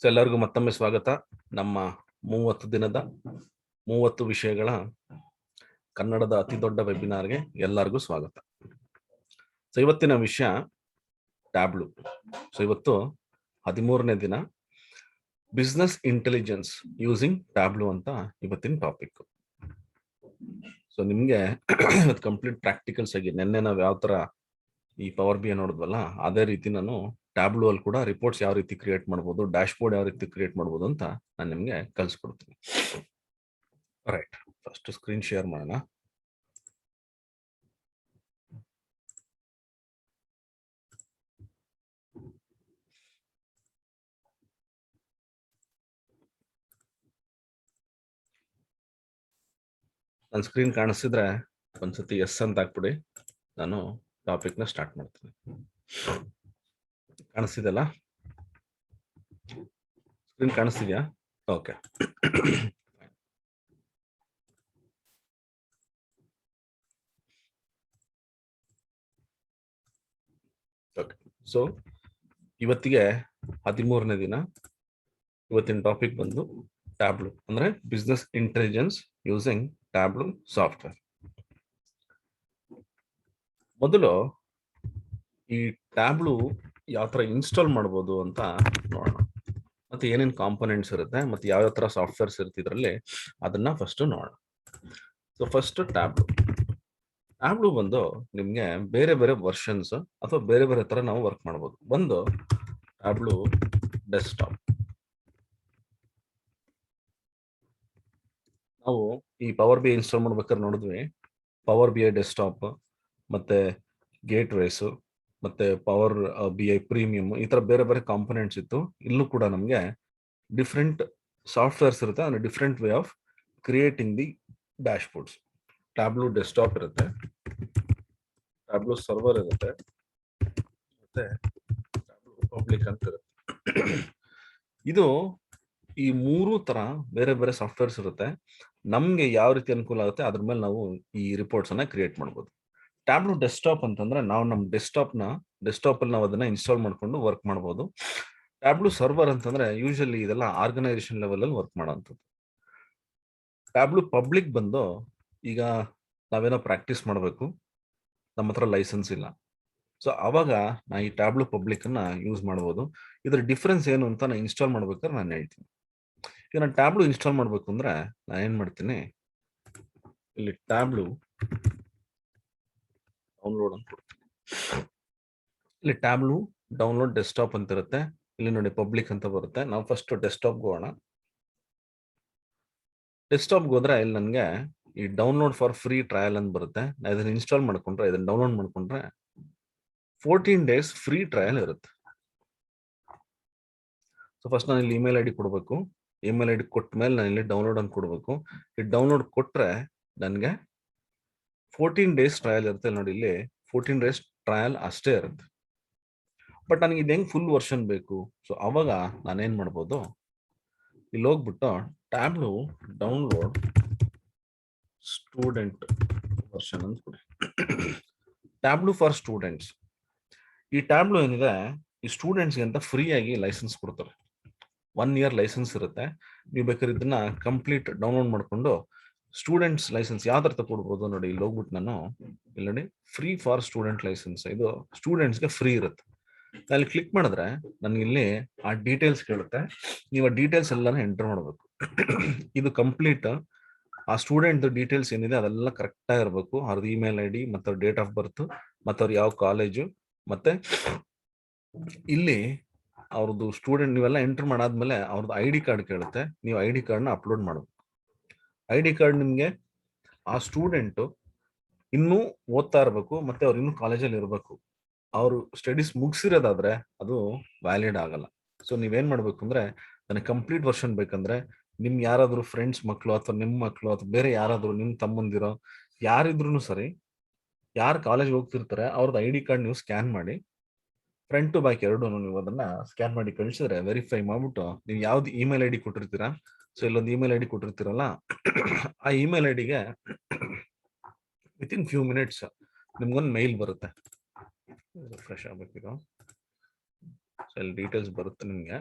ಎಲ್ಲರಿಗೂ ಮತ್ತೊಮ್ಮೆ ಸ್ವಾಗತ. ನಮ್ಮ 30 ದಿನದ 30 ವಿಷಯಗಳ ಕನ್ನಡದ ಅತಿ ದೊಡ್ಡ ವೆಬಿನಾರ್ಗೆ ಎಲ್ಲರಿಗೂ ಸ್ವಾಗತ. ಇವತ್ತಿನ ವಿಷಯ ಟ್ಯಾಬ್ಲೂ. ಇವತ್ತು 13ನೇ ದಿನ, ಬಿಸ್ನೆಸ್ ಇಂಟೆಲಿಜೆನ್ಸ್ ಯೂಸಿಂಗ್ ಟ್ಯಾಬ್ಲೂ ಅಂತ ಇವತ್ತಿನ ಟಾಪಿಕ್. ನಿಮ್ಗೆ ಇವತ್ತು ಕಂಪ್ಲೀಟ್ ಪ್ರಾಕ್ಟಿಕಲ್ಸ್ ಆಗಿ ನೆನ್ನೆ ನಾವು ಯಾವ ತರ ಈ ಪವರ್ ಬಿ ನೋಡಿದ್ವಲ್ಲ, ಅದೇ ರೀತಿ ನಾನು ಟ್ಯಾಬ್ಲೂ ಅಲ್ಲಿ ಕೂಡ ರಿಪೋರ್ಟ್ಸ್ ಯಾವ ರೀತಿ ಕ್ರಿಯೇಟ್ ಮಾಡ್ಬೋದು, ಡ್ಯಾಶ್ ಬೋರ್ಡ್ ಯಾವ ರೀತಿ ಕ್ರಿಯೇಟ್ ಮಾಡ್ಬೋದು ಅಂತ ನಾನು ನಿಮ್ಗೆ ಕಲಿಸ್ಕೊಡ್ತೀನಿ. ರೈಟ್, ಫಸ್ಟ್ ಸ್ಕ್ರೀನ್ ಶೇರ್ ಮಾಡೋಣ. ನನ್ನ ಸ್ಕ್ರೀನ್ ಕಾಣಿಸ್ತಿದ್ರೆ ಒಂದ್ಸತಿ ಎಸ್ ಅಂತ ಹಾಕ್ಬಿಡಿ, ನಾನು ಟಾಪಿಕ್ ನ ಸ್ಟಾರ್ಟ್ ಮಾಡ್ತೀನಿ. ಕಾಣಿಸ್ತಿದೆಲ್ಲ? ಸ್ಕ್ರೀನ್ ಕಾಣಿಸ್ತಿದ್ಯಾ? ಓಕೆ. ಸೊ ಇವತ್ತಿಗೆ 13ನೇ ದಿನ. ಇವತ್ತಿನ ಟಾಪಿಕ್ ಬಂದು ಟ್ಯಾಬ್ಲೂ, ಅಂದ್ರೆ ಬಿಸ್ನೆಸ್ ಇಂಟೆಲಿಜೆನ್ಸ್ ಯೂಸಿಂಗ್ ಟ್ಯಾಬ್ಲೂ ಸಾಫ್ಟ್ವೇರ್. ಮೊದಲು ಈ ಟ್ಯಾಬ್ಲೂ ಯಾವ ತರ ಇನ್ಸ್ಟಾಲ್ ಮಾಡ್ಬೋದು ಅಂತ ನೋಡೋಣ. ಮತ್ತೆ ಏನೇನು ಕಾಂಪೊನೆಂಟ್ಸ್ ಇರುತ್ತೆ, ಮತ್ತೆ ಯಾವ ತರ ಸಾಫ್ಟ್ವೇರ್ಸ್ ಇರುತ್ತೆ ಇದರಲ್ಲಿ, ಅದನ್ನ ಫಸ್ಟ್ ನೋಡೋಣ. ಸೊ ಫಸ್ಟ್ ಟ್ಯಾಬ್ಲೂ ಬಂದು ನಿಮ್ಗೆ ಬೇರೆ ಬೇರೆ ವರ್ಷನ್ಸ್ ಅಥವಾ ಬೇರೆ ಬೇರೆ ತರ ನಾವು ವರ್ಕ್ ಮಾಡ್ಬೋದು. ಒಂದು ಟ್ಯಾಬ್ಲೂ ಡೆಸ್ಕ್ಟಾಪ್. ನಾವು ಈ ಪವರ್ ಬಿ ಇನ್ಸ್ಟಾಲ್ ಮಾಡ್ಬೇಕಾದ್ರೆ ನೋಡಿದ್ವಿ, ಪವರ್ ಬಿ ಐ ಡೆಸ್ಕ್ಟಾಪ್, ಮತ್ತೆ ಗೇಟ್ ವೇಸ್, ಮತ್ತೆ ಪವರ್ ಬಿ ಐ ಪ್ರೀಮಿಯಂ, ಈ ತರ ಬೇರೆ ಬೇರೆ ಕಾಂಪೊನೆಂಟ್ಸ್ ಇತ್ತು. ಇಲ್ಲೂ ಕೂಡ ನಮಗೆ ಡಿಫ್ರೆಂಟ್ ಸಾಫ್ಟ್ವೇರ್ಸ್ ಇರುತ್ತೆ, ಅಂದ್ರೆ different way of creating the dashboards. Tableau desktop ಇರುತ್ತೆ, ಟ್ಯಾಬ್ಲೂ ಸರ್ವರ್ ಇರುತ್ತೆ, ಮತ್ತೆ ಟ್ಯಾಬ್ಲೂ ಪಬ್ಲಿಕ್ ಅಂತ ಇರುತ್ತೆ. ಇದು ಈ ಮೂರು ತರ ಬೇರೆ ಬೇರೆ ಸಾಫ್ಟ್ವೇರ್ಸ್ ಇರುತ್ತೆ. ನಮ್ಗೆ ಯಾವ ರೀತಿ ಅನುಕೂಲ ಆಗುತ್ತೆ ಅದ್ರ ಮೇಲೆ ನಾವು ಈ ರಿಪೋರ್ಟ್ಸ್ ಅನ್ನ ಕ್ರಿಯೇಟ್ ಮಾಡ್ಬೋದು. ಟ್ಯಾಬ್ಲೂ ಡೆಸ್ಕ್ಟಾಪ್ ಅಂತಂದ್ರೆ ನಾವು ನಮ್ಮ ಡೆಸ್ಕ್ಟಾಪ್ ಅಲ್ಲಿ ನಾವು ಅದನ್ನ ಇನ್ಸ್ಟಾಲ್ ಮಾಡ್ಕೊಂಡು ವರ್ಕ್ ಮಾಡ್ಬೋದು. ಟ್ಯಾಬ್ಲೂ ಸರ್ವರ್ ಅಂತಂದ್ರೆ ಯೂಶಲಿ ಇದೆಲ್ಲ ಆರ್ಗನೈಸೇಷನ್ ಲೆವೆಲ್ ಅಲ್ಲಿ ವರ್ಕ್ ಮಾಡೋಂಥದ್ದು. ಟ್ಯಾಬ್ಲೂ ಪಬ್ಲಿಕ್ ಬಂದು, ಈಗ ನಾವೇನೋ ಪ್ರಾಕ್ಟೀಸ್ ಮಾಡಬೇಕು, ನಮ್ಮ ಹತ್ರ ಲೈಸೆನ್ಸ್ ಇಲ್ಲ, ಸೊ ಅವಾಗ ನಾ ಈ ಟ್ಯಾಬ್ಲೂ ಪಬ್ಲಿಕ್ ಅನ್ನ ಯೂಸ್ ಮಾಡ್ಬೋದು. ಇದ್ರ ಡಿಫ್ರೆನ್ಸ್ ಏನು ಅಂತ ನಾನು ಇನ್ಸ್ಟಾಲ್ ಮಾಡ್ಬೇಕಾದ್ರೆ ನಾನು ಹೇಳ್ತೀನಿ. ಈಗ ನಾನು ಟ್ಯಾಬ್ಲೂ ಇನ್ಸ್ಟಾಲ್ ಮಾಡ್ಬೇಕು ಅಂದ್ರೆ ನಾನು ಏನ್ ಮಾಡ್ತೀನಿ, ಇಲ್ಲಿ ಟ್ಯಾಬ್ಲೂ ಡೌನ್ಲೋಡ್ ಅಂತ ಕೊಡ್ತೀನಿ. ಇಲ್ಲಿ ಟ್ಯಾಬ್ಲೂ ಡೌನ್ಲೋಡ್ ಡೆಸ್ಕ್ಟಾಪ್ ಅಂತ ಇರುತ್ತೆ. ಇಲ್ಲಿ ನೋಡಿ ಪಬ್ಲಿಕ್ ಅಂತ ಬರುತ್ತೆ. ನಾವು ಫಸ್ಟ್ ಡೆಸ್ಕ್ಟಾಪ್ಗೆ ಹೋಗೋಣ. ಡೆಸ್ಕ್ಟಾಪ್ಗೆ ಹೋದ್ರೆ ಇಲ್ಲಿ ನನಗೆ ಈ ಡೌನ್ಲೋಡ್ ಫಾರ್ ಫ್ರೀ ಟ್ರಯಲ್ ಅಂತ ಬರುತ್ತೆ. ನಾನು ಇದನ್ನ ಇನ್ಸ್ಟಾಲ್ ಮಾಡ್ಕೊಂಡ್ರೆ, ಇದನ್ನ ಡೌನ್ಲೋಡ್ ಮಾಡ್ಕೊಂಡ್ರೆ 14 days ಫ್ರೀ ಟ್ರಯಲ್ ಇರುತ್ತೆ. ಸೊ ಫಸ್ಟ್ ನಾನು ಇಲ್ಲಿ ಇಮೇಲ್ ಐ ಡಿ ಕೊಡಬೇಕು. ಇಮೇಲ್ ಐ ಡಿ ಕೊಟ್ಟ ಮೇಲೆ ನಾನು ಇಲ್ಲಿ ಡೌನ್ಲೋಡ್ ಅಂತ ಕೊಡಬೇಕು. ಈ ಡೌನ್ಲೋಡ್ ಕೊಟ್ರೆ ನನಗೆ 14 days ಟ್ರಯಲ್ ಇರುತ್ತೆ. ನೋಡಿ ಇಲ್ಲಿ 14 days ಟ್ರಯಲ್ ಅಷ್ಟೇ ಇರುತ್ತೆ. ಬಟ್ ನನಗೆ ಇದು ಹೆಂಗ್ ಫುಲ್ ವರ್ಷನ್ ಬೇಕು, ಸೊ ಅವಾಗ ನಾನೇನ್ ಮಾಡ್ಬೋದು, ಇಲ್ಲಿ ಹೋಗ್ಬಿಟ್ಟು ಟ್ಯಾಬ್ಲೂ ಡೌನ್ಲೋಡ್ ಸ್ಟೂಡೆಂಟ್ ವರ್ಷನ್ ಅಂತ ಕೊಡಿ. ಟ್ಯಾಬ್ಲೂ ಫಾರ್ ಸ್ಟೂಡೆಂಟ್ಸ್. ಈ ಟ್ಯಾಬ್ಲೂ ಏನಿದೆ, ಈ ಸ್ಟೂಡೆಂಟ್ಸ್ಗೆ ಅಂತ ಫ್ರೀ ಆಗಿ ಲೈಸೆನ್ಸ್ ಕೊಡ್ತಾರೆ. 1 year ಲೈಸೆನ್ಸ್ ಇರುತ್ತೆ. ನೀವು ಬೇಕಾದ್ರೆ ಇದನ್ನ ಕಂಪ್ಲೀಟ್ ಡೌನ್ಲೋಡ್ ಮಾಡ್ಕೊಂಡು ಸ್ಟೂಡೆಂಟ್ಸ್ ಲೈಸೆನ್ಸ್ ಯಾವ ತರ ತಗೊಳ್ಬಹುದು ನೋಡಿ. ಇಲ್ಲಿ ಹೋಗ್ಬಿಟ್ಟು ನಾನು ಇಲ್ಲಿ ನೋಡಿ ಫ್ರೀ ಫಾರ್ ಸ್ಟೂಡೆಂಟ್ ಲೈಸೆನ್ಸ್, ಇದು ಸ್ಟೂಡೆಂಟ್ಸ್ಗೆ ಫ್ರೀ ಇರುತ್ತೆ. ಅಲ್ಲಿ ಕ್ಲಿಕ್ ಮಾಡಿದ್ರೆ ನನಗೆ ಇಲ್ಲಿ ಆ ಡೀಟೇಲ್ಸ್ ಕೇಳುತ್ತೆ. ನೀವು ಆ ಡೀಟೇಲ್ಸ್ ಎಲ್ಲಾನು ಎಂಟರ್ ಮಾಡಬೇಕು. ಇದು ಕಂಪ್ಲೀಟ್ ಆ ಸ್ಟೂಡೆಂಟ್ ಡೀಟೇಲ್ಸ್ ಏನಿದೆ ಅದೆಲ್ಲ ಕರೆಕ್ಟ್ ಆಗಿರ್ಬೇಕು. ಅವ್ರದ್ದು ಇಮೇಲ್ ಐ ಡಿ, ಮತ್ತೆ ಅವ್ರ ಡೇಟ್ ಆಫ್ ಬರ್ತ್, ಮತ್ತೆ ಅವ್ರು ಯಾವ ಕಾಲೇಜು, ಮತ್ತೆ ಇಲ್ಲಿ ಅವ್ರದ್ದು ಸ್ಟೂಡೆಂಟ್ ನೀವೆಲ್ಲ ಎಂಟರ್ ಮಾಡಾದ್ಮೇಲೆ ಅವ್ರದ್ದು ಐ ಡಿ ಕಾರ್ಡ್ ಕೇಳುತ್ತೆ. ನೀವು ಐ ಡಿ ಕಾರ್ಡ್ನ ಅಪ್ಲೋಡ್ ಮಾಡಬೇಕು. ಐ ಡಿ ಕಾರ್ಡ್ ನಿಮ್ಗೆ ಆ ಸ್ಟೂಡೆಂಟ್ ಇನ್ನೂ ಓದ್ತಾ ಇರಬೇಕು, ಮತ್ತೆ ಅವ್ರು ಇನ್ನೂ ಕಾಲೇಜಲ್ಲಿ ಇರಬೇಕು. ಅವರು ಸ್ಟಡೀಸ್ ಮುಗಿಸಿರೋದಾದ್ರೆ ಅದು ವ್ಯಾಲಿಡ್ ಆಗಲ್ಲ. ಸೊ ನೀವೇನ್ ಮಾಡ್ಬೇಕು ಅಂದ್ರೆ, ನನಗೆ ಕಂಪ್ಲೀಟ್ ವರ್ಷನ್ ಬೇಕಂದ್ರೆ ನಿಮ್ ಯಾರಾದ್ರೂ ಫ್ರೆಂಡ್ಸ್ ಮಕ್ಕಳು ಅಥವಾ ನಿಮ್ಮ ಮಕ್ಕಳು ಅಥವಾ ಬೇರೆ ಯಾರಾದ್ರೂ ನಿಮ್ ತಮ್ಮಂದಿರೋ ಯಾರಿದ್ರು ಸರಿ, ಯಾರು ಕಾಲೇಜ್ ಹೋಗ್ತಿರ್ತಾರೆ ಅವ್ರದ್ದು ಐ ಡಿ ಕಾರ್ಡ್ ನೀವು ಸ್ಕ್ಯಾನ್ ಮಾಡಿ, ಫ್ರಂಟ್ ಟು ಬ್ಯಾಕ್ ಎರಡು ನೀವು ಅದನ್ನ ಸ್ಕ್ಯಾನ್ ಮಾಡಿ ಕಳಿಸಿದ್ರೆ, ವೆರಿಫೈ ಮಾಡ್ಬಿಟ್ಟು ನೀವು ಯಾವ್ದು ಇಮೇಲ್ ಐ ಡಿ ಕೊಟ್ಟಿರ್ತೀರಾ, ಸೊ ಇಲ್ಲೊಂದು ಇಮೇಲ್ ಐ ಡಿ ಕೊಟ್ಟಿರ್ತೀರಲ್ಲ, ಆ ಇಮೇಲ್ ಐ ಡಿಗೆ ವಿತಿನ್ ಫ್ಯೂ ಮಿನಿಟ್ಸ್ ನಿಮ್ಗೊಂದು ಮೇಲ್ ಬರುತ್ತೆ. ರಿಫ್ರೆಶ್ ಆಗ್ಬೇಕಿರೋ. ಇಲ್ಲಿ ಡೀಟೇಲ್ಸ್ ಬರುತ್ತೆ ನಿಮಗೆ,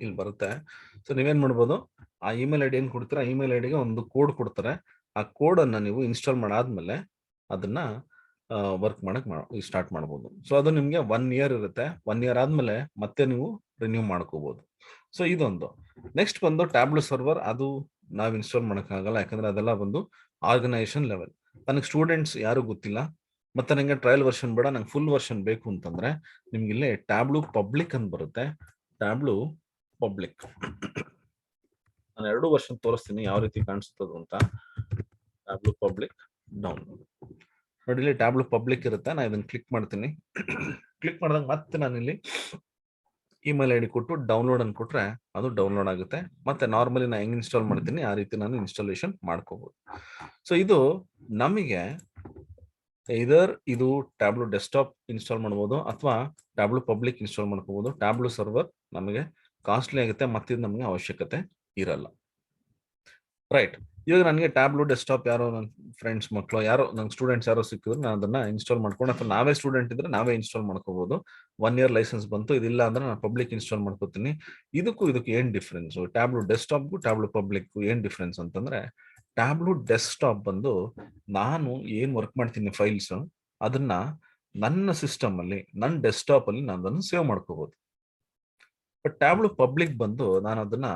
ಇಲ್ಲಿ ಬರುತ್ತೆ. ಸೊ ನೀವೇನ್ ಮಾಡ್ಬೋದು, ಆ ಇಮೇಲ್ ಐಡಿ ಏನ್ ಕೊಡ್ತೀರಾ, ಇಮೇಲ್ ಐಡಿಗೆ ಒಂದು ಕೋಡ್ ಕೊಡ್ತಾರೆ. ಆ ಕೋಡ್ ಅನ್ನ ನೀವು ಇನ್ಸ್ಟಾಲ್ ಮಾಡಾದ್ಮೇಲೆ ಅದನ್ನ ವರ್ಕ್ ಮಾಡಕ್ ಸ್ಟಾರ್ಟ್ ಮಾಡ್ಬೋದು. ಸೊ ಅದು ನಿಮ್ಗೆ 1 ಇಯರ್ ಇರುತ್ತೆ. 1 ಇಯರ್ ಆದ್ಮೇಲೆ ಮತ್ತೆ ನೀವು ರಿನ್ಯೂ ಮಾಡ್ಕೋಬಹುದು. ಸೊ ಇದೊಂದು. ನೆಕ್ಸ್ಟ್ ಬಂದು ಟ್ಯಾಬ್ಲೂ ಸರ್ವರ್. ಅದು ನಾವ್ ಇನ್ಸ್ಟಾಲ್ ಮಾಡಕ್ಕಾಗಲ್ಲ, ಯಾಕಂದ್ರೆ ಅದೆಲ್ಲ ಬಂದು ಆರ್ಗನೈಸೇಷನ್ ಲೆವೆಲ್. ನನಗೆ ಸ್ಟೂಡೆಂಟ್ಸ್ ಯಾರು ಗೊತ್ತಿಲ್ಲ, ಮತ್ತೆ ನಂಗೆ ಟ್ರಯಲ್ ವರ್ಷನ್ ಬೇಡ, ನಂಗೆ ಫುಲ್ ವರ್ಷನ್ ಬೇಕು ಅಂತಂದ್ರೆ ನಿಮ್ಗೆ ಇಲ್ಲೇ ಟ್ಯಾಬ್ಲೂ ಪಬ್ಲಿಕ್ ಅಂತ ಬರುತ್ತೆ. ಟ್ಯಾಬ್ಲೂ ಪಬ್ಲಿಕ್ ನಾನು 2 ವರ್ಷನ್ ತೋರಿಸ್ತೀನಿ ಯಾವ ರೀತಿ ಕಾಣಿಸ್ತದ ಅಂತ. ಟ್ಯಾಬ್ಲೂ ಪಬ್ಲಿಕ್ ಡೌನ್ಲೋಡ್ ನೋಡಿ, ಇಲ್ಲಿ ಟ್ಯಾಬ್ಲೂ ಪಬ್ಲಿಕ್ ಇರುತ್ತೆ. ನಾನು ಇದನ್ನ ಕ್ಲಿಕ್ ಮಾಡ್ತೀನಿ. ಕ್ಲಿಕ್ ಮಾಡಿದಾಗ ಮತ್ತೆ ನಾನು ಇಲ್ಲಿ ಇಮೇಲ್ ಐಡಿ ಕೊಟ್ಟು ಡೌನ್ಲೋಡ್ ಅನ್ನು ಕೊಟ್ರೆ ಅದು ಡೌನ್ಲೋಡ್ ಆಗುತ್ತೆ. ಮತ್ತೆ ನಾರ್ಮಲಿ ನಾನು ಹೆಂಗ್ ಇನ್ಸ್ಟಾಲ್ ಮಾಡ್ತೀನಿ ಆ ರೀತಿ ನಾನು ಇನ್ಸ್ಟಾಲೇಷನ್ ಮಾಡ್ಕೋಬಹುದು. ಸೊ ಇದು ನಮಗೆ ಇದರ್ ಇದು ಟ್ಯಾಬ್ಲೂ ಡೆಸ್ಕ್ಟಾಪ್ ಇನ್ಸ್ಟಾಲ್ ಮಾಡಬಹುದು ಅಥವಾ ಟ್ಯಾಬ್ಲೂ ಪಬ್ಲಿಕ್ ಇನ್ಸ್ಟಾಲ್ ಮಾಡ್ಕೋಬಹುದು. ಟ್ಯಾಬ್ಲೂ ಸರ್ವರ್ ನಮಗೆ ಕಾಸ್ಟ್ಲಿ ಆಗುತ್ತೆ, ಮತ್ತೆ ಇದು ನಮಗೆ ಅವಶ್ಯಕತೆ ಇರಲ್ಲ. ರೈಟ್, ಇವಾಗ ನನಗೆ ಟ್ಯಾಬ್ಲೂ ಡೆಸ್ಕ್ಟಾಪ್ ಯಾರೋ ನನ್ನ ಫ್ರೆಂಡ್ಸ್ ಮಕ್ಕಳು ಯಾರೋ ನನ್ನ ಸ್ಟೂಡೆಂಟ್ಸ್ ಯಾರೋ ಸಿಕ್ಕಿದ್ರು, ನಾನು ಅದನ್ನ ಇನ್ಸ್ಟಾಲ್ ಮಾಡ್ಕೊಂಡು, ಅಥವಾ ನಾವೇ ಸ್ಟೂಡೆಂಟ್ ಇದ್ರೆ ನಾವೇ ಇನ್ಸ್ಟಾಲ್ ಮಾಡ್ಕೋಬಹುದು. 1 ಇಯರ್ ಲೈಸೆನ್ಸ್ ಬಂತು, ಇದಿಲ್ಲ ಅಂದ್ರೆ ನಾನು ಪಬ್ಲಿಕ್ ಇನ್ಸ್ಟಾಲ್ ಮಾಡ್ಕೋತೀನಿ. ಇದಕ್ಕೂ ಏನ್ ಡಿಫ್ರೆನ್ಸ್, ಟ್ಯಾಬ್ಲೂ ಡೆಸ್ಕ್ಟಾಪ್ಗೂ ಟ್ಯಾಬ್ಲೂ ಪಬ್ಲಿಕ್ ಏನ್ ಡಿಫ್ರೆನ್ಸ್ ಅಂತಂದ್ರೆ, ಟ್ಯಾಬ್ಲೂ ಡೆಸ್ಕ್ಟಾಪ್ ಬಂದು ನಾನು ಏನ್ ವರ್ಕ್ ಮಾಡ್ತೀನಿ ಫೈಲ್ಸ್ ಅದನ್ನ ನನ್ನ ಸಿಸ್ಟಮ್ ಅಲ್ಲಿ, ನನ್ನ ಡೆಸ್ಕ್ಟಾಪ್ ಅಲ್ಲಿ ನಾನು ಅದನ್ನು ಸೇವ್ ಮಾಡ್ಕೋಬಹುದು. ಬಟ್ ಟ್ಯಾಬ್ಲೂ ಪಬ್ಲಿಕ್ ಬಂದು ನಾನು ಅದನ್ನ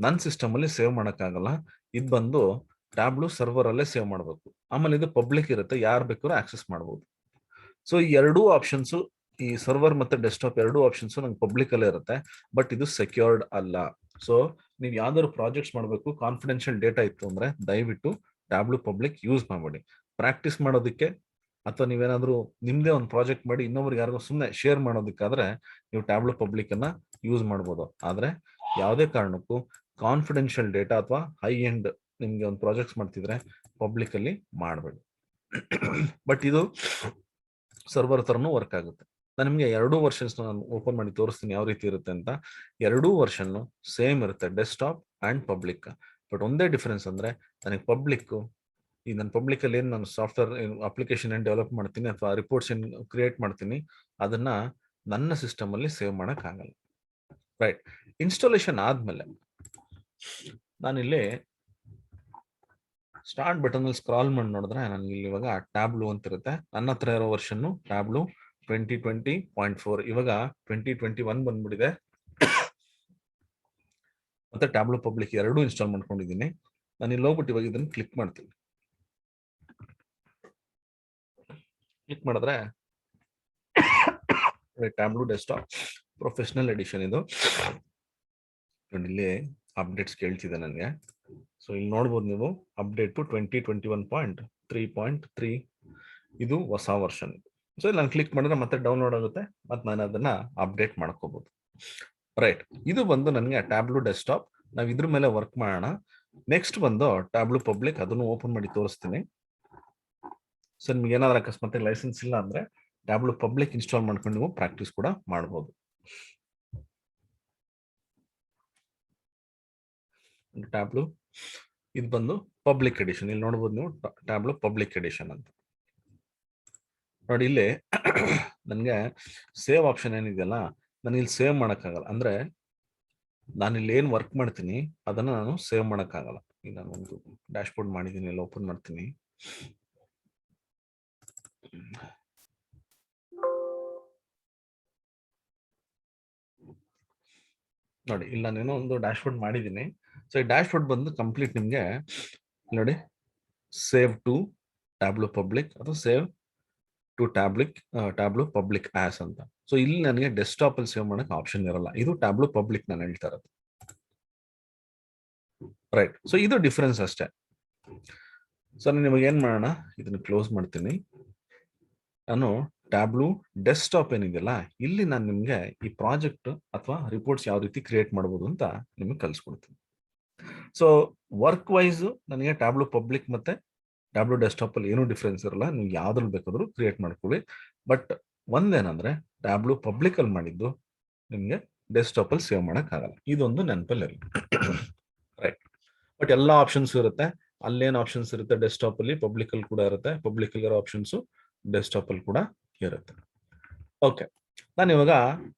ನನ್ನ ಸಿಸ್ಟಮ್ ಅಲ್ಲಿ ಸೇವ್ ಮಾಡಕ್ಕಾಗಲ್ಲ. ಇದು ಬಂದು ಟ್ಯಾಬ್ಲೂ ಸರ್ವರ್ ಅಲ್ಲೇ ಸೇವ್ ಮಾಡಬೇಕು. ಆಮೇಲೆ ಇದು ಪಬ್ಲಿಕ್ ಇರುತ್ತೆ, ಯಾರು ಬೇಕಾದ್ರೂ ಆಕ್ಸೆಸ್ ಮಾಡಬಹುದು. ಸೊ ಈ ಎರಡೂ ಆಪ್ಷನ್ಸ್, ಈ ಸರ್ವರ್ ಮತ್ತೆ ಡೆಸ್ಕ್ಟಾಪ್ ಎರಡೂ ಆಪ್ಷನ್ಸ್ ನಂಗೆ ಪಬ್ಲಿಕ್ ಅಲ್ಲೇ ಇರುತ್ತೆ, ಬಟ್ ಇದು ಸೆಕ್ಯೂರ್ಡ್ ಅಲ್ಲ. ಸೊ ನೀವು ಯಾವ್ದಾದ್ರು ಪ್ರಾಜೆಕ್ಟ್ಸ್ ಮಾಡಬೇಕು, ಕಾನ್ಫಿಡೆನ್ಷಿಯಲ್ ಡೇಟಾ ಇತ್ತು ಅಂದ್ರೆ ದಯವಿಟ್ಟು ಟ್ಯಾಬ್ಲೂ ಪಬ್ಲಿಕ್ ಯೂಸ್ ಮಾಡಬೇಡಿ. ಪ್ರಾಕ್ಟೀಸ್ ಮಾಡೋದಕ್ಕೆ ಅಥವಾ ನೀವೇನಾದ್ರೂ ನಿಮ್ದೇ ಒಂದು ಪ್ರಾಜೆಕ್ಟ್ ಮಾಡಿ ಇನ್ನೊಬ್ರಿಗೆ ಯಾರಿಗೂ ಸುಮ್ಮನೆ ಶೇರ್ ಮಾಡೋದಕ್ಕಾದ್ರೆ ನೀವು ಟ್ಯಾಬ್ಲೂ ಪಬ್ಲಿಕ್ ಅನ್ನ ಯೂಸ್ ಮಾಡ್ಬೋದು. ಆದ್ರೆ ಯಾವುದೇ ಕಾರಣಕ್ಕೂ ಕಾನ್ಫಿಡೆನ್ಷಿಯಲ್ ಡೇಟಾ ಅಥವಾ ಹೈ ಎಂಡ್ ನಿಮ್ಗೆ ಒಂದು ಪ್ರಾಜೆಕ್ಟ್ಸ್ ಮಾಡ್ತಿದ್ರೆ ಪಬ್ಲಿಕ್ ಅಲ್ಲಿ ಮಾಡಬೇಡಿ. ಬಟ್ ಇದು ಸರ್ವರ್ ತರನು ವರ್ಕ್ ಆಗುತ್ತೆ. ನಾನು ನಿಮ್ಗೆ 2 ವರ್ಷನ್ಸ್ ನಾನು ಓಪನ್ ಮಾಡಿ ತೋರಿಸ್ತೀನಿ ಯಾವ ರೀತಿ ಇರುತ್ತೆ ಅಂತ. 2 ವರ್ಷನ್ ಸೇಮ್ ಇರುತ್ತೆ, ಡೆಸ್ಕ್ಟಾಪ್ ಅಂಡ್ ಪಬ್ಲಿಕ್. ಬಟ್ ಒಂದೇ ಡಿಫರೆನ್ಸ್ ಅಂದ್ರೆ ನನಗೆ ಪಬ್ಲಿಕ್, ಈ ನನ್ನ ಪಬ್ಲಿಕ್ ಅಲ್ಲಿ ಏನು ನಾನು ಸಾಫ್ಟ್ವೇರ್ ಅಪ್ಲಿಕೇಶನ್ ಏನ್ ಡೆವಲಪ್ ಮಾಡ್ತೀನಿ ಅಥವಾ ರಿಪೋರ್ಟ್ಸ್ ಏನ್ ಕ್ರಿಯೇಟ್ ಮಾಡ್ತೀನಿ ಅದನ್ನ ನನ್ನ ಸಿಸ್ಟಮ್ ಅಲ್ಲಿ ಸೇವ್ ಮಾಡಕ್ ಆಗಲ್ಲ. ರೈಟ್, ಇನ್ಸ್ಟಾಲೇಷನ್ ಆದ್ಮೇಲೆ ನಾನಿಲ್ಲಿ ಸ್ಟಾರ್ಟ್ ಬಟನ್ ಅಲ್ಲಿ ಸ್ಕ್ರಾಲ್ ಮಾಡಿ ನೋಡಿದ್ರೆ ನನಗೆ ಇಲ್ಲಿ ಇವಾಗ ಟ್ಯಾಬ್ಲೂ ಅಂತ ಇರುತ್ತೆ. ನನ್ನ ಹತ್ರ ಇರೋ ವರ್ಷನ್ ಟ್ಯಾಬ್ಲೂ 2020.4. ಇವಾಗ 2021 ಬಂದ್ಬಿಟ್ಟಿದೆ. ಮತ್ತೆ ಟ್ಯಾಬ್ಲೂ ಪಬ್ಲಿಕ್ ಎರಡೂ ಇನ್ಸ್ಟಾಲ್ ಮಾಡ್ಕೊಂಡಿದ್ದೀನಿ. ನಾನು ಇಲ್ಲಿ ಹೋಗ್ಬಿಟ್ಟು ಇವಾಗ ಇದನ್ನು ಕ್ಲಿಕ್ ಮಾಡ್ತೀನಿ. ಕ್ಲಿಕ್ ಮಾಡಿದ್ರೆ ಟ್ಯಾಬ್ಲೂ ಡೆಸ್ಕ್ಟಾಪ್ ಪ್ರೊಫೆಷನಲ್ ಎಡಿಷನ್ ಇದು. ಇಲ್ಲಿ ಅಪ್ಡೇಟ್ಸ್ ಕೇಳ್ತಿದೆ ನನಗೆ. ಸೊ ಇಲ್ಲಿ ನೋಡ್ಬೋದು ನೀವು ಅಪ್ಡೇಟ್ 2021.3.3 ಇದು ಹೊಸ ವರ್ಷನ್. ಸೊ ಇಲ್ಲಿ ನಾನು ಕ್ಲಿಕ್ ಮಾಡಿದ್ರೆ ಮತ್ತೆ ಡೌನ್ಲೋಡ್ ಆಗುತ್ತೆ, ಮತ್ತೆ ನಾನು ಅದನ್ನ ಅಪ್ಡೇಟ್ ಮಾಡ್ಕೋಬಹುದು. ರೈಟ್, ಇದು ಬಂದು ನನಗೆ ಟ್ಯಾಬ್ಲೂ ಡೆಸ್ಕ್ಟಾಪ್. ನಾವು ಇದ್ರ ಮೇಲೆ ವರ್ಕ್ ಮಾಡೋಣ. ನೆಕ್ಸ್ಟ್ ಬಂದು ಟ್ಯಾಬ್ಲೂ ಪಬ್ಲಿಕ್, ಅದನ್ನು ಓಪನ್ ಮಾಡಿ ತೋರಿಸ್ತೀನಿ. ಸೊ ನಿಮ್ಗೆ ಏನಾದ್ರು ಅಕಸ್ಮಾತ್ ಲೈಸೆನ್ಸ್ ಇಲ್ಲ ಅಂದ್ರೆ ಟ್ಯಾಬ್ಲೂ ಪಬ್ಲಿಕ್ ಇನ್ಸ್ಟಾಲ್ ಮಾಡ್ಕೊಂಡು ನೀವು ಪ್ರಾಕ್ಟೀಸ್ ಕೂಡ ಮಾಡಬಹುದು. ಟ್ಯಾಬ್ಲೂ ಇದು ಬಂದು ಪಬ್ಲಿಕ್ ಎಡಿಷನ್. ಇಲ್ಲಿ ನೋಡ್ಬೋದು ನೀವು ಟ್ಯಾಬ್ಲೂ ಪಬ್ಲಿಕ್ ಎಡಿಷನ್ ಅಂತ ನೋಡಿ. ಇಲ್ಲಿ ನನಗೆ ಸೇವ್ ಆಪ್ಷನ್ ಏನಿದೆಯಲ್ಲ, ನಾನು ಇಲ್ಲಿ ಸೇವ್ ಮಾಡಕ್ಕಾಗಲ್ಲ. ಅಂದ್ರೆ ನಾನು ಇಲ್ಲಿ ಏನ್ ವರ್ಕ್ ಮಾಡ್ತೀನಿ ಅದನ್ನ ನಾನು ಸೇವ್ ಮಾಡಕ್ಕಾಗಲ್ಲ. ಈಗ ನಾನು ಒಂದು ಡ್ಯಾಶ್ ಬೋರ್ಡ್ ಮಾಡಿದ್ದೀನಿ, ಇಲ್ಲಿ ಓಪನ್ ಮಾಡ್ತೀನಿ. ನೋಡಿ, ಇಲ್ಲಿ ನಾನೇನೋ ಒಂದು ಡ್ಯಾಶ್ ಬೋರ್ಡ್ ಮಾಡಿದ್ದೀನಿ. ಸೊ ಈ ಡ್ಯಾಶ್ ಬೋರ್ಡ್ ಬಂದು ಕಂಪ್ಲೀಟ್ ನಿಮ್ಗೆ ನೋಡಿ ಸೇವ್ ಟು ಟ್ಯಾಬ್ಲೂ ಪಬ್ಲಿಕ್ ಅಥವಾ ಸೇವ್ ಟು ಟ್ಯಾಬ್ಲೂ ಪಬ್ಲಿಕ್ ಆಸ್ ಅಂತ. ಸೊ ಇಲ್ಲಿ ನನಗೆ ಡೆಸ್ಕ್ಟಾಪ್ ಅಲ್ಲಿ ಸೇವ್ ಮಾಡಕ್ ಆಪ್ಷನ್ ಇರಲ್ಲ. ಇದು ಟ್ಯಾಬ್ಲೂ ಪಬ್ಲಿಕ್ ನಾನು ಹೇಳ್ತಾ ಇರೋದು. ರೈಟ್, ಸೊ ಇದು ಡಿಫರೆನ್ಸ್ ಅಷ್ಟೇ. ಸೊ ನಿಮಗೆ ಏನ್ ಮಾಡೋಣ, ಇದನ್ನ ಕ್ಲೋಸ್ ಮಾಡ್ತೀನಿ. ನಾನು ಟ್ಯಾಬ್ಲೂ ಡೆಸ್ಕ್ಟಾಪ್ ಏನಿದೆಯಲ್ಲ, ಇಲ್ಲಿ ನಾನು ನಿಮ್ಗೆ ಈ ಪ್ರಾಜೆಕ್ಟ್ ಅಥವಾ ರಿಪೋರ್ಟ್ಸ್ ಯಾವ ರೀತಿ ಕ್ರಿಯೇಟ್ ಮಾಡಬಹುದು ಅಂತ ನಿಮಗೆ ಕಲಿಸ್ಕೊಡ್ತೀನಿ. ಸೊ ವರ್ಕ್ ವೈಸ್ ನನಗೆ ಟ್ಯಾಬ್ಲೂ ಪಬ್ಲಿಕ್ ಮತ್ತೆ ಟ್ಯಾಬ್ಲೂ ಡೆಸ್ಕ್ಟಾಪ್ ಅಲ್ಲಿ ಏನೂ ಡಿಫ್ರೆನ್ಸ್ ಇರಲ್ಲ. ನೀವು ಯಾವ್ದ್ರಲ್ಲಿ ಬೇಕಾದ್ರೂ ಕ್ರಿಯೇಟ್ ಮಾಡ್ಕೊಳ್ಳಿ. ಬಟ್ ಒಂದೇನಂದ್ರೆ ಟ್ಯಾಬ್ಲೂ ಪಬ್ಲಿಕ್ ಅಲ್ಲಿ ಮಾಡಿದ್ದು ನಿಮ್ಗೆ ಡೆಸ್ಕ್ಟಾಪ್ ಅಲ್ಲಿ ಸೇವ್ ಮಾಡಕ್ ಆಗಲ್ಲ. ಇದೊಂದು ನೆನಪಲ್ಲಿ ರೈಟ್. ಬಟ್ ಎಲ್ಲ ಆಪ್ಷನ್ಸ್ ಇರುತ್ತೆ. ಅಲ್ಲೇನ್ ಆಪ್ಷನ್ಸ್ ಇರುತ್ತೆ ಡೆಸ್ಕ್ಟಾಪ್ ಅಲ್ಲಿ, ಪಬ್ಲಿಕ್ ಅಲ್ಲಿ ಕೂಡ ಇರುತ್ತೆ. ಪಬ್ಲಿಕ್ ಅಲ್ಲಿರೋ ಆಪ್ಷನ್ಸ್ ಡೆಸ್ಕ್ಟಾಪ್ ಅಲ್ಲಿ ಕೂಡ ಇರುತ್ತೆ. ಓಕೆ. ನಾನು ಇವಾಗ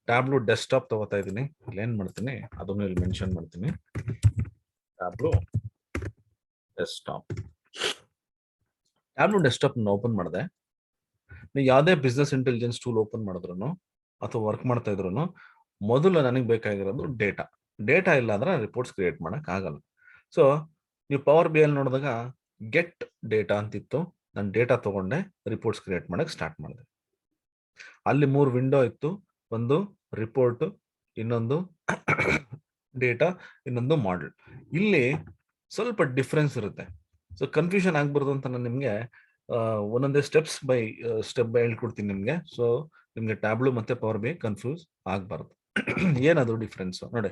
ಟ್ಯಾಬ್ಲೂ ಡೆಸ್ಕ್ಟಾಪ್ ತಗೋತಾ ಇದ್ದೀನಿ. ಇಲ್ಲಿ ಏನ್ ಮಾಡ್ತೀನಿ ಅದನ್ನು ಇಲ್ಲಿ ಮೆನ್ಷನ್ ಮಾಡ್ತೀನಿ. ಟ್ಯಾಬ್ಲೂ ಡೆಸ್ಕ್ಟಾಪ್. ಟ್ಯಾಬ್ಲೂ ಡೆಸ್ಕ್ಟಾಪ್ ಓಪನ್ ಮಾಡಿದೆ. ನೀವು ಯಾವುದೇ ಬಿಸ್ನೆಸ್ ಇಂಟೆಲಿಜೆನ್ಸ್ ಟೂಲ್ ಓಪನ್ ಮಾಡಿದ್ರು ಅಥವಾ ವರ್ಕ್ ಮಾಡ್ತಾ ಇದ್ರು ಮೊದಲು ನನಗೆ ಬೇಕಾಗಿರೋದು ಡೇಟಾ. ಡೇಟಾ ಇಲ್ಲ ಅಂದ್ರೆ ರಿಪೋರ್ಟ್ಸ್ ಕ್ರಿಯೇಟ್ ಮಾಡಕ್ ಆಗಲ್ಲ. ಸೊ ನೀವು ಪವರ್ ಬಿ ಎಲ್ ನೋಡಿದಾಗ ಗೆಟ್ ಡೇಟಾ ಅಂತಿತ್ತು. ನಾನು ಡೇಟಾ ತಗೊಂಡೆ, ರಿಪೋರ್ಟ್ಸ್ ಕ್ರಿಯೇಟ್ ಮಾಡಕ್ ಸ್ಟಾರ್ಟ್ ಮಾಡಿದೆ. ಅಲ್ಲಿ 3 ವಿಂಡೋ ಇತ್ತು. ಒಂದು ರಿಪೋರ್ಟ್, ಇನ್ನೊಂದು ಡೇಟಾ, ಇನ್ನೊಂದು ಮಾಡೆಲ್. ಇಲ್ಲಿ ಸ್ವಲ್ಪ ಡಿಫ್ರೆನ್ಸ್ ಇರುತ್ತೆ. ಸೊ ಕನ್ಫ್ಯೂಷನ್ ಆಗ್ಬಾರ್ದು ಅಂತ ನಾನು ನಿಮಗೆ ಒಂದೊಂದೇ ಸ್ಟೆಪ್ ಬೈ ಹೇಳ್ಕೊಡ್ತೀನಿ ನಿಮಗೆ. ಸೊ ನಿಮಗೆ ಟ್ಯಾಬ್ಲೂ ಮತ್ತೆ ಪವರ್ ಬಿ ಕನ್ಫ್ಯೂಸ್ ಆಗ್ಬಾರ್ದು. ಏನದು ಡಿಫ್ರೆನ್ಸ್ ನೋಡಿ.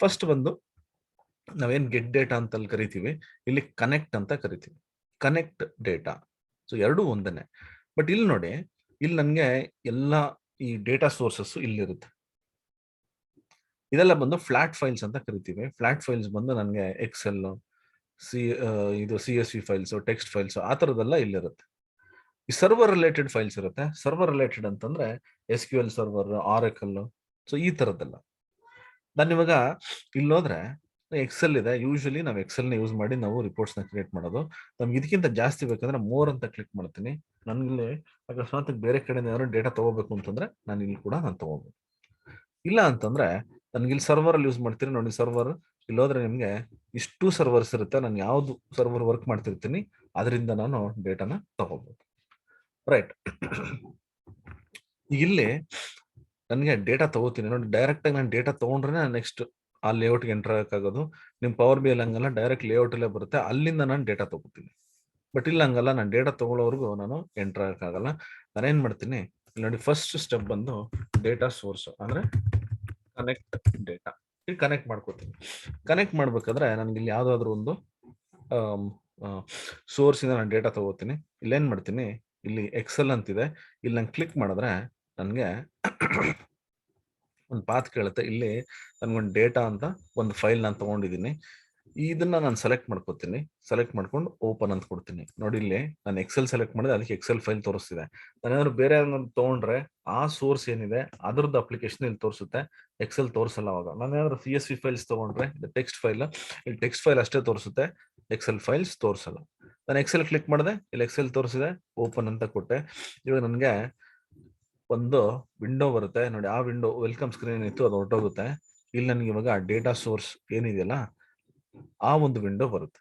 ಫಸ್ಟ್ ಬಂದು ನಾವೇನ್ ಗೆಟ್ ಡೇಟಾ ಅಂತ ಅಲ್ಲಿ ಕರಿತೀವಿ, ಇಲ್ಲಿ ಕನೆಕ್ಟ್ ಅಂತ ಕರಿತೀವಿ. Connect data. ಸೊ ಎರಡೂ ಒಂದನೇ. ಬಟ್ ಇಲ್ಲಿ ನೋಡಿ, ಇಲ್ಲಿ ನನಗೆ ಎಲ್ಲ ಈ ಡೇಟಾ ಸೋರ್ಸಸ್ ಇಲ್ಲಿರುತ್ತೆ. ಇದೆಲ್ಲ ಬಂದು ಫ್ಲಾಟ್ ಫೈಲ್ಸ್ ಅಂತ ಕರಿತೀವಿ. ಫ್ಲಾಟ್ ಫೈಲ್ಸ್ ಬಂದು ನನಗೆ ಎಕ್ಸೆಲ್, ಇದು CSV ಫೈಲ್ಸ್, ಟೆಕ್ಸ್ಟ್ ಫೈಲ್ಸ್ ಆ ಥರದ್ದೆಲ್ಲ ಇಲ್ಲಿರುತ್ತೆ. ಈ ಸರ್ವರ್ ರಿಲೇಟೆಡ್ ಫೈಲ್ಸ್ ಇರುತ್ತೆ. ಸರ್ವರ್ ರಿಲೇಟೆಡ್ ಅಂತಂದ್ರೆ SQL ಸರ್ವರ್, ಆರೆಕಲ್, ಸೊ ಈ ಥರದ್ದೆಲ್ಲ. ನಾನು ಇವಾಗ ಇಲ್ಲಿ ಹೋದ್ರೆ ಎಕ್ಸೆಲ್ ಇದೆ. ಯೂಶಲಿ ನಾವು ಎಕ್ಸೆಲ್ ನ ಯೂಸ್ ಮಾಡಿ ನಾವು ರಿಪೋರ್ಟ್ಸ್ ನ ಕ್ರಿಯೇಟ್ ಮಾಡೋದು. ನಮ್ಗೆ ಇದಕ್ಕಿಂತ ಜಾಸ್ತಿ ಬೇಕಂದ್ರೆ ಮೋರ್ ಅಂತ ಕ್ಲಿಕ್ ಮಾಡ್ತೀನಿ. ನನ್ಗೆ ಅಕಸ್ಮಾತ್ ಬೇರೆ ಕಡೆ ಏನಾದ್ರು ಡೇಟಾ ತಗೋಬೇಕು ಅಂತಂದ್ರೆ ನಾನು ಇಲ್ಲಿ ಕೂಡ ನಾನು ತಗೋಬಹುದು. ಇಲ್ಲ ಅಂತಂದ್ರೆ ನನ್ಗೆ ಇಲ್ಲಿ ಸರ್ವರ್ ಅಲ್ಲಿ ಯೂಸ್ ಮಾಡ್ತೀನಿ ನೋಡಿ. ಸರ್ವರ್ ಇಲ್ಲಿ ಹೋದ್ರೆ ನಿಮ್ಗೆ ಇಷ್ಟು ಸರ್ವರ್ಸ್ ಇರುತ್ತೆ. ನಾನು ಯಾವ್ದು ಸರ್ವರ್ ವರ್ಕ್ ಮಾಡ್ತಿರ್ತೀನಿ ಅದರಿಂದ ನಾನು ಡೇಟಾನ ತಗೋಬಹುದು. ರೈಟ್. ಇಲ್ಲಿ ನನಗೆ ಡೇಟಾ ತಗೋತೀನಿ ನೋಡಿ. ಡೈರೆಕ್ಟ್ ಆಗಿ ನಾನು ಡೇಟಾ ತಗೊಂಡ್ರೆ ನೆಕ್ಸ್ಟ್ ಆ ಲೇಔಟ್ಗೆ ಎಂಟರ್ ಆಗೋದು. ನಿಮ್ ಪವರ್ ಬಿ ಎಲ್ ಹಂಗಲ್ಲ, ಡೈರೆಕ್ಟ್ ಲೇಔಟ್ ಅಲ್ಲೇ ಬರುತ್ತೆ. ಅಲ್ಲಿಂದ ನಾನು ಡೇಟಾ ತಗೋತೀನಿ. ಬಟ್ ಇಲ್ಲ ಹಂಗಲ್ಲ, ನಾನು ಡೇಟಾ ತಗೊಳ್ಳೋವರೆಗೂ ನಾನು ಎಂಟರ್ ಆಗಕ್ಕಾಗಲ್ಲ. ನಾನೇನ್ ಮಾಡ್ತೀನಿ ಇಲ್ಲಿ ನೋಡಿ. ಫಸ್ಟ್ ಸ್ಟೆಪ್ ಬಂದು ಡೇಟಾ ಸೋರ್ಸ್ ಅಂದ್ರೆ ಕನೆಕ್ಟ್ ಡೇಟಾ. ಇಲ್ಲಿ ಕನೆಕ್ಟ್ ಮಾಡ್ಕೋತೀನಿ. ಕನೆಕ್ಟ್ ಮಾಡ್ಬೇಕಾದ್ರೆ ನನ್ಗೆ ಇಲ್ಲಿ ಯಾವ್ದಾದ್ರು ಒಂದು ಸೋರ್ಸ್ ಇಂದ ನಾನು ಡೇಟಾ ತಗೋತೀನಿ. ಇಲ್ಲೇನ್ ಮಾಡ್ತೀನಿ, ಇಲ್ಲಿ ಎಕ್ಸೆಲ್ ಅಂತಿದೆ. ಇಲ್ಲಿ ನಾನು ಕ್ಲಿಕ್ ಮಾಡಿದ್ರೆ ನನ್ಗೆ ಒಂದು ಪಾತ್ ಕೇಳುತ್ತೆ. ಇಲ್ಲಿ ನನ್ಗೊಂದು ಡೇಟಾ ಅಂತ ಒಂದು ಫೈಲ್ ನಾನು ತಗೊಂಡಿದ್ದೀನಿ. ಇದನ್ನ ನಾನು ಸೆಲೆಕ್ಟ್ ಮಾಡ್ಕೋತೀನಿ. ಸೆಲೆಕ್ಟ್ ಮಾಡ್ಕೊಂಡು ಓಪನ್ ಅಂತ ಕೊಡ್ತೀನಿ. ನೋಡಿ ಇಲ್ಲಿ ನಾನು ಎಕ್ಸೆಲ್ ಸೆಲೆಕ್ಟ್ ಮಾಡಿದ್ರೆ ಅದಕ್ಕೆ ಎಕ್ಸೆಲ್ ಫೈಲ್ ತೋರಿಸ್ತಿದೆ. ನಾನೇನಾದ್ರು ಬೇರೆ ತಗೊಂಡ್ರೆ ಆ ಸೋರ್ಸ್ ಏನಿದೆ ಅದರದ್ದು ಅಪ್ಲಿಕೇಶನ್ ಇಲ್ಲಿ ತೋರಿಸುತ್ತೆ, ಎಕ್ಸೆಲ್ ತೋರಿಸಲ್ಲ. ಅವಾಗ ನಾನೇನಾದ್ರು CSV ಫೈಲ್ಸ್ ತಗೊಂಡ್ರೆ ಟೆಕ್ಸ್ಟ್ ಫೈಲ್, ಇಲ್ಲಿ ಟೆಕ್ಸ್ಟ್ ಫೈಲ್ ಅಷ್ಟೇ ತೋರಿಸುತ್ತೆ, ಎಕ್ಸೆಲ್ ಫೈಲ್ಸ್ ತೋರಿಸಲ್ಲ. ನಾನು ಎಕ್ಸೆಲ್ ಕ್ಲಿಕ್ ಮಾಡಿದೆ, ಇಲ್ಲಿ ಎಕ್ಸೆಲ್ ತೋರಿಸಿದೆ, ಓಪನ್ ಅಂತ ಕೊಟ್ಟೆ. ಇವಾಗ ನನಗೆ ಒಂದು ವಿಂಡೋ ಬರುತ್ತೆ ನೋಡಿ. ಆ ವಿಂಡೋ ವೆಲ್ಕಮ್ ಸ್ಕ್ರೀನ್ ಇತ್ತು, ಅದು ಹೊರಟೋಗುತ್ತೆ. ಇಲ್ಲಿ ನನಗೆ ಇವಾಗ ಡೇಟಾ ಸೋರ್ಸ್ ಏನಿದೆಯಲ್ಲ ಆ ಒಂದು ವಿಂಡೋ ಬರುತ್ತೆ.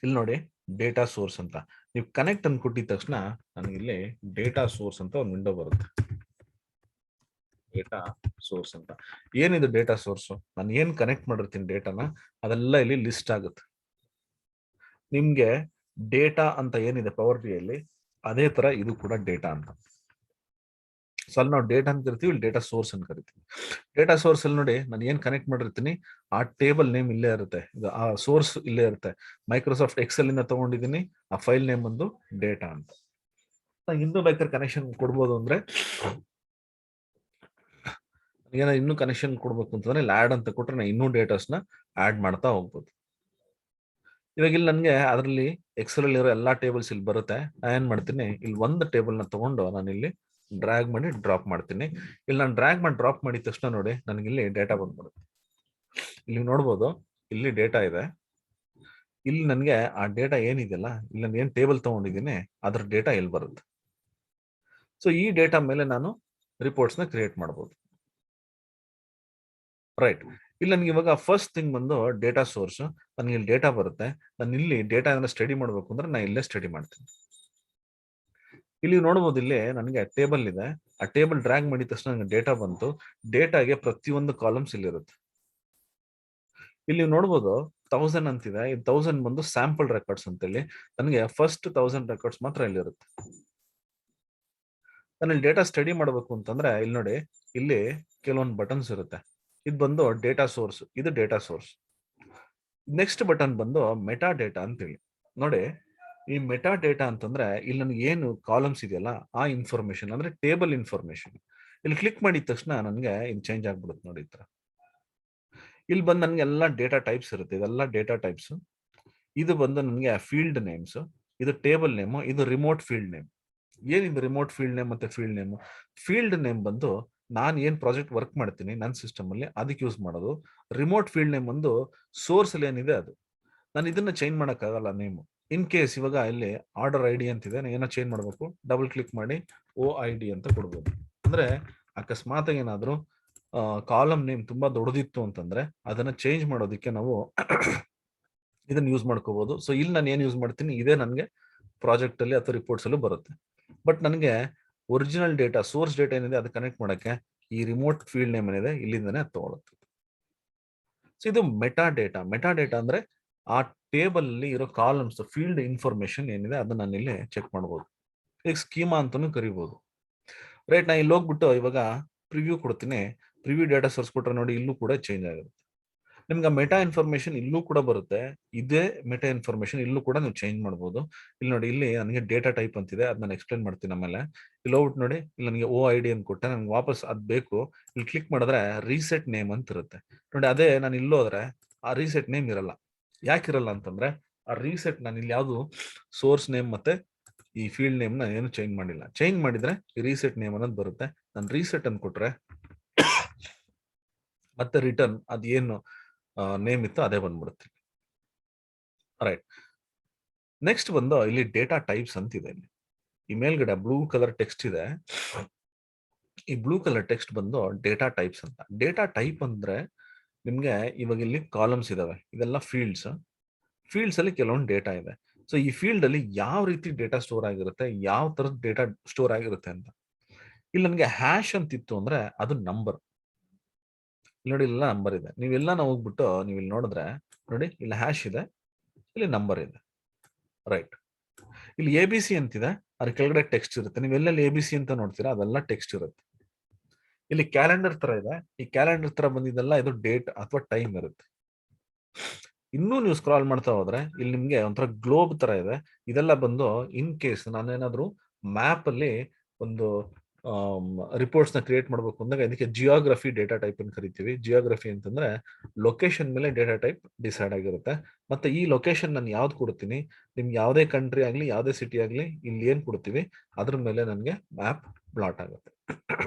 ಇಲ್ಲಿ ನೋಡಿ ಡೇಟಾ ಸೋರ್ಸ್ ಅಂತ ನೀವು ಕನೆಕ್ಟ್ ಅನ್ನು ಕೊಟ್ಟಿದ ತಕ್ಷಣ ನನಗೆ ಇಲ್ಲಿ ಡೇಟಾ ಸೋರ್ಸ್ ಅಂತ ಒಂದು ವಿಂಡೋ ಬರುತ್ತೆ. ಡೇಟಾ ಸೋರ್ಸ್ ಅಂತ ಏನಿದೆ ಡೇಟಾ ಸೋರ್ಸ್, ನಾನು ಏನ್ ಕನೆಕ್ಟ್ ಮಾಡಿರ್ತೀನಿ ಡೇಟಾನ ಅದೆಲ್ಲ ಇಲ್ಲಿ ಲಿಸ್ಟ್ ಆಗುತ್ತೆ. ನಿಮ್ಗೆ ಡೇಟಾ ಅಂತ ಏನಿದೆ ಪವರ್ ಬಿ ಅಲ್ಲಿ ಅದೇ ತರ ಇದು ಕೂಡ ಡೇಟಾ ಅಂತ. ಸೊ ಅಲ್ಲಿ ನಾವು ಡೇಟಾ ಅಂತ ಕರಿತೀವಿ, ಇಲ್ಲಿ ಡೇಟಾ ಸೋರ್ಸ್ ಅಂತ ಕರಿತೀವಿ. ಡೇಟಾ ಸೋರ್ಸ್ ಅಲ್ಲಿ ನೋಡಿ ನಾನು ಏನ್ ಕನೆಕ್ಟ್ ಮಾಡಿರ್ತೀನಿ ಆ ಟೇಬಲ್ ನೇಮ್ ಇಲ್ಲೇ ಇರುತ್ತೆ. ಆ ಸೋರ್ಸ್ ಇಲ್ಲೇ ಇರುತ್ತೆ. ಮೈಕ್ರೋಸಾಫ್ಟ್ ಎಕ್ಸೆಲ್ ಇಂದ ತಗೊಂಡಿದ್ದೀನಿ. ಆ ಫೈಲ್ ನೇಮ್ ಒಂದು ಡೇಟಾ ಅಂತ. ಇನ್ನೂ ಬೇಕಾದ್ರೆ ಕನೆಕ್ಷನ್ ಕೊಡ್ಬೋದು ಅಂದ್ರೆ, ಏನಾದ್ರು ಇನ್ನೂ ಕನೆಕ್ಷನ್ ಕೊಡ್ಬೇಕು ಅಂತಂದ್ರೆ ಇಲ್ಲಿ ಆಡ್ ಅಂತ ಕೊಟ್ರೆ ನಾನು ಇನ್ನೂ ಡೇಟಾಸ್ನ ಆಡ್ ಮಾಡ್ತಾ ಹೋಗ್ಬೋದು. ಇವಾಗ ಇಲ್ಲಿ ನನಗೆ ಅದರಲ್ಲಿ ಎಕ್ಸೆಲ್ ಅಲ್ಲಿ ಇರೋ ಎಲ್ಲಾ ಟೇಬಲ್ಸ್ ಇಲ್ಲಿ ಬರುತ್ತೆ. ನಾನು ಏನ್ ಮಾಡ್ತೀನಿ, ಇಲ್ಲಿ ಒಂದು ಟೇಬಲ್ ನ ತಗೊಂಡು ನಾನು ಇಲ್ಲಿ ಡ್ರ್ಯಾಗ್ ಮಾಡಿ ಡ್ರಾಪ್ ಮಾಡ್ತೀನಿ. ಇಲ್ಲಿ ನಾನು ಡ್ರ್ಯಾಗ್ ಮಾಡಿ ಡ್ರಾಪ್ ಮಾಡಿದ ತಕ್ಷಣ ನೋಡಿ ನನಗೆ ಇಲ್ಲಿ ಡೇಟಾ ಬಂದ್ಬಿಡುತ್ತೆ. ಇಲ್ಲಿ ನೋಡ್ಬೋದು, ಇಲ್ಲಿ ಡೇಟಾ ಇದೆ. ಇಲ್ಲಿ ನನಗೆ ಆ ಡೇಟಾ ಏನಿದೆಯಲ್ಲ, ಇಲ್ಲಿ ನಾನು ಏನ್ ಟೇಬಲ್ ತಗೊಂಡಿದ್ದೀನಿ ಅದ್ರ ಡೇಟಾ ಇಲ್ಲಿ ಬರುತ್ತೆ. ಸೊ ಈ ಡೇಟಾ ಮೇಲೆ ನಾನು ರಿಪೋರ್ಟ್ಸ್ ನ ಕ್ರಿಯೇಟ್ ಮಾಡಬಹುದು. ರೈಟ್. ಇಲ್ಲಿ ನನಗೆ ಇವಾಗ ಫಸ್ಟ್ ಥಿಂಗ್ ಬಂದು ಡೇಟಾ ಸೋರ್ಸ್. ನನಗೆ ಇಲ್ಲಿ ಡೇಟಾ ಬರುತ್ತೆ. ನಾನು ಇಲ್ಲಿ ಡೇಟಾ ಏನಾದ್ರು ಸ್ಟಡಿ ಮಾಡಬೇಕು ಅಂದ್ರೆ ನಾನು ಇಲ್ಲೇ ಸ್ಟಡಿ ಮಾಡ್ತೀನಿ. ಇಲ್ಲಿ ನೋಡಬಹುದು, ಇಲ್ಲಿ ನನಗೆ ಟೇಬಲ್ ಇದೆ. ಆ ಟೇಬಲ್ ಡ್ರ್ಯಾಗ್ ಮಾಡಿದ ತಕ್ಷಣ ನನಗೆ ಡೇಟಾ ಬಂತು. ಡೇಟಾಗೆ ಪ್ರತಿಯೊಂದು ಕಾಲಮ್ಸ್ ಇಲ್ಲಿ ಇರುತ್ತೆ. ಇಲ್ಲಿ ನೋಡಬಹುದು 1000 ಅಂತಿದೆ. ಈ 1000 ಬಂದು ಸ್ಯಾಂಪಲ್ ರೆಕಾರ್ಡ್ಸ್ ಅಂತ ಹೇಳಿ ನನಗೆ ಫಸ್ಟ್ 1000 ರೆಕಾರ್ಡ್ಸ್ ಮಾತ್ರ ಇಲ್ಲಿ ಇರುತ್ತೆ. ನಾನು ಇಲ್ಲಿ ಡೇಟಾ ಸ್ಟಡಿ ಮಾಡಬೇಕು ಅಂತಂದ್ರೆ ಇಲ್ಲಿ ನೋಡಿ, ಇಲ್ಲಿ ಕೆಲವೊಂದು ಬಟನ್ಸ್ ಇರುತ್ತೆ. ಇದು ಬಂದು ಡೇಟಾ ಸೋರ್ಸ್, ಇದು ಡೇಟಾ ಸೋರ್ಸ್. ನೆಕ್ಸ್ಟ್ ಬಟನ್ ಬಂದು ಮೆಟಾ ಡೇಟಾ ಅಂತೇಳಿ. ನೋಡಿ ಈ ಮೆಟಾ ಡೇಟಾ ಅಂತಂದ್ರೆ ಇಲ್ಲಿ ನನಗೆ ಏನು ಕಾಲಮ್ಸ್ ಇದೆಯಲ್ಲ ಆ ಇನ್ಫಾರ್ಮೇಶನ್ ಅಂದ್ರೆ ಟೇಬಲ್ ಇನ್ಫಾರ್ಮೇಶನ್. ಇಲ್ಲಿ ಕ್ಲಿಕ್ ಮಾಡಿದ ತಕ್ಷಣ ನನಗೆ ಇದು ಚೇಂಜ್ ಆಗ್ಬಿಡುತ್ತೆ ನೋಡಿ ಈ ತರ. ಇಲ್ಲಿ ಬಂದು ನನಗೆ ಎಲ್ಲ ಡೇಟಾ ಟೈಪ್ಸ್ ಇರುತ್ತೆ. ಇದೆಲ್ಲ ಡೇಟಾ ಟೈಪ್ಸ್. ಇದು ಬಂದು ನನಗೆ ಫೀಲ್ಡ್ ನೇಮ್ಸ್, ಇದು ಟೇಬಲ್ ನೇಮ್, ಇದು ರಿಮೋಟ್ ಫೀಲ್ಡ್ ನೇಮ್. ಏನಿದೆ ರಿಮೋಟ್ ಫೀಲ್ಡ್ ನೇಮ್ ಮತ್ತೆ ಫೀಲ್ಡ್ ನೇಮ್? ಫೀಲ್ಡ್ ನೇಮ್ ಬಂದು ನಾನು ಏನ್ ಪ್ರಾಜೆಕ್ಟ್ ವರ್ಕ್ ಮಾಡ್ತೀನಿ ನನ್ನ ಸಿಸ್ಟಮ್ ಅಲ್ಲಿ ಅದಕ್ಕೆ ಯೂಸ್ ಮಾಡೋದು. ರಿಮೋಟ್ ಫೀಲ್ಡ್ ನೇಮ್ ಬಂದು ಸೋರ್ಸ್ ಅಲ್ಲಿ ಏನಿದೆ ಅದು. ನಾನು ಇದನ್ನ ಚೇಂಜ್ ಮಾಡಕ್ಕಾಗಲ್ಲ ನೇಮ್. ಇನ್ ಕೇಸ್ ಇವಾಗ ಇಲ್ಲಿ ಆರ್ಡರ್ ಐ ಡಿ ಅಂತಿದೆ, ನಾನು ಏನೋ ಚೇಂಜ್ ಮಾಡಬೇಕು, ಡಬಲ್ ಕ್ಲಿಕ್ ಮಾಡಿ OID ಅಂತ ಕೊಡ್ಬೋದು. ಅಂದ್ರೆ ಅಕಸ್ಮಾತ್ ಏನಾದ್ರು ಕಾಲಮ್ ನೇಮ್ ತುಂಬಾ ದೊಡ್ಡದಿತ್ತು ಅಂತಂದ್ರೆ ಅದನ್ನ ಚೇಂಜ್ ಮಾಡೋದಕ್ಕೆ ನಾವು ಇದನ್ನ ಯೂಸ್ ಮಾಡ್ಕೋಬಹುದು. ಸೊ ಇಲ್ಲಿ ನಾನು ಏನ್ ಯೂಸ್ ಮಾಡ್ತೀನಿ, ಇದೇ ನನಗೆ ಪ್ರಾಜೆಕ್ಟ್ ಅಲ್ಲಿ ಅಥವಾ ರಿಪೋರ್ಟ್ಸ್ ಅಲ್ಲೂ ಬರುತ್ತೆ. ಬಟ್ ನನಗೆ ಒರಿಜಿನಲ್ ಡೇಟಾ, ಸೋರ್ಸ್ ಡೇಟಾ ಏನಿದೆ ಅದು ಕನೆಕ್ಟ್ ಮಾಡಕ್ಕೆ ಈ ರಿಮೋಟ್ ಫೀಲ್ಡ್ ನೇಮ್ ಏನಿದೆ ಇಲ್ಲಿಂದಾನೆ ಅದು ತಗೊಳುತ್ತೆ. ಸೊ ಇದು ಮೆಟಾ ಡೇಟಾ. ಮೆಟಾ ಡೇಟಾ ಅಂದ್ರೆ ಆ ಟೇಬಲ್ ಅಲ್ಲಿ ಇರೋ ಕಾಲಮ್ಸ್ ಫೀಲ್ಡ್ ಇನ್ಫಾರ್ಮೇಶನ್ ಏನಿದೆ ಅದನ್ನ ನಾನು ಇಲ್ಲಿ ಚೆಕ್ ಮಾಡಬಹುದು. ಈಗ ಸ್ಕೀಮಾ ಅಂತಾನು ಕರಿಬಹುದು. ರೈಟ್, ನಾ ಇಲ್ಲಿ ಹೋಗ್ಬಿಟ್ಟು ಇವಾಗ ಪ್ರಿವ್ಯೂ ಕೊಡ್ತೀನಿ. ಪ್ರಿವ್ಯೂ ಡೇಟಾ ಸೋರ್ಸ್ ಕೊಟ್ರೆ ನೋಡಿ ಇಲ್ಲೂ ಕೂಡ ಚೇಂಜ್ ಆಗುತ್ತೆ. ನಿಮ್ಗೆ ಮೆಟಾ ಇನ್ಫಾರ್ಮೇಶನ್ ಇಲ್ಲೂ ಕೂಡ ಬರುತ್ತೆ. ಇದೇ ಮೆಟಾ ಇನ್ಫಾರ್ಮೇಶನ್ ಇಲ್ಲೂ ಕೂಡ ನೀವು ಚೇಂಜ್ ಮಾಡಬಹುದು. ಇಲ್ಲಿ ನೋಡಿ, ಇಲ್ಲಿ ನನಗೆ ಡೇಟಾ ಟೈಪ್ ಅಂತಿದೆ, ಅದ್ ನಾನು ಎಕ್ಸ್ಪ್ಲೇನ್ ಮಾಡ್ತೀನಿ ಆಮೇಲೆ. ಇಲ್ಲಿ ಹೋಗ್ಬಿಟ್ಟು ನೋಡಿ, ಇಲ್ಲಿ ನನಗೆ OID ಅಂತ ಕೊಟ್ಟೆ, ನನ್ಗೆ ವಾಪಸ್ ಅದ್ ಬೇಕು. ಇಲ್ಲಿ ಕ್ಲಿಕ್ ಮಾಡಿದ್ರೆ ರೀಸೆಟ್ ನೇಮ್ ಅಂತ ಇರುತ್ತೆ ನೋಡಿ. ಅದೇ ನಾನು ಇಲ್ಲಿ ಹೋದ್ರೆ ಆ ರೀಸೆಟ್ ನೇಮ್ ಇರಲ್ಲ. ಯಾಕಿರಲ್ಲ ಅಂತಂದ್ರೆ ಆ ರೀಸೆಟ್ ನಾನು ಇಲ್ಲಿ ಯಾವ್ದು ಸೋರ್ಸ್ ನೇಮ್ ಮತ್ತೆ ಈ ಫೀಲ್ಡ್ ನೇಮ್ ನ ಏನು ಚೇಂಜ್ ಮಾಡಿಲ್ಲ. ಚೇಂಜ್ ಮಾಡಿದ್ರೆ ಈ ರೀಸೆಟ್ ನೇಮ್ ಅನ್ನೋದು ಬರುತ್ತೆ. ನಾನು ರೀಸೆಟ್ ಅಂತ ಕೊಟ್ರೆ ಮತ್ತೆ ರಿಟರ್ನ್ ಅದ್ ಏನು ನೇಮ್ ಇತ್ತು ಅದೇ ಬಂದ್ಬಿಡುತ್ತೆ. ರೈಟ್, ನೆಕ್ಸ್ಟ್ ಬಂದು ಇಲ್ಲಿ ಡೇಟಾ ಟೈಪ್ಸ್ ಅಂತಿದೆ. ಇಲ್ಲಿ ಈ ಮೇಲ್ಗಡೆ ಬ್ಲೂ ಕಲರ್ ಟೆಕ್ಸ್ಟ್ ಇದೆ. ಈ ಬ್ಲೂ ಕಲರ್ ಟೆಕ್ಸ್ಟ್ ಬಂದು ಡೇಟಾ ಟೈಪ್ಸ್ ಅಂತ. ಡೇಟಾ ಟೈಪ್ ಅಂದ್ರೆ ನಿಮ್ಗೆ ಇವಾಗ ಇಲ್ಲಿ ಕಾಲಮ್ಸ್ ಇದಾವೆ, ಇದೆಲ್ಲ ಫೀಲ್ಡ್ಸ್. ಫೀಲ್ಡ್ಸ್ ಅಲ್ಲಿ ಕೆಲವೊಂದು ಡೇಟಾ ಇದೆ. ಸೊ ಈ ಫೀಲ್ಡ್ ಅಲ್ಲಿ ಯಾವ ರೀತಿ ಡೇಟಾ ಸ್ಟೋರ್ ಆಗಿರುತ್ತೆ, ಯಾವ ತರದ ಡೇಟಾ ಸ್ಟೋರ್ ಆಗಿರುತ್ತೆ ಅಂತ. ಇಲ್ಲಿ ನನಗೆ ಹ್ಯಾಶ್ ಅಂತಿತ್ತು ಅಂದ್ರೆ ಅದು ನಂಬರ್. ಇಲ್ಲಿ ನೋಡಿ, ಇಲ್ಲ ನಂಬರ್ ಇದೆ. ನೀವೆಲ್ಲ ಹೋಗ್ಬಿಟ್ಟು ನೀವು ಇಲ್ಲಿ ನೋಡಿದ್ರೆ ನೋಡಿ, ಇಲ್ಲಿ ಹ್ಯಾಶ್ ಇದೆ, ಇಲ್ಲಿ ನಂಬರ್ ಇದೆ. ರೈಟ್, ಇಲ್ಲಿ ABC ಅಂತಿದೆ, ಅದ್ರ ಕೆಳಗಡೆ ಟೆಕ್ಸ್ಟ್ ಇರುತ್ತೆ. ನೀವೆಲ್ಲೆಲ್ಲಿ ABC ಅಂತ ನೋಡ್ತೀರಾ ಅದೆಲ್ಲ ಟೆಕ್ಸ್ಟ್ ಇರುತ್ತೆ. ಇಲ್ಲಿ ಕ್ಯಾಲೆಂಡರ್ ತರ ಇದೆ, ಈ ಕ್ಯಾಲೆಂಡರ್ ತರ ಬಂದಿದ್ದೆಲ್ಲ ಇದು ಡೇಟ್ ಅಥವಾ ಟೈಮ್ ಇರುತ್ತೆ. ಇನ್ನೂ ನೀವು ಸ್ಕ್ರಾಲ್ ಮಾಡ್ತಾ ಹೋದ್ರೆ ಇಲ್ಲಿ ನಿಮ್ಗೆ ಒಂಥರ ಗ್ಲೋಬ್ ತರ ಇದೆ. ಇದೆಲ್ಲ ಬಂದು ಇನ್ ಕೇಸ್ ನಾನೇನಾದ್ರೂ ಮ್ಯಾಪ್ ಅಲ್ಲಿ ಒಂದು ರಿಪೋರ್ಟ್ಸ್ ನ ಕ್ರಿಯೇಟ್ ಮಾಡ್ಬೇಕು ಅಂದಾಗ ಇದಕ್ಕೆ ಜಿಯೋಗ್ರಫಿ ಡೇಟಾ ಟೈಪ್ ಅಂತ ಕರಿತೀವಿ. ಜಿಯೋಗ್ರಫಿ ಅಂತಂದ್ರೆ ಲೊಕೇಶನ್ ಮೇಲೆ ಡೇಟಾ ಟೈಪ್ ಡಿಸೈಡ್ ಆಗಿರುತ್ತೆ. ಮತ್ತೆ ಈ ಲೊಕೇಶನ್ ನಾನು ಯಾವ್ದು ಕೊಡ್ತೀನಿ, ನಿಮ್ಗೆ ಯಾವುದೇ ಕಂಟ್ರಿ ಆಗ್ಲಿ ಯಾವುದೇ ಸಿಟಿ ಆಗ್ಲಿ ಇಲ್ಲಿ ಏನ್ ಕೊಡ್ತೀವಿ ಅದ್ರ ಮೇಲೆ ನನಗೆ ಮ್ಯಾಪ್ ಪ್ಲಾಟ್ ಆಗುತ್ತೆ.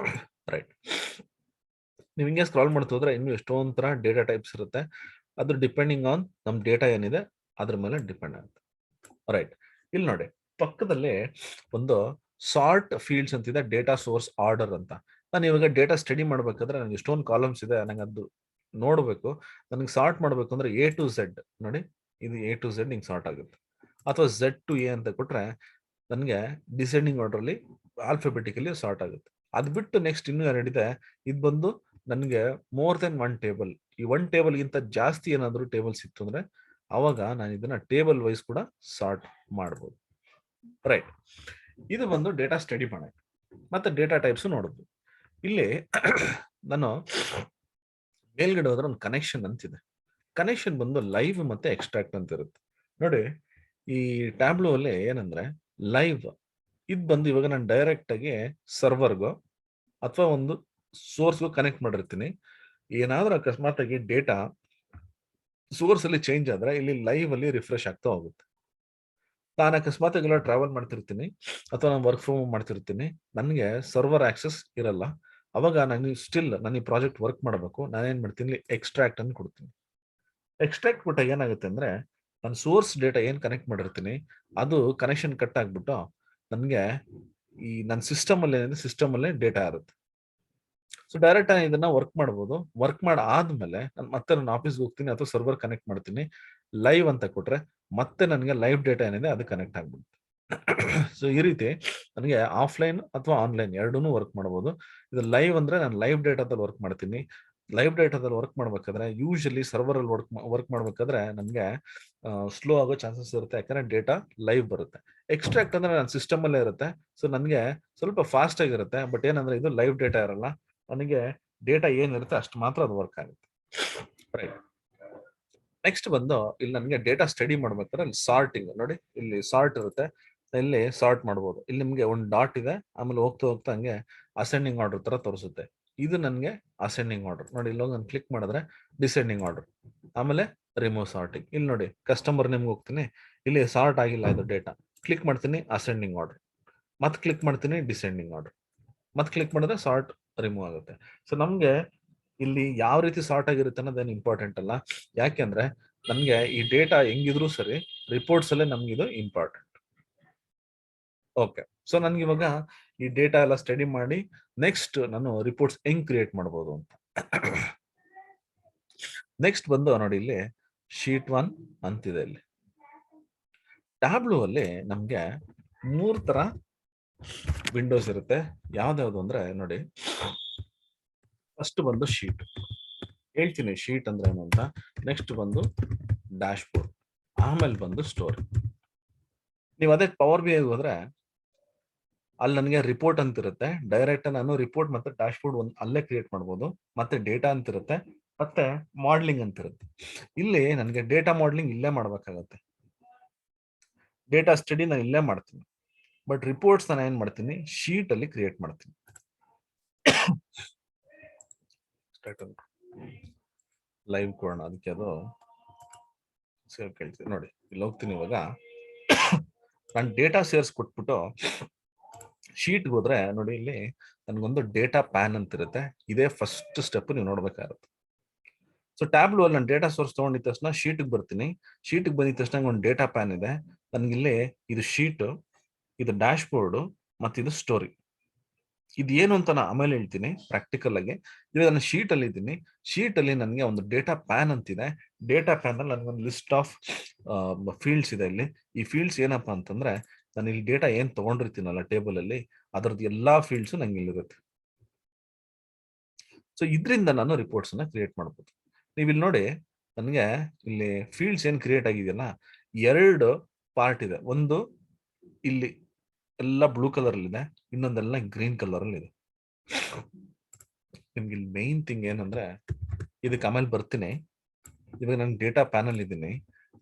ರೈಟ್, ನೀವು ಹಿಂಗೆ ಸ್ಕ್ರಾಲ್ ಮಾಡ್ತಾ ಹೋದ್ರೆ ಇನ್ನು ಎಷ್ಟೊಂದ್ ತರ ಡೇಟಾ ಟೈಪ್ಸ್ ಇರುತ್ತೆ. ಅದು ಡಿಪೆಂಡಿಂಗ್ ಆನ್ ನಮ್ ಡೇಟಾ ಏನಿದೆ ಅದ್ರ ಮೇಲೆ ಡಿಪೆಂಡ್ ಆಗುತ್ತೆ. ರೈಟ್, ಇಲ್ಲಿ ನೋಡಿ ಪಕ್ಕದಲ್ಲಿ ಒಂದು ಸಾರ್ಟ್ ಫೀಲ್ಡ್ಸ್ ಅಂತಿದೆ, ಡೇಟಾ ಸೋರ್ಸ್ ಆರ್ಡರ್ ಅಂತ. ನಾನು ಇವಾಗ ಡೇಟಾ ಸ್ಟಡಿ ಮಾಡ್ಬೇಕಾದ್ರೆ ನನಗೆ ಎಷ್ಟೊಂದು ಕಾಲಮ್ಸ್ ಇದೆ, ನಂಗೆ ಅದು ನೋಡ್ಬೇಕು. ನನಗೆ ಸಾರ್ಟ್ ಮಾಡ್ಬೇಕು ಅಂದ್ರೆ A to Z ನೋಡಿ, ಇದು A to Z ಹಿಂಗ್ ಸಾರ್ಟ್ ಆಗುತ್ತೆ. ಅಥವಾ Z to A ಅಂತ ಕೊಟ್ರೆ ನನಗೆ ಡಿಸೆಂಡಿಂಗ್ ಆರ್ಡರ್ ಅಲ್ಲಿ ಆಲ್ಫಾಬೆಟಿಕಲಿ ಸಾರ್ಟ್ ಆಗುತ್ತೆ. ಅದ್ ಬಿಟ್ಟು ನೆಕ್ಸ್ಟ್ ಇನ್ನೂ ಎರಡಿದೆ. ಇದು ಬಂದು ನನಗೆ ಮೋರ್ ದೆನ್ ಒನ್ ಟೇಬಲ್, ಈ ಒನ್ ಟೇಬಲ್ ಗಿಂತ ಜಾಸ್ತಿ ಏನಾದ್ರು ಟೇಬಲ್ಸ್ ಇತ್ತು ಅಂದ್ರೆ ಅವಾಗ ನಾನು ಇದನ್ನ ಟೇಬಲ್ ವೈಸ್ ಕೂಡ ಸಾರ್ಟ್ ಮಾಡಬಹುದು. ರೈಟ್, ಇದು ಬಂದು ಡೇಟಾ ಸ್ಟಡಿ ಮಾಡಕ್ಕೆ. ಮತ್ತೆ ಡೇಟಾ ಟೈಪ್ಸ್ ನೋಡುದು. ಇಲ್ಲಿ ನಾನು ಮೇಲ್ಗಡೆ ಹೋದ್ರೆ ಒಂದು ಕನೆಕ್ಷನ್ ಅಂತಿದೆ. ಕನೆಕ್ಷನ್ ಬಂದು ಲೈವ್ ಮತ್ತೆ ಎಕ್ಸ್ಟ್ರಾಕ್ಟ್ ಅಂತ ಇರುತ್ತೆ ನೋಡಿ. ಈ ಟ್ಯಾಬ್ಲೋ ಅಲ್ಲಿ ಏನಂದ್ರೆ ಲೈವ್ ಇದು ಬಂದು ಇವಾಗ ನಾನು ಡೈರೆಕ್ಟ್ ಆಗಿ ಸರ್ವರ್ಗೋ ಅಥವಾ ಒಂದು ಸೋರ್ಸ್ಗೂ ಕನೆಕ್ಟ್ ಮಾಡಿರ್ತೀನಿ. ಏನಾದ್ರೂ ಅಕಸ್ಮಾತ್ ಆಗಿ ಡೇಟಾ ಸೋರ್ಸ್ ಅಲ್ಲಿ ಚೇಂಜ್ ಆದ್ರೆ ಇಲ್ಲಿ ಲೈವ್ ಅಲ್ಲಿ ರಿಫ್ರೆಶ್ ಆಗ್ತಾ ಹೋಗುತ್ತೆ. ನಾನು ಅಕಸ್ಮಾತ್ ಎಲ್ಲ ಟ್ರಾವೆಲ್ ಮಾಡ್ತಿರ್ತೀನಿ ಅಥವಾ ನಾನು ವರ್ಕ್ ಫ್ರಮ್ ಹೋಮ್ ಮಾಡ್ತಿರ್ತೀನಿ, ನನಗೆ ಸರ್ವರ್ ಆಕ್ಸೆಸ್ ಇರಲ್ಲ. ಅವಾಗ ನಾನು ಸ್ಟಿಲ್ ನಾನು ಈ ಪ್ರಾಜೆಕ್ಟ್ ವರ್ಕ್ ಮಾಡಬೇಕು, ನಾನೇನ್ ಮಾಡ್ತೀನಿ ಎಕ್ಸ್ಟ್ರಾಕ್ಟ್ ಅನ್ನು ಕೊಡ್ತೀನಿ. ಎಕ್ಸ್ಟ್ರಾಕ್ಟ್ ಕೊಟ್ಟಾಗ ಏನಾಗುತ್ತೆ ಅಂದ್ರೆ ನಾನು ಸೋರ್ಸ್ ಡೇಟಾ ಏನ್ ಕನೆಕ್ಟ್ ಮಾಡಿರ್ತೀನಿ ಅದು ಕನೆಕ್ಷನ್ ಕಟ್ ಆಗ್ಬಿಟ್ಟು ನನಗೆ ಈ ನನ್ನ ಸಿಸ್ಟಮ್ ಅಲ್ಲಿ ಏನಿದೆ ಸಿಸ್ಟಮ್ ಅಲ್ಲೇ ಡೇಟಾ ಇರುತ್ತೆ. ಸೊ ಡೈರೆಕ್ಟ್ ಆಗಿ ಇದನ್ನ ವರ್ಕ್ ಮಾಡಬಹುದು. ವರ್ಕ್ ಮಾಡಿ ಆದ್ಮೇಲೆ ನಾನು ಮತ್ತೆ ನನ್ನ ಆಫೀಸ್ಗೆ ಹೋಗ್ತೀನಿ ಅಥವಾ ಸರ್ವರ್ ಕನೆಕ್ಟ್ ಮಾಡ್ತೀನಿ. ಲೈವ್ ಅಂತ ಕೊಟ್ರೆ ಮತ್ತೆ ನನಗೆ ಲೈವ್ ಡೇಟಾ ಏನಿದೆ ಅದು ಕನೆಕ್ಟ್ ಆಗ್ಬಿಡುತ್ತೆ. ಸೊ ಈ ರೀತಿ ನನಗೆ ಆಫ್ಲೈನ್ ಅಥವಾ ಆನ್ಲೈನ್ ಎರಡೂ ವರ್ಕ್ ಮಾಡಬಹುದು. ಇದು ಲೈವ್ ಅಂದ್ರೆ ನಾನು ಲೈವ್ ಡೇಟಾದಲ್ಲಿ ವರ್ಕ್ ಮಾಡ್ತೀನಿ. ಲೈವ್ ಡೇಟಾದಲ್ಲಿ ವರ್ಕ್ ಮಾಡ್ಬೇಕಾದ್ರೆ ಯೂಶಲಿ ಸರ್ವರ್ ಅಲ್ಲಿ ವರ್ಕ್ ಮಾಡ್ಬೇಕಾದ್ರೆ ನಮಗೆ ಸ್ಲೋ ಆಗೋ ಚಾನ್ಸಸ್ ಇರುತ್ತೆ, ಯಾಕಂದ್ರೆ ಡೇಟಾ ಲೈವ್ ಬರುತ್ತೆ. ಎಕ್ಸ್ಟ್ರಾಕ್ಟ್ ಅಂದ್ರೆ ನನ್ನ ಸಿಸ್ಟಮ್ ಅಲ್ಲೇ ಇರುತ್ತೆ, ಸೊ ನನಗೆ ಸ್ವಲ್ಪ ಫಾಸ್ಟ್ ಆಗಿರುತ್ತೆ. ಬಟ್ ಏನಂದ್ರೆ ಇದು ಲೈವ್ ಡೇಟಾ ಇರಲ್ಲ, ನನಗೆ ಡೇಟಾ ಏನಿರುತ್ತೆ ಅಷ್ಟು ಮಾತ್ರ ಅದು ವರ್ಕ್ ಆಗುತ್ತೆ. ರೈಟ್, ನೆಕ್ಸ್ಟ್ ಬಂದು ಇಲ್ಲಿ ನನಗೆ ಡೇಟಾ ಸ್ಟಡಿ ಮಾಡ್ಬೇಕಾದ್ರೆ ಇಲ್ಲಿ ಸಾರ್ಟಿಂಗ್ ನೋಡಿ, ಇಲ್ಲಿ ಸಾರ್ಟ್ ಇರುತ್ತೆ, ಇಲ್ಲಿ ಸಾರ್ಟ್ ಮಾಡ್ಬೋದು. ಇಲ್ಲಿ ನಿಮ್ಗೆ ಒಂದು ಡಾಟ್ ಇದೆ, ಆಮೇಲೆ ಹೋಗ್ತಾ ಹೋಗ್ತಾ ಹಂಗೆ ಅಸೆಂಡಿಂಗ್ ಆರ್ಡರ್ ತರ ತೋರಿಸುತ್ತೆ. ಇದು ನನಗೆ ಅಸೆಂಡಿಂಗ್ ಆರ್ಡರ್ ನೋಡಿ. ಇಲ್ಲಿ ನಾನು ಕ್ಲಿಕ್ ಮಾಡಿದ್ರೆ ಡಿಸೆಂಡಿಂಗ್ ಆರ್ಡರ್, ಆಮೇಲೆ ರಿಮೂವ್ ಸಾರ್ಟಿಂಗ್. ಇಲ್ಲಿ ನೋಡಿ ಕಸ್ಟಮರ್ ನಿಮ್ಗೆ ಹೋಗ್ತೀನಿ, ಇಲ್ಲಿ ಸಾರ್ಟ್ ಆಗಿಲ್ಲ ಇದು ಡೇಟಾ, ಕ್ಲಿಕ್ ಮಾಡ್ತೀನಿ ಅಸೆಂಡಿಂಗ್ ಆರ್ಡರ್. ಮತ್ತೆ ಕ್ಲಿಕ್ ಮಾಡ್ತೀನಿ ಡಿಸೆಂಡಿಂಗ್ ಆರ್ಡರ್, ಮತ್ತೆ ಕ್ಲಿಕ್ ಮಾಡಿದ್ರೆ ಸಾರ್ಟ್ ರಿಮೂವ್ ಆಗುತ್ತೆ. ಸೊ ನಮ್ಗೆ ಇಲ್ಲಿ ಯಾವ ರೀತಿ ಸಾರ್ಟ್ ಆಗಿರುತ್ತೆ ಅನ್ನೋದೇನು ಇಂಪಾರ್ಟೆಂಟ್ ಅಲ್ಲ, ಯಾಕೆಂದ್ರೆ ನಮ್ಗೆ ಈ ಡೇಟಾ ಹೆಂಗಿದ್ರು ಸರಿ ರಿಪೋರ್ಟ್ಸ್ ಅಲ್ಲೇ ನಮ್ಗೆ ಇದು ಇಂಪಾರ್ಟೆಂಟ್. ಓಕೆ, ಸೊ ನನ್ಗೆ ಇವಾಗ ಈ ಡೇಟಾ ಎಲ್ಲ ಸ್ಟಡಿ ಮಾಡಿ ನೆಕ್ಸ್ಟ್ ನಾನು ರಿಪೋರ್ಟ್ಸ್ ಹೆಂಗ್ ಕ್ರಿಯೇಟ್ ಮಾಡ್ಬೋದು ಅಂತ. ನೆಕ್ಸ್ಟ್ ಬಂದು ನೋಡಿ ಇಲ್ಲಿ ಶೀಟ್ 1 ಅಂತಿದೆ. ಇಲ್ಲಿ ಟ್ಯಾಬ್ಲೂ ಅಲ್ಲಿ ನಮ್ಗೆ 3 ತರ ವಿಂಡೋಸ್ ಇರುತ್ತೆ. ಯಾವ್ದಾವ್ದು ಅಂದ್ರೆ ನೋಡಿ, ಫಸ್ಟ್ ಬಂದು ಶೀಟ್, ಹೇಳ್ತೀನಿ ಶೀಟ್ ಅಂದ್ರೆ ಏನು ಅಂತ. ನೆಕ್ಸ್ಟ್ ಬಂದು ಡ್ಯಾಶ್ ಬೋರ್ಡ್, ಆಮೇಲೆ ಬಂದು ಸ್ಟೋರಿ. ನೀವು ಅದೇ ಪವರ್ ಬಿ ಐ ಹೋದ್ರೆ ಅಲ್ಲಿ ನನಗೆ ರಿಪೋರ್ಟ್ ಅಂತ ಇರುತ್ತೆ. ಡೈರೆಕ್ಟ್ ನಾನು ರಿಪೋರ್ಟ್ ಮತ್ತೆ ಡ್ಯಾಶ್ ಬೋರ್ಡ್ ಒಂದು ಅಲ್ಲೇ ಕ್ರಿಯೇಟ್ ಮಾಡ್ಬೋದು. ಮತ್ತೆ ಡೇಟಾ ಅಂತ ಇರುತ್ತೆ, ಮತ್ತೆ ಮಾಡಲಿಂಗ್ ಅಂತ ಇರುತ್ತೆ. ಇಲ್ಲಿ ನನಗೆ ಡೇಟಾ ಮಾಡಲಿಂಗ್ ಇಲ್ಲೇ ಮಾಡ್ಬೇಕಾಗತ್ತೆ, ಡೇಟಾ ಸ್ಟಡಿ ನಾನು ಇಲ್ಲೇ ಮಾಡ್ತೀನಿ. ಬಟ್ ರಿಪೋರ್ಟ್ಸ್ ನಾನು ಏನ್ ಮಾಡ್ತೀನಿ, ಶೀಟ್ ಅಲ್ಲಿ ಕ್ರಿಯೇಟ್ ಮಾಡ್ತೀನಿ. ಲೈವ್ ಕೊಡೋಣ, ಅದಕ್ಕೆ ಅದು ಸೇವ್ ಕೇಳ್ತೀನಿ. ನೋಡಿ ಇಲ್ಲಿ ಹೋಗ್ತೀನಿ. ಇವಾಗ ನಾನು ಡೇಟಾ ಸೇರ್ಸ್ ಕೊಟ್ಬಿಟ್ಟು ಶೀಟ್ಗೆ ಹೋದ್ರೆ ನೋಡಿ, ಇಲ್ಲಿ ನನ್ಗೊಂದು ಡೇಟಾ ಪ್ಯಾನ್ ಅಂತ ಇರುತ್ತೆ. ಇದೇ ಫಸ್ಟ್ ಸ್ಟೆಪ್ ನೀವು ನೋಡ್ಬೇಕಾಗುತ್ತೆ. ಸೊ ಟ್ಯಾಬ್ಲೂ ಅಲ್ಲಿ ನಾನು ಡೇಟಾ ಸೋರ್ಸ್ ತಗೊಂಡಿದ ತಕ್ಷಣ ಶೀಟ್ಗೆ ಬರ್ತೀನಿ. ಶೀಟ್ಗೆ ಬಂದಿದ ತಕ್ಷಣ ಒಂದು ಡೇಟಾ ಪ್ಯಾನ್ ಇದೆ. ನನ್ಗಿಲ್ಲಿ ಇದು ಶೀಟ್, ಇದು ಡ್ಯಾಶ್ ಬೋರ್ಡ್, ಮತ್ತೆ ಇದು ಸ್ಟೋರಿ. ಇದು ಏನು ಅಂತ ನಾನು ಆಮೇಲೆ ಹೇಳ್ತೀನಿ ಪ್ರಾಕ್ಟಿಕಲ್ ಆಗಿ. ಇವಾಗ ನಾನು ಶೀಟ್ ಅಲ್ಲಿ ಇದ್ದೀನಿ. ಶೀಟ್ ಅಲ್ಲಿ ನನಗೆ ಒಂದು ಡೇಟಾ ಪ್ಯಾನ್ ಅಂತಿದೆ. ಡೇಟಾ ಪ್ಯಾನ್ ಅಲ್ಲಿ ನನಗೊಂದು ಲಿಸ್ಟ್ ಆಫ್ ಫೀಲ್ಡ್ಸ್ ಇದೆ. ಇಲ್ಲಿ ಈ ಫೀಲ್ಡ್ಸ್ ಏನಪ್ಪಾ ಅಂತಂದ್ರೆ, ನಾನು ಇಲ್ಲಿ ಡೇಟಾ ಏನ್ ತಗೊಂಡಿರ್ತೀನಲ್ಲ ಟೇಬಲ್ ಅಲ್ಲಿ, ಅದರದ್ದು ಎಲ್ಲಾ ಫೀಲ್ಡ್ಸ್ ನಂಗೆ ಇಲ್ಲಿರುತ್ತೆ. ಸೊ ಇದರಿಂದ ನಾನು ರಿಪೋರ್ಟ್ಸ್ ಅನ್ನ ಕ್ರಿಯೇಟ್ ಮಾಡ್ಬೋದು. ನೀವು ಇಲ್ಲಿ ನೋಡಿ, ನನಗೆ ಇಲ್ಲಿ ಫೀಲ್ಡ್ಸ್ ಏನ್ ಕ್ರಿಯೇಟ್ ಆಗಿದೆಯಲ್ಲ, 2 ಪಾರ್ಟ್ ಇದೆ. ಒಂದು ಇಲ್ಲಿ ಎಲ್ಲ ಬ್ಲೂ ಕಲರ್ ಅಲ್ಲಿ ಇದೆ, ಇನ್ನೊಂದೆಲ್ಲ ಗ್ರೀನ್ ಕಲರ್ ಅಲ್ಲಿ ಇದೆ. ನಿಮ್ಗೆ ಇಲ್ಲಿ ಮೈನ್ ಥಿಂಗ್ ಏನಂದ್ರೆ, ಇದಕ್ಕೆ ಆಮೇಲೆ ಬರ್ತೀನಿ. ಇವಾಗ ನಾನು ಡೇಟಾ ಪ್ಯಾನಲ್ ಇದ್ದೀನಿ.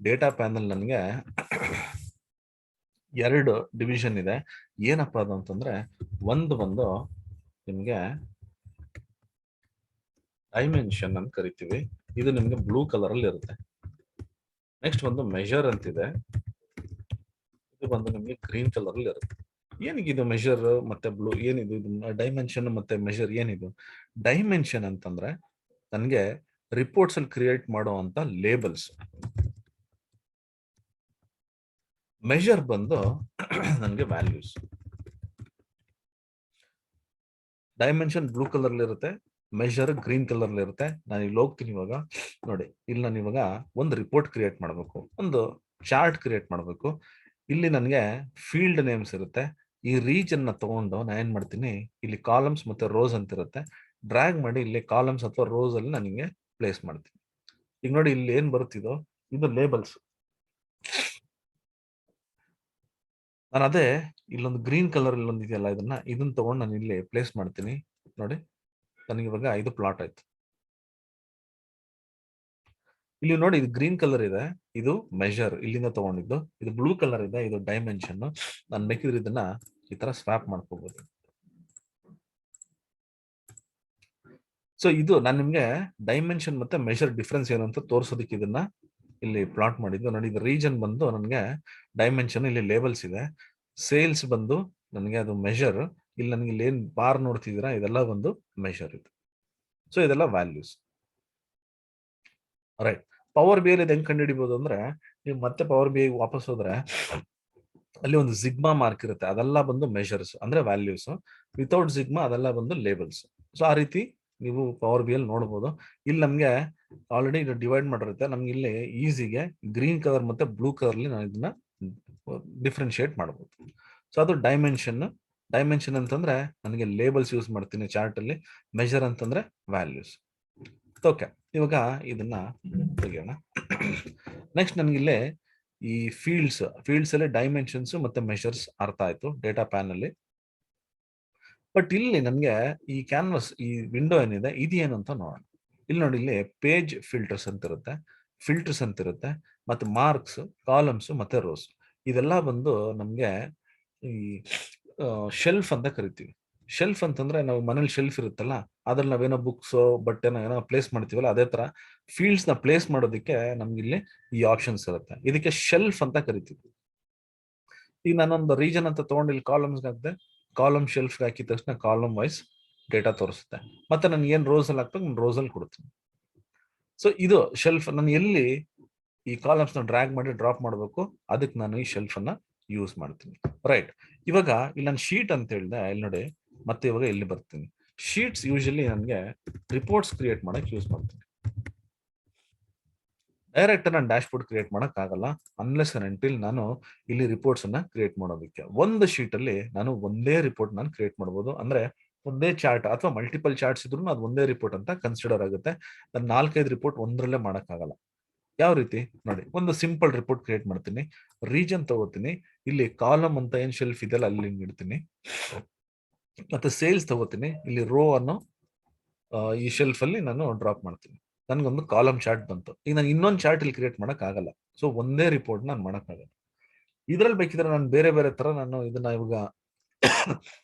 ಡೇಟಾ ಪ್ಯಾನಲ್ ನನಗೆ 2 ಡಿವಿಷನ್ ಇದೆ. ಏನಪ್ಪಾ ಅದು ಅಂತಂದ್ರೆ, ಒಂದು ಬಂದು ನಿಮ್ಗೆ ಡೈಮೆನ್ಷನ್ ಅಂತ ಕರಿತೀವಿ, ಇದು ನಿಮ್ಗೆ ಬ್ಲೂ ಕಲರ್ ಅಲ್ಲಿ ಇರುತ್ತೆ. ನೆಕ್ಸ್ಟ್ ಒಂದು ಮೆಜರ್ ಅಂತಿದೆ, ಇದು ಬಂದು ನಿಮ್ಗೆ ಗ್ರೀನ್ ಕಲರ್ ಅಲ್ಲಿ ಇರುತ್ತೆ. ಏನಿದು ಮೆಜರ್ ಮತ್ತೆ ಬ್ಲೂ, ಏನಿದು ಡೈಮೆನ್ಷನ್ ಮತ್ತೆ ಮೆಜರ್ ಏನಿದು? ಡೈಮೆನ್ಷನ್ ಅಂತಂದ್ರೆ ನನಗೆ ರಿಪೋರ್ಟ್ಸ್ ಅಲ್ಲಿ ಕ್ರಿಯೇಟ್ ಮಾಡುವಂತ ಲೇಬಲ್ಸ್. ಮೆಜರ್ ಬಂದು ನನಗೆ ವ್ಯಾಲ್ಯೂಸ್. ಡೈಮೆನ್ಷನ್ ಬ್ಲೂ ಕಲರ್ ಇರುತ್ತೆ, ಮೆಜರ್ ಗ್ರೀನ್ ಕಲರ್ ಇರುತ್ತೆ. ನಾನು ಇಲ್ಲಿ ಹೋಗ್ತೀನಿ. ಇವಾಗ ನೋಡಿ, ಇಲ್ಲಿ ನಾನು ಇವಾಗ ಒಂದು ರಿಪೋರ್ಟ್ ಕ್ರಿಯೇಟ್ ಮಾಡಬೇಕು, ಒಂದು ಚಾರ್ಟ್ ಕ್ರಿಯೇಟ್ ಮಾಡಬೇಕು. ಇಲ್ಲಿ ನನಗೆ ಫೀಲ್ಡ್ ನೇಮ್ಸ್ ಇರುತ್ತೆ. ಈ ರೀಜನ್ ನ ತಗೊಂಡು ನಾನು ಏನ್ ಮಾಡ್ತೀನಿ, ಇಲ್ಲಿ ಕಾಲಮ್ಸ್ ಮತ್ತೆ ರೋಸ್ ಅಂತ ಇರುತ್ತೆ. ಡ್ರ್ಯಾಗ್ ಮಾಡಿ ಇಲ್ಲಿ ಕಾಲಮ್ಸ್ ಅಥವಾ ರೋಸ್ ಅಲ್ಲಿ ನನಗೆ ಪ್ಲೇಸ್ ಮಾಡ್ತೀನಿ. ಈಗ ನೋಡಿ, ಇಲ್ಲಿ ಏನ್ ಬರುತ್ತಿದೋ ಇದು ಲೇಬಲ್ಸ್. ನಾನು ಅದೇ ಇಲ್ಲೊಂದು ಗ್ರೀನ್ ಕಲರ್ ಇಲ್ಲೊಂದು ಇದೆಯಲ್ಲ, ಇದನ್ನ ತಗೊಂಡು ನಾನು ಇಲ್ಲಿ ಪ್ಲೇಸ್ ಮಾಡ್ತೀನಿ. ನೋಡಿ, ನನಗೆ ಇವಾಗ ಇದು ಪ್ಲಾಟ್ ಆಯ್ತು. ಇಲ್ಲಿ ನೋಡಿ, ಇದು ಗ್ರೀನ್ ಕಲರ್ ಇದೆ, ಇದು ಮೆಜರ್ ಇಲ್ಲಿಂದ ತಗೊಂಡಿದ್ದು. ಇದು ಬ್ಲೂ ಕಲರ್ ಇದೆ, ಇದು ಡೈಮೆನ್ಷನ್. ನಾನು ಬೇಕಿದ್ರೆ ಇದನ್ನ ಈ ತರ ಸ್ವಾಪ್ ಮಾಡ್ಕೋಬಹುದು. ಸೊ ಇದು ನಾನು ನಿಮ್ಗೆ ಡೈಮೆನ್ಷನ್ ಮತ್ತೆ ಮೆಜರ್ ಡಿಫ್ರೆನ್ಸ್ ಏನು ಅಂತ ತೋರಿಸೋದಕ್ಕೆ ಇದನ್ನ ಇಲ್ಲಿ ಪ್ಲಾಟ್ ಮಾಡಿದ್ದು. ನೋಡಿ, ಇದು ರೀಜನ್ ಬಂದು ನನಗೆ ಡೈಮೆನ್ಷನ್, ಇಲ್ಲಿ ಲೇಬಲ್ಸ್ ಇದೆ. ಸೇಲ್ಸ್ ಬಂದು ನನಗೆ ಅದು ಮೆಜರ್. ಇಲ್ಲಿ ನನಗೆ ಇಲ್ಲಿ ಏನ್ ಬಾರ್ ನೋಡ್ತಿದ್ದೀರಾ, ಇದೆಲ್ಲ ಒಂದು ಮೆಜರ್ ಇದು. ಸೊ ಇದೆಲ್ಲ ವ್ಯಾಲ್ಯೂಸ್. ರೈಟ್. ಪವರ್ ಬಿ ಅಲ್ಲಿ ಹೆಂಗ್ ಕಂಡುಹಿಡಿಬಹುದು ಅಂದ್ರೆ, ನೀವು ಮತ್ತೆ ಪವರ್ ಬಿ ವಾಪಸ್ ಹೋದ್ರೆ ಅಲ್ಲಿ ಒಂದು ಜಿಗ್ಮಾ ಮಾರ್ಕ್ ಇರುತ್ತೆ, ಅದೆಲ್ಲ ಬಂದು ಮೆಷರ್ಸ್ ಅಂದ್ರೆ ವ್ಯಾಲ್ಯೂಸ್. ವಿತೌಟ್ ಜಿಗ್ಮಾ ಅದೆಲ್ಲ ಬಂದು ಲೇಬಲ್ಸ್. ಸೊ ಆ ರೀತಿ ನೀವು ಪವರ್ ಬಿ ಅಲ್ಲಿ ನೋಡಬಹುದು. ಇಲ್ಲಿ ನಮ್ಗೆ ಆಲ್ರೆಡಿ ಡಿವೈಡ್ ಮಾಡಿರುತ್ತೆ. ನಮ್ಗೆ ಇಲ್ಲಿ ಈಸಿಗೆ ಗ್ರೀನ್ ಕಲರ್ ಮತ್ತೆ ಬ್ಲೂ ಕಲರ್ ಅಲ್ಲಿ ನಾನು ಇದನ್ನ ಡಿಫ್ರೆನ್ಶಿಯೇಟ್ ಮಾಡಬಹುದು. ಸೊ ಅದು ಡೈಮೆನ್ಷನ್. ಡೈಮೆನ್ಷನ್ ಅಂತಂದ್ರೆ ನನಗೆ ಲೇಬಲ್ಸ್ ಯೂಸ್ ಮಾಡ್ತೀನಿ ಚಾರ್ಟ್ ಅಲ್ಲಿ. ಮೆಜರ್ ಅಂತಂದ್ರೆ ವ್ಯಾಲ್ಯೂಸ್. ಓಕೆ, ಇವಾಗ ಇದನ್ನ ತೆಗೆಯೋಣ. ನೆಕ್ಸ್ಟ್ ನನಗಿಲ್ಲೇ ಈ ಫೀಲ್ಡ್ಸ್ ಅಲ್ಲಿ ಡೈಮೆನ್ಷನ್ಸ್ ಮತ್ತೆ ಮೆಷರ್ಸ್ ಅರ್ಥ ಆಯ್ತು ಡೇಟಾ ಪ್ಯಾನ್ ಅಲ್ಲಿ. ಬಟ್ ಇಲ್ಲಿ ನನಗೆ ಈ ಕ್ಯಾನ್ವಸ್, ಈ ವಿಂಡೋ ಏನಿದೆ, ಇದೇನು ಅಂತ ನೋಡೋಣ. ಇಲ್ಲಿ ನೋಡಿ, ಇಲ್ಲಿ ಪೇಜ್ ಫಿಲ್ಟರ್ಸ್ ಅಂತ ಇರುತ್ತೆ, ಫಿಲ್ಟರ್ಸ್ ಅಂತ ಇರುತ್ತೆ, ಮತ್ತೆ ಮಾರ್ಕ್ಸ್, ಕಾಲಮ್ಸ್ ಮತ್ತೆ ರೋಸ್. ಇದೆಲ್ಲ ಬಂದು ನಮ್ಗೆ ಈ ಶೆಲ್ಫ್ ಅಂತ ಕರಿತೀವಿ. ಶೆಲ್ಫ್ ಅಂತಂದ್ರೆ ನಾವು ಮನೇಲಿ ಶೆಲ್ಫ್ ಇರುತ್ತಲ್ಲ, ಅದ್ರಲ್ಲಿ ನಾವೇನೋ ಬುಕ್ಸ್ ಬಟ್ಟೆನ ಏನೋ ಪ್ಲೇಸ್ ಮಾಡ್ತೀವಲ್ಲ, ಅದೇ ತರ ಫೀಲ್ಡ್ಸ್ ನ ಪ್ಲೇಸ್ ಮಾಡೋದಕ್ಕೆ ನಮ್ಗೆ ಇಲ್ಲಿ ಈ ಆಪ್ಷನ್ಸ್ ಇರುತ್ತೆ. ಇದಕ್ಕೆ ಶೆಲ್ಫ್ ಅಂತ ಕರಿತೀವಿ. ಈಗ ನಾನೊಂದು ರೀಜನ್ ಅಂತ ತಗೊಂಡು ಇಲ್ಲಿ ಕಾಲಮ್ಸ್ ಹಾಕಿದೆ, ಕಾಲಮ್ ಶೆಲ್ಫ್ ಹಾಕಿದ ತಕ್ಷಣ ಕಾಲಮ್ ವೈಸ್ ಡೇಟಾ ತೋರಿಸುತ್ತೆ. ಮತ್ತೆ ನನ್ಗೆ ಏನ್ ರೋಸ್ ಅಲ್ಲಿ ಹಾಕ್ಬೇಕು ನಾನು ರೋಸ್ ಅಲ್ಲಿ ಕೊಡ್ತೀನಿ. ಸೊ ಇದು ಶೆಲ್ಫ್. ನಾನು ಎಲ್ಲಿ ಈ ಕಾಲಮ್ಸ್ ನ ಡ್ರ್ಯಾಗ್ ಮಾಡಿ ಡ್ರಾಪ್ ಮಾಡಬೇಕು ಅದಕ್ಕೆ ನಾನು ಈ ಶೆಲ್ಫ್ ಅನ್ನ ಯೂಸ್ ಮಾಡ್ತೀನಿ. ರೈಟ್, ಇವಾಗ ಇಲ್ಲಿ ನಾನು ಶೀಟ್ ಅಂತ ಹೇಳಿದೆ, ಇಲ್ಲಿ ನೋಡಿ ಮತ್ತೆ ಇವಾಗ ಇಲ್ಲಿ ಬರ್ತೀನಿ. ಶೀಟ್ಸ್ ಯೂಶಲಿ ನನಗೆ ರಿಪೋರ್ಟ್ಸ್ ಕ್ರಿಯೇಟ್ ಮಾಡಕ್ ಯೂಸ್ ಮಾಡ್ತೀನಿ. ಡೈರೆಕ್ಟ್ ನಾನು ಡ್ಯಾಶ್ ಬೋರ್ಡ್ ಕ್ರಿಯೇಟ್ ಮಾಡಕ್ ಆಗಲ್ಲ ಅನ್ಲೆಸ್ ಅಂಟಿಲ್ ನಾನು ಇಲ್ಲಿ ರಿಪೋರ್ಟ್ಸ್ ಅನ್ನ ಕ್ರಿಯೇಟ್ ಮಾಡೋದಕ್ಕೆ. ಒಂದು ಶೀಟ್ ಅಲ್ಲಿ ನಾನು ಒಂದೇ ರಿಪೋರ್ಟ್ ನಾನು ಕ್ರಿಯೇಟ್ ಮಾಡಬಹುದು. ಅಂದ್ರೆ ಒಂದೇ ಚಾರ್ಟ್ ಅಥವಾ ಮಲ್ಟಿಪಲ್ ಚಾರ್ಟ್ಸ್ ಇದ್ರು ಅದು ಒಂದೇ ರಿಪೋರ್ಟ್ ಅಂತ ಕನ್ಸಿಡರ್ ಆಗುತ್ತೆ. ನಾನು 4-5 ರಿಪೋರ್ಟ್ ಒಂದರಲ್ಲೇ ಮಾಡಕ್ಕಾಗಲ್ಲ. ಯಾವ ರೀತಿ ನೋಡಿ, ಒಂದು ಸಿಂಪಲ್ ರಿಪೋರ್ಟ್ ಕ್ರಿಯೇಟ್ ಮಾಡ್ತೀನಿ. ರೀಜನ್ ತಗೋತೀನಿ, ಇಲ್ಲಿ ಕಾಲಮ್ ಅಂತ ಏನ್ ಶೆಲ್ಫ್ ಇದೆಯಲ್ಲ ಅಲ್ಲಿ ಇಡ್ತೀನಿ. ಮತ್ತೆ ಸೇಲ್ಸ್ ತಗೋತೀನಿ, ಇಲ್ಲಿ ರೋ ಅನ್ನು ಈ ಶೆಲ್ಫ್ ಅಲ್ಲಿ ನಾನು ಡ್ರಾಪ್ ಮಾಡ್ತೀನಿ. ನನ್ಗೊಂದು ಕಾಲಮ್ ಚಾರ್ಟ್ ಬಂತು. ಈಗ ನಾನು ಇನ್ನೊಂದು ಚಾರ್ಟ್ ಇಲ್ಲಿ ಕ್ರಿಯೇಟ್ ಮಾಡಕ್ ಆಗಲ್ಲ. ಸೊ ಒಂದೇ ರಿಪೋರ್ಟ್ ನಾನು ಮಾಡಕ್ ಆಗಲ್ಲ. ಇದ್ರಲ್ಲಿ ಬೇಕಿದ್ರೆ ನಾನು ಬೇರೆ ಬೇರೆ ತರ ನಾನು ಇದನ್ನ ಇವಾಗ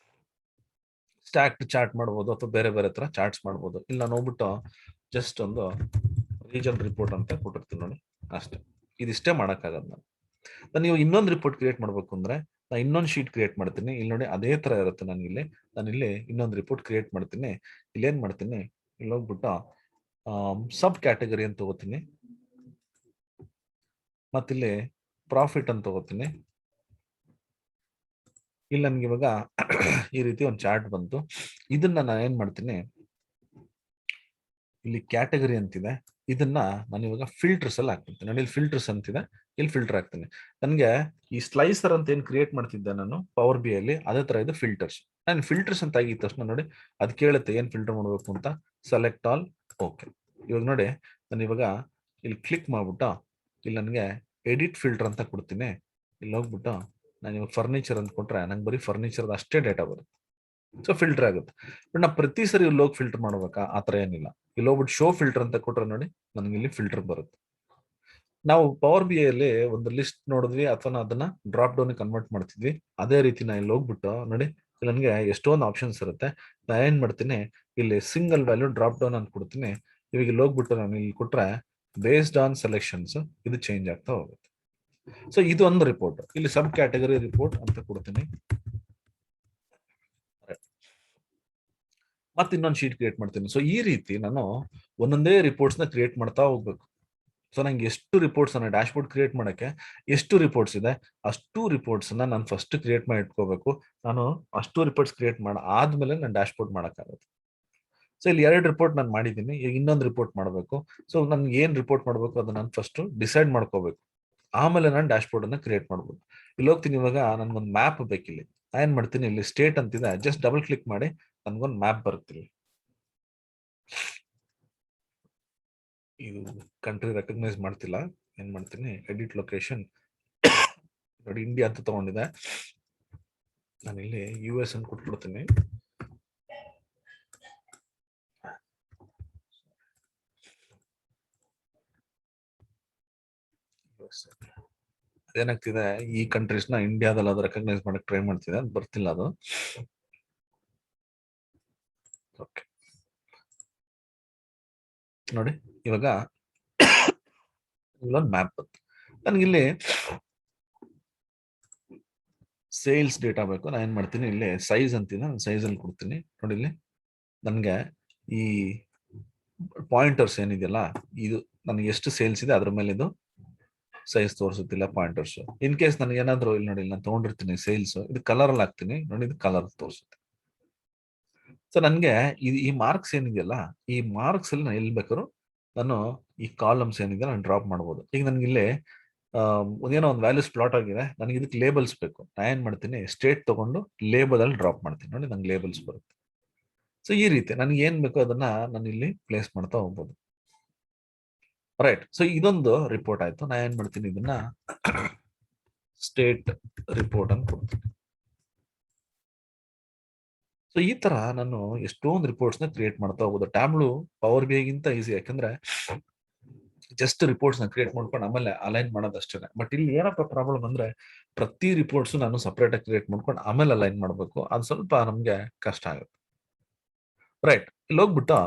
ಸ್ಟ್ಯಾಕ್ಡ್ ಚಾರ್ಟ್ ಮಾಡ್ಬೋದು ಅಥವಾ ಬೇರೆ ಬೇರೆ ತರ ಚಾರ್ಟ್ಸ್ ಮಾಡ್ಬೋದು. ಇಲ್ಲಿ ನಾನು ಹೋಗ್ಬಿಟ್ಟು ಜಸ್ಟ್ ಒಂದು ರೀಜನ್ ರಿಪೋರ್ಟ್ ಅಂತ ಕೊಟ್ಟಿರ್ತೀನಿ ನೋಡಿ, ಅಷ್ಟೇ. ಇದಿಷ್ಟೇ ಮಾಡಕ್ಕಾಗದು. ನಾನು ನೀವು ಇನ್ನೊಂದು ರಿಪೋರ್ಟ್ ಕ್ರಿಯೇಟ್ ಮಾಡ್ಬೇಕು ಅಂದ್ರೆ ನಾನು ಇನ್ನೊಂದು ಶೀಟ್ ಕ್ರಿಯೇಟ್ ಮಾಡ್ತೀನಿ. ಇಲ್ಲಿ ನೋಡಿ ಅದೇ ತರ ಇರುತ್ತೆ. ನಾನು ಇಲ್ಲಿ ಇನ್ನೊಂದು ರಿಪೋರ್ಟ್ ಕ್ರಿಯೇಟ್ ಮಾಡ್ತೀನಿ. ಇಲ್ಲಿ ಏನ್ ಮಾಡ್ತೀನಿ, ಇಲ್ಲಿ ಹೋಗ್ಬಿಟ್ಟು ಸಬ್ ಕ್ಯಾಟಗರಿ ಅಂತ ತಗೋತೀನಿ. ಮತ್ತಿಲ್ಲಿ ಪ್ರಾಫಿಟ್ ಅಂತ ತಗೋತೀನಿ. ಇಲ್ಲಿ ನನ್ಗೆ ಇವಾಗ ಈ ರೀತಿ ಒಂದು ಚಾರ್ಟ್ ಬಂತು. ಇದನ್ನ ನಾನು ಏನ್ ಮಾಡ್ತೀನಿ, ಇಲ್ಲಿ ಕ್ಯಾಟಗರಿ ಅಂತಿದೆ, ಇದನ್ನ ನಾನು ಇವಾಗ ಫಿಲ್ಟರ್ಸ್ ಅಲ್ಲಿ ಹಾಕ್ಬಿಡ್ತೀನಿ. ನೋಡಿ ಇಲ್ಲಿ ಫಿಲ್ಟರ್ಸ್ ಅಂತಿದೆ, ಇಲ್ಲಿ ಫಿಲ್ಟರ್ ಹಾಕ್ತೀನಿ. ನನ್ಗೆ ಈ ಸ್ಲೈಸರ್ ಅಂತ ಏನ್ ಕ್ರಿಯೇಟ್ ಮಾಡ್ತಿದ್ದೆ ನಾನು ಪವರ್ ಬಿ ಅಲ್ಲಿ, ಅದೇ ತರ ಇದು ಫಿಲ್ಟರ್ಸ್. ನಾನು ಫಿಲ್ಟರ್ಸ್ ಅಂತ ಆಗಿದ ತಕ್ಷಣ ನೋಡಿ ಅದ್ ಕೇಳುತ್ತೆ ಏನ್ ಫಿಲ್ಟರ್ ಮಾಡ್ಬೇಕು ಅಂತ. Select all, okay. ಇವಾಗ ನೋಡಿ ನಾನು ಇವಾಗ ಇಲ್ಲಿ ಕ್ಲಿಕ್ ಮಾಡ್ಬಿಟ್ಟು ಇಲ್ಲಿ ನನಗೆ ಎಡಿಟ್ ಫಿಲ್ಟರ್ ಅಂತ ಕೊಡ್ತೀನಿ. ಇಲ್ಲಿ ಹೋಗ್ಬಿಟ್ಟು ನಾನು ಇವಾಗ ಫರ್ನಿಚರ್ ಅಂತ ಕೊಟ್ರೆ ನಂಗೆ ಬರೀ ಫರ್ನಿಚರ್ ಅಷ್ಟೇ ಡೇಟಾ ಬರುತ್ತೆ. ಸೊ ಫಿಲ್ಟರ್ ಆಗುತ್ತೆ. ಬಟ್ ನಾ ಪ್ರತಿ ಸರಿ ಇಲ್ಲಿ ಹೋಗಿ ಫಿಲ್ಟರ್ ಮಾಡ್ಬೇಕಾ, ಆತರ ಏನಿಲ್ಲ. ಇಲ್ಲಿ ಹೋಗ್ಬಿಟ್ಟು ಶೋ ಫಿಲ್ಟರ್ ಅಂತ ಕೊಟ್ರೆ ನೋಡಿ ನನಗೆ ಇಲ್ಲಿ ಫಿಲ್ಟರ್ ಬರುತ್ತೆ. ನಾವು ಪವರ್ ಬಿ ಅಲ್ಲಿ ಒಂದು ಲಿಸ್ಟ್ ನೋಡಿದ್ವಿ ಅಥವಾ ಅದನ್ನ ಡ್ರಾಪ್ ಡೌನ್ ಕನ್ವರ್ಟ್ ಮಾಡ್ತಿದ್ವಿ. ಅದೇ ರೀತಿ ನಾ ಇಲ್ಲಿ ಹೋಗ್ಬಿಟ್ಟು ನೋಡಿ ನನಗೆ ಎಷ್ಟೊಂದು ಆಪ್ಷನ್ಸ್ ಇರುತ್ತೆ. ನಾ ಏನ್ ಮಾಡ್ತೀನಿ, ಇಲ್ಲಿ ಸಿಂಗಲ್ ವ್ಯಾಲ್ಯೂ ಡ್ರಾಪ್ ಡೌನ್ ಅಂತ ಕೊಡ್ತೀನಿ. ಇವಾಗ ಇಲ್ಲಿ ಹೋಗ್ಬಿಟ್ಟು ನಾನು ಇಲ್ಲಿ ಕೊಟ್ರೆ ಬೇಸ್ಡ್ ಆನ್ ಸೆಲೆಕ್ಷನ್ಸ್ ಇದು ಚೇಂಜ್ ಆಗ್ತಾ ಹೋಗುತ್ತೆ. ಸೊ ಇದು ಒಂದು ರಿಪೋರ್ಟ್. ಇಲ್ಲಿ ಸಬ್ ಕ್ಯಾಟಗರಿ ರಿಪೋರ್ಟ್ ಅಂತ ಕೊಡ್ತೀನಿ. ಮತ್ತೆ ಇನ್ನೊಂದು ಶೀಟ್ ಕ್ರಿಯೇಟ್ ಮಾಡ್ತೀನಿ. ಸೊ ಈ ರೀತಿ ನಾನು ಒಂದೊಂದೇ ರಿಪೋರ್ಟ್ಸ್ ನ ಕ್ರಿಯೇಟ್ ಮಾಡ್ತಾ ಹೋಗ್ಬೇಕು. ಸೊ ನಂಗೆ ಎಷ್ಟು ರಿಪೋರ್ಟ್ಸ್ ಅನ್ನ ಡ್ಯಾಶ್ ಬೋರ್ಡ್ ಕ್ರಿಯೇಟ್ ಮಾಡಕ್ಕೆ ಎಷ್ಟು ರಿಪೋರ್ಟ್ಸ್ ಇದೆ ಅಷ್ಟು ರಿಪೋರ್ಟ್ಸ್ ಅನ್ನ ನಾನು ಫಸ್ಟ್ ಕ್ರಿಯೇಟ್ ಮಾಡಿ ಇಟ್ಕೋಬೇಕು. ನಾನು ಅಷ್ಟು ರಿಪೋರ್ಟ್ಸ್ ಕ್ರಿಯೇಟ್ ಆದ್ಮೇಲೆ ನಾನು ಡ್ಯಾಶ್ ಬೋರ್ಡ್ ಮಾಡಕ್ಕಾಗುತ್ತೆ. ಸೊ ಇಲ್ಲಿ 2 ರಿಪೋರ್ಟ್ ನಾನು ಮಾಡಿದ್ದೀನಿ. ಈಗ ಇನ್ನೊಂದು ರಿಪೋರ್ಟ್ ಮಾಡಬೇಕು. ಸೊ ನನ್ಗೆ ಏನ್ ರಿಪೋರ್ಟ್ ಮಾಡಬೇಕು ಅದನ್ನ ನಾನು ಫಸ್ಟ್ ಡಿಸೈಡ್ ಮಾಡ್ಕೋಬೇಕು. ಆಮೇಲೆ ನಾನು ಡ್ಯಾಶ್ ಬೋರ್ಡ್ ಅನ್ನ ಕ್ರಿಯೇಟ್ ಮಾಡ್ಬೋದು. ಇಲ್ಲಿ ಹೋಗ್ತೀನಿ, ಇವಾಗ ನನ್ಗೊಂದು ಮ್ಯಾಪ್ ಬೇಕಿಲ್ಲಿ. ನಾನು ಏನ್ ಮಾಡ್ತೀನಿ, ಇಲ್ಲಿ ಸ್ಟೇಟ್ ಅಂತಿದೆ, ಜಸ್ಟ್ ಡಬಲ್ ಕ್ಲಿಕ್ ಮಾಡಿ ನನ್ಗೊಂದು ಮ್ಯಾಪ್ ಬರುತ್ತಿಲ್ಲ. ಇದು ಕಂಟ್ರಿ ರೆಕಗ್ನೈಸ್ ಮಾಡ್ತಿಲ್ಲ. ಏನ್ ಮಾಡ್ತೀನಿ, ಎಡಿಟ್ ಲೊಕೇಶನ್ ನೋಡಿ ಇಂಡಿಯಾ ಅಂತ ತಗೊಂಡಿದೆ. ನಾನು ಇಲ್ಲಿ ಯು ಎಸ್ ಅಂತ ಕೊಟ್ಬಿಡ್ತೀನಿ. ಅದೇನಾಗ್ತಿದೆ, ಈ ಕಂಟ್ರೀಸ್ ನ ಇಂಡಿಯಾದಲ್ಲಿ ಅದು ರೆಕಗ್ನೈಸ್ ಮಾಡಕ್ ಟ್ರೈ ಮಾಡ್ತಿದೆ, ಅದು ಬರ್ತಿಲ್ಲ ಅದು. ಓಕೆ ನೋಡಿ ಇವಾಗ ಇಲ್ಲೊಂದು ಮ್ಯಾಪ್ ಬಂತು. ನನಗಿಲ್ಲಿ ಸೇಲ್ಸ್ ಡೇಟಾ ಬೇಕು. ನಾನು ಏನ್ ಮಾಡ್ತೀನಿ, ಇಲ್ಲಿ ಸೈಜ್ ಅಂತಿದೆ, ಸೈಜ್ ಅಲ್ಲಿ ಕೊಡ್ತೀನಿ. ನೋಡಿ ಇಲ್ಲಿ ನನ್ಗೆ ಈ ಪಾಯಿಂಟರ್ಸ್ ಏನಿದೆಯಲ್ಲ, ಇದು ನನಗೆ ಎಷ್ಟು ಸೇಲ್ಸ್ ಇದೆ ಅದ್ರ ಮೇಲೆ ಇದು ಸೈಜ್ ತೋರಿಸುತ್ತಿಲ್ಲ ಪಾಯಿಂಟರ್ಸ್. ಇನ್ ಕೇಸ್ ನನಗೆ ಏನಾದ್ರು ಇಲ್ಲಿ ನೋಡಿ, ನಾನು ತಗೊಂಡಿರ್ತೀನಿ ಸೇಲ್ಸ್, ಇದು ಕಲರ್ ಅಲ್ಲಿ ಹಾಕ್ತೀನಿ ನೋಡಿ, ಇದು ಕಲರ್ ತೋರಿಸುತ್ತೆ. ಸೊ ನನ್ಗೆ ಈ ಮಾರ್ಕ್ಸ್ ಏನಿದೆಯಲ್ಲ, ಈ ಮಾರ್ಕ್ಸ್ ಅಲ್ಲಿ ನಾನು ಎಲ್ಲಿ ಬೇಕಾದ್ರು ನಾನು ಈ ಕಾಲಮ್ಸ್ ಏನಿದೆ ನಾನು ಡ್ರಾಪ್ ಮಾಡ್ಬೋದು. ಈಗ ನನ್ಗೆ ಇಲ್ಲಿ ಏನೋ ಒಂದು ವ್ಯಾಲ್ಯೂಸ್ ಪ್ಲಾಟ್ ಆಗಿದೆ, ನನಗೆ ಇದಕ್ಕೆ ಲೇಬಲ್ಸ್ ಬೇಕು. ನಾನು ಏನ್ ಮಾಡ್ತೀನಿ, ಸ್ಟೇಟ್ ತಗೊಂಡು ಲೇಬಲ್ ಅಲ್ಲಿ ಡ್ರಾಪ್ ಮಾಡ್ತೀನಿ. ನೋಡಿ ನಂಗೆ ಲೇಬಲ್ಸ್ ಬರುತ್ತೆ. ಸೊ ಈ ರೀತಿ ನನಗೆ ಏನ್ ಬೇಕೋ ಅದನ್ನ ನಾನು ಇಲ್ಲಿ ಪ್ಲೇಸ್ ಮಾಡ್ತಾ ಹೋಗ್ಬೋದು. ರೈಟ್. ಸೊ ಇದೊಂದು ರಿಪೋರ್ಟ್ ಆಯ್ತು. ನಾನು ಏನ್ ಮಾಡ್ತೀನಿ, ಇದನ್ನ ಸ್ಟೇಟ್ ರಿಪೋರ್ಟ್ ಅಂತ ಕೊಡ್ತೀನಿ. ಸೊ ಈ ತರ ನಾನು ಎಷ್ಟೊಂದು ರಿಪೋರ್ಟ್ಸ್ ನ ಕ್ರಿಯೇಟ್ ಮಾಡ್ತಾ ಹೋಗೋದು. ಟ್ಯಾಬ್ಲು ಪವರ್ ಬಿ ಗಿಂತ ಈಸಿ, ಯಾಕಂದ್ರೆ ಜಸ್ಟ್ ರಿಪೋರ್ಟ್ಸ್ ನ ಕ್ರಿಯೇಟ್ ಮಾಡ್ಕೊಂಡು ಆಮೇಲೆ ಅಲೈನ್ ಮಾಡೋದಷ್ಟೇ. ಬಟ್ ಇಲ್ಲಿ ಏನಪ್ಪ ಪ್ರಾಬ್ಲಮ್ ಅಂದ್ರೆ, ಪ್ರತಿ ರಿಪೋರ್ಟ್ಸ್ ನಾನು ಸಪರೇಟ್ ಆಗಿ ಕ್ರಿಯೇಟ್ ಮಾಡ್ಕೊಂಡು ಆಮೇಲೆ ಅಲೈನ್ ಮಾಡ್ಬೇಕು. ಅದು ಸ್ವಲ್ಪ ನಮ್ಗೆ ಕಷ್ಟ ಆಗುತ್ತೆ. ರೈಟ್. ಇಲ್ಲಿ ಹೋಗ್ಬಿಟ್ಟು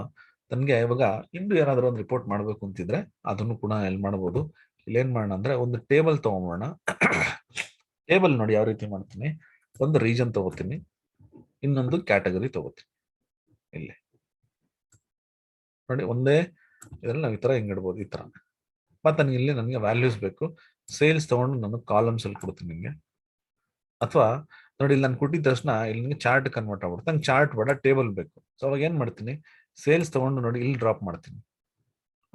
ನನ್ಗೆ ಇವಾಗ ಇಂದು ಏನಾದ್ರು ಒಂದು ರಿಪೋರ್ಟ್ ಮಾಡ್ಬೇಕು ಅಂತಿದ್ರೆ ಅದನ್ನು ಕೂಡ ಎಲ್ಲಿ ಮಾಡ್ಬೋದು. ಇಲ್ಲಿ ಏನ್ ಮಾಡೋಣ ಅಂದ್ರೆ, ಒಂದು ಟೇಬಲ್ ತಗೊಂಬೋಣ. ಟೇಬಲ್ ನೋಡಿ ಯಾವ ರೀತಿ ಮಾಡ್ತೀನಿ, ಒಂದು ರೀಜನ್ ತಗೋತೀನಿ, ಇನ್ನೊಂದು ಕ್ಯಾಟಗರಿ ತಗೋತೀನಿ. ಇಲ್ಲಿ ನೋಡಿ ಒಂದೇ ಇದ್ರಲ್ಲಿ ನಾವು ಈ ತರ ಹಿಂಗ್ ಇಡ್ಬೋದು, ಈ ತರ. ಮತ್ತೆ ನನಗೆ ಇಲ್ಲಿ ನನಗೆ ವ್ಯಾಲ್ಯೂಸ್ ಬೇಕು, ಸೇಲ್ಸ್ ತಗೊಂಡು ನಾನು ಕಾಲಮ್ಸ್ ಅಲ್ಲಿ ಕೊಡ್ತೀನಿ ನಿಮಗೆ. ಅಥವಾ ನೋಡಿ ಇಲ್ಲಿ ನಾನು ಕೊಟ್ಟಿದ ತಕ್ಷಣ ಇಲ್ಲಿ ನಿಮಗೆ ಚಾರ್ಟ್ ಕನ್ವರ್ಟ್ ಆಗ್ಬಿಡುತ್ತೆ. ನಂಗೆ ಚಾರ್ಟ್ ಬೇಡ, ಟೇಬಲ್ ಬೇಕು. ಸೊ ಅವಾಗ ಏನ್ ಮಾಡ್ತೀನಿ, ಸೇಲ್ಸ್ ತಗೊಂಡು ನೋಡಿ ಇಲ್ಲಿ ಡ್ರಾಪ್ ಮಾಡ್ತೀನಿ,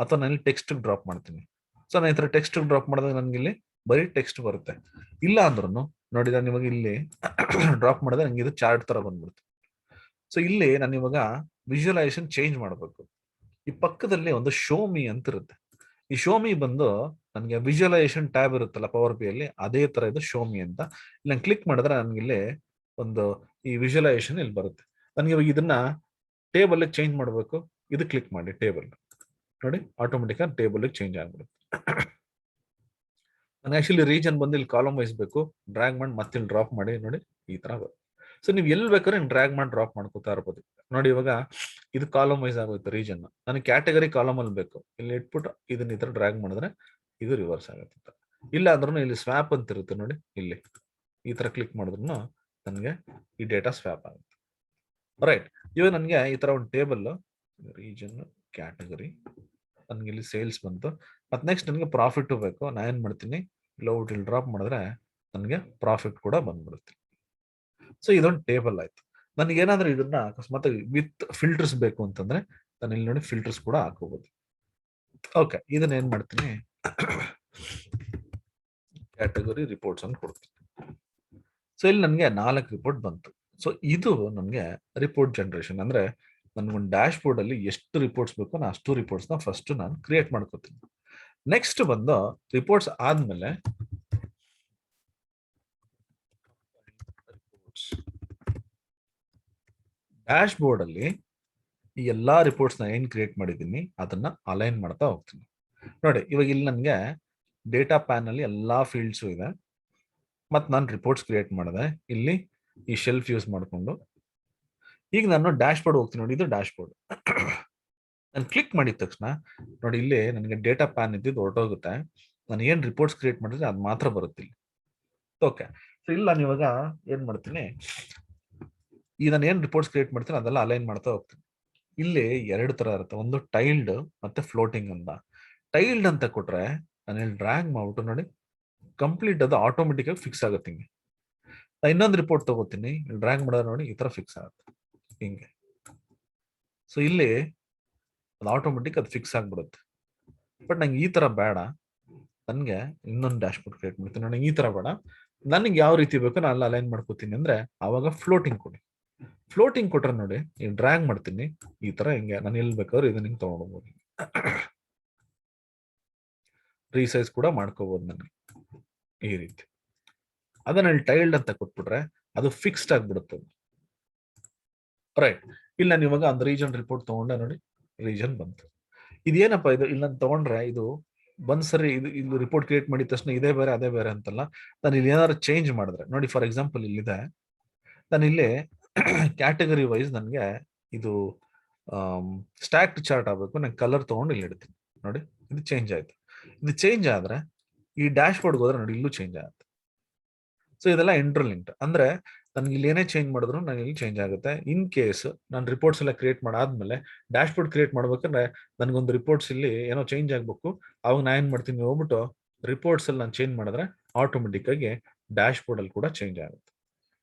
ಅಥವಾ ನಾನು ಇಲ್ಲಿ ಟೆಕ್ಸ್ಟ್ ಡ್ರಾಪ್ ಮಾಡ್ತೀನಿ. ಸೊ ನಾನು ಈ ತರ ಟೆಕ್ಸ್ಟ್ ಡ್ರಾಪ್ ಮಾಡಿದಾಗ ನನಗೆ ಇಲ್ಲಿ ಬರೀ ಟೆಕ್ಸ್ಟ್ ಬರುತ್ತೆ. ಇಲ್ಲ ಅಂದ್ರೂ ನೋಡಿ ನಾನು ಇವಾಗ ಇಲ್ಲಿ ಡ್ರಾಪ್ ಮಾಡಿದ್ರೆ ನಂಗೆ ಇದು ಚಾರ್ಟ್ ತರ ಬಂದ್ಬಿಡುತ್ತೆ. ಸೊ ಇಲ್ಲಿ ನಾನು ಇವಾಗ ವಿಜುವಲೈಸೇಷನ್ ಚೇಂಜ್ ಮಾಡಬೇಕು. ಈ ಪಕ್ಕದಲ್ಲಿ ಒಂದು ಶೋ ಮಿ ಅಂತ ಇರುತ್ತೆ. ಈ ಶೋ ಮಿ ಬಂದು ನನಗೆ ವಿಜುವಲೈಸೇಷನ್ ಟ್ಯಾಬ್ ಇರುತ್ತಲ್ಲ ಪವರ್ ಪಿ ಅಲ್ಲಿ, ಅದೇ ತರ ಇದು ಶೋ ಮಿ ಅಂತ. ಇಲ್ಲಿ ನಾನು ಕ್ಲಿಕ್ ಮಾಡಿದ್ರೆ ನನಗೆ ಇಲ್ಲಿ ಒಂದು ಈ ವಿಜುವಲೈಸೇಷನ್ ಇಲ್ಲಿ ಬರುತ್ತೆ. ನನಗೆ ಇವಾಗ ಇದನ್ನ ಟೇಬಲ್ ಚೇಂಜ್ ಮಾಡಬೇಕು, ಇದು ಕ್ಲಿಕ್ ಮಾಡಿ ಟೇಬಲ್ ನೋಡಿ, ಆಟೋಮೆಟಿಕ್ ಆಗಿ ಟೇಬಲ್ ಚೇಂಜ್ ಆಗ್ಬಿಡುತ್ತೆ. ನಾನು ಆಕ್ಚುಲಿ ರೀಜನ್ ಬಂದು ಇಲ್ಲಿ ಕಾಲಮ್ ವೈಸ್ ಬೇಕು, ಡ್ರ್ಯಾಗ್ ಮಾಡಿ ಮತ್ತೆ ಇಲ್ಲಿ ಡ್ರಾಪ್ ಮಾಡಿ ನೋಡಿ ಈ ತರ ಬರುತ್ತೆ. ಸೊ ನೀವು ಎಲ್ಲಿ ಬೇಕಾದ್ರೆ ಡ್ರ್ಯಾಗ್ ಮಾಡಿ ಡ್ರಾಪ್ ಮಾಡ್ಕೋತಾ ಇರ್ಬೋದು. ನೋಡಿ ಇವಾಗ ಇದು ಕಾಲಮ್ ವೈಸ್ ಆಗುತ್ತೆ ರೀಜನ್. ನನಗೆ ಕ್ಯಾಟಗರಿ ಕಾಲಮ್ ಅಲ್ಲಿ ಬೇಕು, ಇಲ್ಲಿ ಇಟ್ಬಿಟ್ಟು ಇದನ್ನ ಈ ತರ ಡ್ರ್ಯಾಗ್ ಮಾಡಿದ್ರೆ ಇದು ರಿವರ್ಸ್ ಆಗುತ್ತೆ. ಇಲ್ಲ ಅಂದ್ರೂ ಇಲ್ಲಿ ಸ್ವ್ಯಾಪ್ ಅಂತ ಇರುತ್ತೆ ನೋಡಿ, ಇಲ್ಲಿ ಈ ತರ ಕ್ಲಿಕ್ ಮಾಡಿದ್ರು ನನಗೆ ಈ ಡೇಟಾ ಸ್ವ್ಯಾಪ್ ಆಗುತ್ತೆ. ರೈಟ್, ಇವಾಗ ನನಗೆ ಈ ತರ ಒಂದು ಟೇಬಲ್ ರೀಜನ್ ಕ್ಯಾಟಗರಿ, ನನಗೆ ಇಲ್ಲಿ ಸೇಲ್ಸ್ ಬಂತು. ಮತ್ತೆ ನೆಕ್ಸ್ಟ್ ನನಗೆ ಪ್ರಾಫಿಟ್ ಬೇಕು. ನಾನು ಏನ್ ಮಾಡ್ತೀನಿ, ಲೋಟ್ ಇಲ್ಲಿ ಡ್ರಾಪ್ ಮಾಡಿದ್ರೆ ನನಗೆ ಪ್ರಾಫಿಟ್ ಕೂಡ ಬಂದ್ಬಿಡುತ್ತೆ. ಸೊ ಇದೊಂದು ಟೇಬಲ್ ಆಯ್ತು. ನನಗೆ ಏನಾದ್ರೂ ಇದನ್ನ ಅಕಸ್ಮಾತ್ ವಿತ್ ಫಿಲ್ಟರ್ಸ್ ಬೇಕು ಅಂತಂದ್ರೆ ನಾನು ಇಲ್ಲಿ ನೋಡಿ ಫಿಲ್ಟರ್ಸ್ ಕೂಡ ಹಾಕೋಬಹುದು. ಓಕೆ, ಇದನ್ನ ಏನ್ ಮಾಡ್ತೀನಿ, ಕ್ಯಾಟಗರಿ ರಿಪೋರ್ಟ್ಸ್ ಅಂತ ಕೊಡ್ತೀನಿ. ಸೊ ಇಲ್ಲಿ ನನಗೆ 4 ರಿಪೋರ್ಟ್ ಬಂತು. ಸೊ ಇದು ನನಗೆ ರಿಪೋರ್ಟ್ ಜನರೇಷನ್. ಅಂದ್ರೆ ನನ್ಗೊಂದು ಡ್ಯಾಶ್ ಬೋರ್ಡ್ ಅಲ್ಲಿ ಎಷ್ಟು ರಿಪೋರ್ಟ್ಸ್ ಬೇಕು ನಾನು ಅಷ್ಟು ರಿಪೋರ್ಟ್ಸ್ ನ ಫಸ್ಟ್ ನಾನು ಕ್ರಿಯೇಟ್ ಮಾಡ್ಕೋತೀನಿ. ನೆಕ್ಸ್ಟ್ ಬಂದು ರಿಪೋರ್ಟ್ಸ್ ಆದ್ಮೇಲೆ ಡ್ಯಾಶ್ ಬೋರ್ಡ್ ಅಲ್ಲಿ ಈ ಎಲ್ಲಾ ರಿಪೋರ್ಟ್ಸ್ ನ ಏನ್ ಕ್ರಿಯೇಟ್ ಮಾಡಿದೀನಿ ಅದನ್ನ ಅಲೈನ್ ಮಾಡ್ತಾ ಹೋಗ್ತೀನಿ. ನೋಡಿ ಇವಾಗ ಇಲ್ಲಿ ನನಗೆ ಡೇಟಾ ಪ್ಯಾನ್ ಅಲ್ಲಿ ಎಲ್ಲಾ ಫೀಲ್ಡ್ಸ್ ಇದೆ. ಮತ್ತೆ ನಾನು ರಿಪೋರ್ಟ್ಸ್ ಕ್ರಿಯೇಟ್ ಮಾಡಿದೆ ಇಲ್ಲಿ ಈ ಶೆಲ್ಫ್ ಯೂಸ್ ಮಾಡಿಕೊಂಡು. ಈಗ ನಾನು ಡ್ಯಾಶ್ ಬೋರ್ಡ್ ಹೋಗ್ತೀನಿ. ನೋಡಿ ಇದು ಡ್ಯಾಶ್ ಬೋರ್ಡ್. ನಾನು ಕ್ಲಿಕ್ ಮಾಡಿದ ತಕ್ಷಣ ನೋಡಿ ಇಲ್ಲಿ ನನಗೆ ಡೇಟಾ ಪ್ಯಾನ್ ಇದ್ದಿದ್ದು ಹೊರಟೋಗುತ್ತೆ. ನಾನು ಏನ್ ರಿಪೋರ್ಟ್ಸ್ ಕ್ರಿಯೇಟ್ ಮಾಡಿದ್ರೆ ಅದು ಮಾತ್ರ ಬರುತ್ತೆ ಇಲ್ಲಿ. ಓಕೆ, ಸೊ ಇಲ್ಲ ನಾನು ಇವಾಗ ಏನ್ ಮಾಡ್ತೀನಿ, ಈ ನಾನು ಏನ್ ರಿಪೋರ್ಟ್ಸ್ ಕ್ರಿಯೇಟ್ ಮಾಡ್ತೀನಿ ಅದೆಲ್ಲ ಅಲೈನ್ ಮಾಡ್ತಾ ಹೋಗ್ತೀನಿ. ಇಲ್ಲಿ 2 ತರ ಇರುತ್ತೆ, ಒಂದು ಟೈಲ್ಡ್ ಮತ್ತೆ ಫ್ಲೋಟಿಂಗ್ ಅಂತ. ಟೈಲ್ಡ್ ಅಂತ ಕೊಟ್ರೆ ನಾನು ಇಲ್ಲಿ ಡ್ರ್ಯಾಗ್ ಮಾಡ್ಬಿಟ್ಟು ನೋಡಿ ಕಂಪ್ಲೀಟ್ ಅದು ಆಟೋಮೆಟಿಕ್ ಆಗಿ ಫಿಕ್ಸ್ ಆಗುತ್ತೆ ಹಿಂಗೆ. ನಾನು ಇನ್ನೊಂದು ರಿಪೋರ್ಟ್ ತಗೋತೀನಿ, ಡ್ರ್ಯಾಗ್ ಮಾಡಿದ್ರೆ ನೋಡಿ ಈ ತರ ಫಿಕ್ಸ್ ಆಗುತ್ತೆ ಹಿಂಗೆ. ಸೊ ಇಲ್ಲಿ ಅದು ಆಟೋಮೆಟಿಕ್ ಅದು ಫಿಕ್ಸ್ ಆಗ್ಬಿಡುತ್ತೆ. ಬಟ್ ನಂಗೆ ಈ ತರ ಬೇಡ, ನನಗೆ ಇನ್ನೊಂದು ಡ್ಯಾಶ್ ಬೋರ್ಡ್ ಕ್ರಿಯೇಟ್ ಮಾಡ್ತೀನಿ. ನನಗೆ ಈ ತರ ಬೇಡ, ನನಗೆ ಯಾವ ರೀತಿ ಬೇಕು ನಾನು ಅಲೈನ್ ಮಾಡ್ಕೋತೀನಿ ಅಂದ್ರೆ ಆವಾಗ ಫ್ಲೋಟಿಂಗ್ ಕೊಡಿ. ಫ್ಲೋಟಿಂಗ್ ಕೊಟ್ರೆ ನೋಡಿ ಈಗ ಡ್ರ್ಯಾಗ್ ಮಾಡ್ತೀನಿ ಈ ತರ ಹಿಂಗೆ, ನಾನು ಎಲ್ಲಿ ಬೇಕಾದ್ರೆ ಇದನ್ನ ಹಿಂಗೆ ತಗೊಂಡೋಗ್ಬೋದು. ರೀಸೈಸ್ ಕೂಡ ಮಾಡ್ಕೋಬಹುದು ನನಗೆ ಈ ರೀತಿ. ಅದನ್ನ ಟೈಲ್ಡ್ ಅಂತ ಕೊಟ್ಬಿಟ್ರೆ ಅದು ಫಿಕ್ಸ್ಡ್ ಆಗ್ಬಿಡುತ್ತೆ. ರೈಟ್, ಇಲ್ಲಿ ನಾನು ಇವಾಗ ಒಂದು ರೀಜನ್ ರಿಪೋರ್ಟ್ ತಗೊಂಡೆ ನೋಡಿ, ರೀಜನ್ ಬಂತು. ಇದೇನಪ್ಪ ಇದು, ಇಲ್ಲಿ ನಾನು ತಗೊಂಡ್ರೆ ಇದು ಒಂದ್ ಸರಿ ಇದು ರಿಪೋರ್ಟ್ ಕ್ರಿಯೇಟ್ ಮಾಡಿದ ತಕ್ಷಣ ಇದೇ ಬೇರೆ ಅದೇ ಬೇರೆ ಅಂತಲ್ಲ. ನಾನು ಇಲ್ಲಿ ಏನಾದ್ರು ಚೇಂಜ್ ಮಾಡಿದ್ರೆ ನೋಡಿ, ಫಾರ್ ಎಕ್ಸಾಂಪಲ್ ಇಲ್ಲಿದೆ, ನಾನು ಇಲ್ಲಿ ಕ್ಯಾಟಗರಿ ವೈಸ್ ನನಗೆ ಇದು ಸ್ಟ್ಯಾಕ್ಡ್ ಚಾರ್ಟ್ ಆಗಬೇಕು. ನಾನು ಕಲರ್ ತಗೊಂಡು ಇಲ್ಲಿ ಇಡ್ತೀನಿ ನೋಡಿ, ಇದು ಚೇಂಜ್ ಆಯ್ತು. ಇದು ಚೇಂಜ್ ಆದ್ರೆ ಈ ಡ್ಯಾಶ್ ಬೋರ್ಡ್ಗೆ ಹೋದ್ರೆ ನೋಡಿ ಇಲ್ಲೂ ಚೇಂಜ್ ಆಗುತ್ತೆ. ಸೊ ಇದೆಲ್ಲ ಇಂಟರ್ಲಿಂಕ್ಡ್. ಅಂದ್ರೆ ನನ್ಗೆ ಇಲ್ಲಿ ಏನೇ ಚೇಂಜ್ ಮಾಡಿದ್ರು ನನಗೆ ಇಲ್ಲಿ ಚೇಂಜ್ ಆಗುತ್ತೆ. ಇನ್ ಕೇಸ್ ನಾನು ರಿಪೋರ್ಟ್ಸ್ ಎಲ್ಲ ಕ್ರಿಯೇಟ್ ಮಾಡಾದ್ಮೇಲೆ ಡ್ಯಾಶ್ ಬೋರ್ಡ್ ಕ್ರಿಯೇಟ್ ಮಾಡ್ಬೇಕಂದ್ರೆ ನನಗೊಂದು ರಿಪೋರ್ಟ್ಸ್ ಇಲ್ಲಿ ಏನೋ ಚೇಂಜ್ ಆಗ್ಬೇಕು. ಅವಾಗ ನಾನು ಏನ್ ಮಾಡ್ತೀನಿ, ಹೋಗ್ಬಿಟ್ಟು ರಿಪೋರ್ಟ್ಸ್ ಅಲ್ಲಿ ನಾನು ಚೇಂಜ್ ಮಾಡಿದ್ರೆ ಆಟೋಮೆಟಿಕ್ ಆಗಿ ಡ್ಯಾಶ್ ಬೋರ್ಡ್ ಅಲ್ಲಿ ಕೂಡ ಚೇಂಜ್ ಆಗುತ್ತೆ.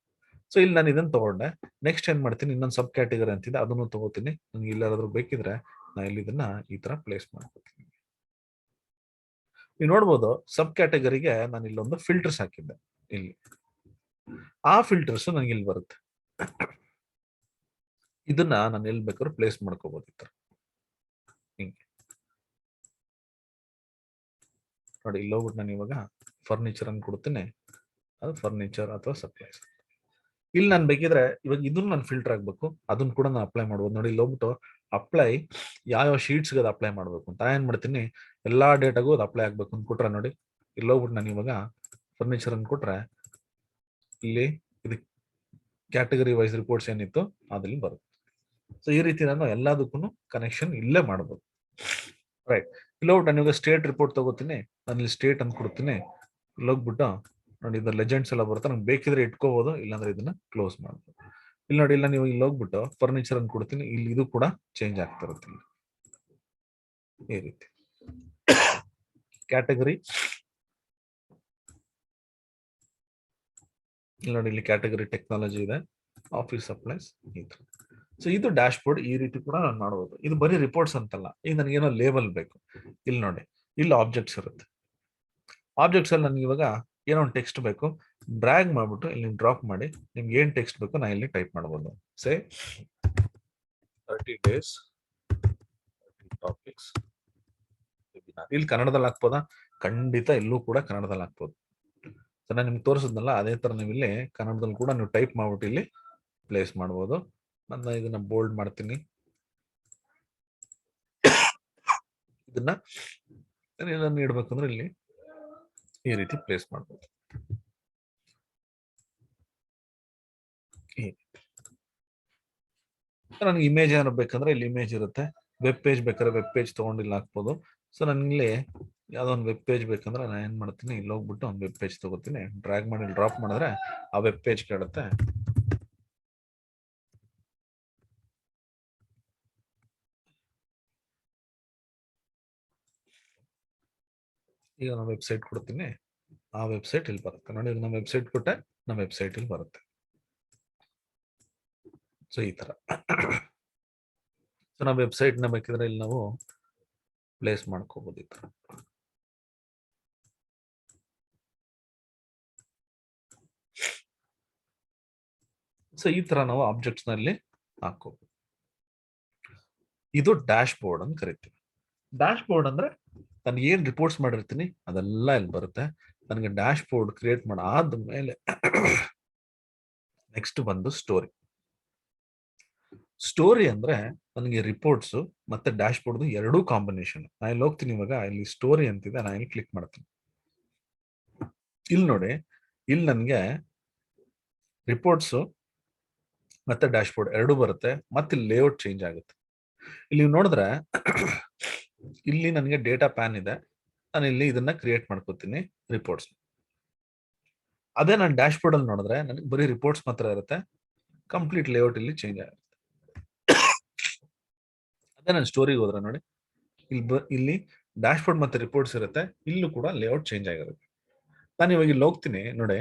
ಸೊ ಇಲ್ಲಿ ನಾನು ಇದನ್ನ ತಗೊಂಡೆ. ನೆಕ್ಸ್ಟ್ ಏನ್ ಮಾಡ್ತೀನಿ, ಇನ್ನೊಂದು ಸಬ್ ಕ್ಯಾಟಗರಿ ಅಂತಿದೆ ಅದನ್ನು ತಗೋತೀನಿ. ನನಗೆ ಎಲ್ಲಾದ್ರೂ ಬೇಕಿದ್ರೆ ನಾನು ಇಲ್ಲಿ ಇದನ್ನ ಈ ತರ ಪ್ಲೇಸ್ ಮಾಡ್ಕೊತೀನಿ. ನೀವು ನೋಡ್ಬೋದು ಸಬ್ ಕ್ಯಾಟಗರಿಗೆ ನಾನು ಇಲ್ಲೊಂದು ಫಿಲ್ಟರ್ಸ್ ಹಾಕಿದ್ದೆ. ಇಲ್ಲಿ ಆ ಫಿಲ್ಟರ್ಸ್ ನನಗೆ ಇಲ್ಲಿ ಬರುತ್ತೆ. ಇದನ್ನ ನಾನು ಎಲ್ಲಿ ಬೇಕಾದ್ರೂ ಪ್ಲೇಸ್ ಮಾಡ್ಕೋಬಹುದು ಈ ತರ ಹಿಂಗೆ. ನೋಡಿ ಇಲ್ಲಿ ಹೋಗ್ಬಿಟ್ಟು ನಾನು ಇವಾಗ ಫರ್ನಿಚರ್ ಅನ್ನು ಕೊಡ್ತೀನಿ, ಅದು ಫರ್ನಿಚರ್ ಅಥವಾ ಸಪ್ಲೈಸ್. ಇಲ್ಲಿ ನಾನು ಬೇಕಿದ್ರೆ ಇವಾಗ ಇದನ್ನ ನಾನು ಫಿಲ್ಟರ್ ಆಗ್ಬೇಕು, ಅದನ್ನ ಕೂಡ ನಾನು ಅಪ್ಲೈ ಮಾಡ್ಬೋದು. ನೋಡಿ ಇಲ್ಲಿ ಹೋಗ್ಬಿಟ್ಟು ಅಪ್ಲೈ ಯಾವ ಶೀಟ್ಸ್ಗೆ ಅದು ಅಪ್ಲೈ ಮಾಡ್ಬೇಕು ಅಂತ ಏನ್ ಮಾಡ್ತೀನಿ, ಎಲ್ಲಾ ಡೇಟಾಗೂ ಅದು ಅಪ್ಲೈ ಆಗ್ಬೇಕು ಅಂತ ಕೊಟ್ರೆ ನೋಡಿ ಇಲ್ಲಿ ಹೋಗ್ಬಿಟ್ಟು ನಾನು ಇವಾಗ ಫರ್ನಿಚರ್ ಅನ್ನು ಕೊಟ್ರೆ ಇಲ್ಲಿ ಇದು ಕ್ಯಾಟಗರಿ ವೈಸ್ ರಿಪೋರ್ಟ್ಸ್ ಏನಿತ್ತು ಅದ್ರಲ್ಲಿ ಬರುತ್ತೆ. ಸೊ ಈ ರೀತಿ ನಾನು ಎಲ್ಲದಕ್ಕೂ ಕನೆಕ್ಷನ್ ಇಲ್ಲೇ ಮಾಡ್ಬೋದು. ರೈಟ್, ಇಲ್ಲಿ ಹೋಗ್ಬಿಟ್ಟು ನಾನು ಇವಾಗ ಸ್ಟೇಟ್ ರಿಪೋರ್ಟ್ ತಗೋತೀನಿ, ನಾನು ಇಲ್ಲಿ ಸ್ಟೇಟ್ ಅಂತ ಕೊಡ್ತೀನಿ. ಇಲ್ಲಿ ಹೋಗ್ಬಿಟ್ಟು ನೋಡಿ ಇದು ಲೆಜೆಂಡ್ಸ್ ಎಲ್ಲ ಬರುತ್ತೆ, ನಂಗೆ ಬೇಕಿದ್ರೆ ಇಟ್ಕೋಬಹುದು, ಇಲ್ಲಾಂದ್ರೆ ಇದನ್ನ ಕ್ಲೋಸ್ ಮಾಡ್ಬೋದು. ಇಲ್ಲಿ ನೋಡಿ, ಇಲ್ಲ ನೀವು ಇಲ್ಲಿ ಹೋಗ್ಬಿಟ್ಟು ಫರ್ನಿಚರ್ ಅನ್ನು ಕೊಡ್ತೀನಿ, ಇಲ್ಲಿ ಇದು ಕೂಡ ಚೇಂಜ್ ಆಗ್ತಾ ಇರುತ್ತೆ ಇಲ್ಲಿ ಈ ರೀತಿ. ಕ್ಯಾಟಗರಿ ಇಲ್ಲಿ ನೋಡಿ, ಇಲ್ಲಿ ಕ್ಯಾಟಗರಿ ಟೆಕ್ನಾಲಜಿ ಇದೆ, ಆಫೀಸ್ ಸಪ್ಲೈಸ್ ಈ ತರ. ಸೊ ಇದು ಡ್ಯಾಶ್ ಬೋರ್ಡ್, ಈ ರೀತಿ ಕೂಡ ನಾನು ಮಾಡಬಹುದು. ಇದು ಬರೀ ರಿಪೋರ್ಟ್ಸ್ ಅಂತಲ್ಲ, ಈಗ ನನಗೇನೋ ಲೇಬಲ್ ಬೇಕು, ಇಲ್ಲಿ ನೋಡಿ ಇಲ್ಲಿ ಆಬ್ಜೆಕ್ಟ್ಸ್ ಇರುತ್ತೆ. ಆಬ್ಜೆಕ್ಟ್ಸ್ ಅಲ್ಲಿ ನನಗೆ ಇವಾಗ ಏನೋ ಒಂದು ಟೆಕ್ಸ್ಟ್ ಬೇಕು, ಡ್ರ್ಯಾಗ್ ಮಾಡ್ಬಿಟ್ಟು ಇಲ್ಲಿ ಡ್ರಾಪ್ ಮಾಡಿ ನಿಮ್ಗೆ ಏನ್ ಟೆಕ್ಸ್ಟ್ ಬೇಕು ನಾ ಇಲ್ಲಿ ಟೈಪ್ ಮಾಡಬಹುದು. ಸೇ 30 days 30 ಟಾಪಿಕ್ಸ್. ಇಲ್ಲಿ ಕನ್ನಡದಲ್ಲಿ ಹಾಕ್ಬೋದಾ? ಖಂಡಿತ ಇಲ್ಲೂ ಕೂಡ ಕನ್ನಡದಲ್ಲಿ ಹಾಕ್ಬೋದು. ನಾನು ನಿಮ್ಗೆ ತೋರಿಸಿದ್ನಲ್ಲ ಅದೇ ತರ ನೀವು ಇಲ್ಲಿ ಕನ್ನಡದಲ್ಲಿ ಕೂಡ ನೀವು ಟೈಪ್ ಮಾಡ್ಬಿಟ್ಟು ಇಲ್ಲಿ ಪ್ಲೇಸ್ ಮಾಡ್ಬೋದು. ನಾನು ಇದನ್ನ ಬೋಲ್ಡ್ ಮಾಡ್ತೀನಿ, ಇದನ್ನ ಇಡ್ಬೇಕಂದ್ರೆ ಇಲ್ಲಿ ಈ ರೀತಿ ಪ್ಲೇಸ್ ಮಾಡ್ಬೋದು. ನನಗೆ ಇಮೇಜ್ ಏನಾರು ಬೇಕಂದ್ರೆ ಇಲ್ಲಿ ಇಮೇಜ್ ಇರುತ್ತೆ, ವೆಬ್ ಪೇಜ್ ಬೇಕಾದ್ರೆ ವೆಬ್ ಪೇಜ್ ತಗೊಂಡು ಇಲ್ಲಿ ಹಾಕ್ಬೋದು. ಸೊ ನನಗೆ ಯಾವ್ದೋ ಒಂದು ವೆಬ್ ಪೇಜ್ ಬೇಕಂದ್ರೆ ನಾನು ಏನ್ ಮಾಡ್ತೀನಿ, ಇಲ್ಲಿ ಹೋಗ್ಬಿಟ್ಟು ಒಂದು ವೆಬ್ ಪೇಜ್ ತಗೋತೀನಿ, ಡ್ರ್ಯಾಗ್ ಮಾಡಿ ಡ್ರಾಪ್ ಮಾಡಿದ್ರೆ ಆ ವೆಬ್ ಪೇಜ್ ಕೇಳುತ್ತೆ. ಈಗ ನಾನು ವೆಬ್ಸೈಟ್ ಕೊಡ್ತೀನಿ, ಆ ವೆಬ್ಸೈಟ್ ಇಲ್ಲಿ ಬರುತ್ತೆ. ನೋಡಿ, ನಮ್ಮ ವೆಬ್ಸೈಟ್ ಕೊಟ್ಟೆ, ನಮ್ಮ ವೆಬ್ಸೈಟ್ ಇಲ್ಲಿ ಬರುತ್ತೆ. ಸೊ ಈ ತರ. ಸೊ ನಾವು ವೆಬ್ಸೈಟ್ ನ ಬೇಕಿದ್ರೆ ಇಲ್ಲಿ ನಾವು ಪ್ಲೇಸ್ ಮಾಡ್ಕೋಬಹುದು ಈ ತರ. ಸೊ ಈ ತರ ನಾವು ಆಬ್ಜೆಕ್ಟ್ಸ್ ನಲ್ಲಿ ಹಾಕೋಬಹುದು. ಇದು ಡ್ಯಾಶ್ ಬೋರ್ಡ್ ಅಂತ ಕರಿತೀವಿ. ಡ್ಯಾಶ್ ಬೋರ್ಡ್ ಅಂದ್ರೆ ನಾನು ಏನ್ ರಿಪೋರ್ಟ್ಸ್ ಮಾಡಿರ್ತೀನಿ ಅದೆಲ್ಲ ಇಲ್ಲಿ ಬರುತ್ತೆ. ನನಗೆ ಡ್ಯಾಶ್ ಬೋರ್ಡ್ ಕ್ರಿಯೇಟ್ ಮಾಡಾದ್ಮೇಲೆ ನೆಕ್ಸ್ಟ್ ಬಂದು ಸ್ಟೋರಿ. ಸ್ಟೋರಿ ಅಂದ್ರೆ ನನಗೆ ರಿಪೋರ್ಟ್ಸ್ ಮತ್ತೆ ಡ್ಯಾಶ್ ಬೋರ್ಡ್ ಎರಡೂ ಕಾಂಬಿನೇಷನ್. ನಾನು ಇಲ್ಲಿ ಹೋಗ್ತೀನಿ, ಇವಾಗ ಇಲ್ಲಿ ಸ್ಟೋರಿ ಅಂತಿದೆ, ನಾನು ಇಲ್ಲಿ ಕ್ಲಿಕ್ ಮಾಡ್ತೀನಿ. ಇಲ್ಲಿ ನೋಡಿ, ಇಲ್ಲಿ ನನಗೆ ರಿಪೋರ್ಟ್ಸ್ ಮತ್ತೆ ಡ್ಯಾಶ್ ಬೋರ್ಡ್ ಎರಡೂ ಬರುತ್ತೆ, ಮತ್ತೆ ಇಲ್ಲಿ ಲೇಔಟ್ ಚೇಂಜ್ ಆಗುತ್ತೆ. ಇಲ್ಲಿ ನೋಡಿದ್ರೆ ಇಲ್ಲಿ ನನಗೆ ಡೇಟಾ ಪ್ಯಾನ್ ಇದೆ, ನಾನು ಇಲ್ಲಿ ಇದನ್ನ ಕ್ರಿಯೇಟ್ ಮಾಡ್ಕೋತೀನಿ ರಿಪೋರ್ಟ್ಸ್. ಅದೇ ನಾನು ಡ್ಯಾಶ್ ಬೋರ್ಡ್ ಅಲ್ಲಿ ನೋಡಿದ್ರೆ ನನಗೆ ಬರೀ ರಿಪೋರ್ಟ್ಸ್ ಮಾತ್ರ ಇರುತ್ತೆ, ಕಂಪ್ಲೀಟ್ ಲೇಔಟ್ ಇಲ್ಲಿ ಚೇಂಜ್ ಆಗುತ್ತೆ. ಅದೇ ನಾನು ಸ್ಟೋರಿಗೆ ಹೋದ್ರೆ ನೋಡಿ, ಇಲ್ಲಿ ಡ್ಯಾಶ್ ಬೋರ್ಡ್ ಮತ್ತೆ ರಿಪೋರ್ಟ್ಸ್ ಇರುತ್ತೆ, ಇಲ್ಲೂ ಕೂಡ ಲೇಔಟ್ ಚೇಂಜ್ ಆಗಿರುತ್ತೆ. ನಾನು ಇವಾಗ ಇಲ್ಲಿ ಹೋಗ್ತೀನಿ ನೋಡಿ,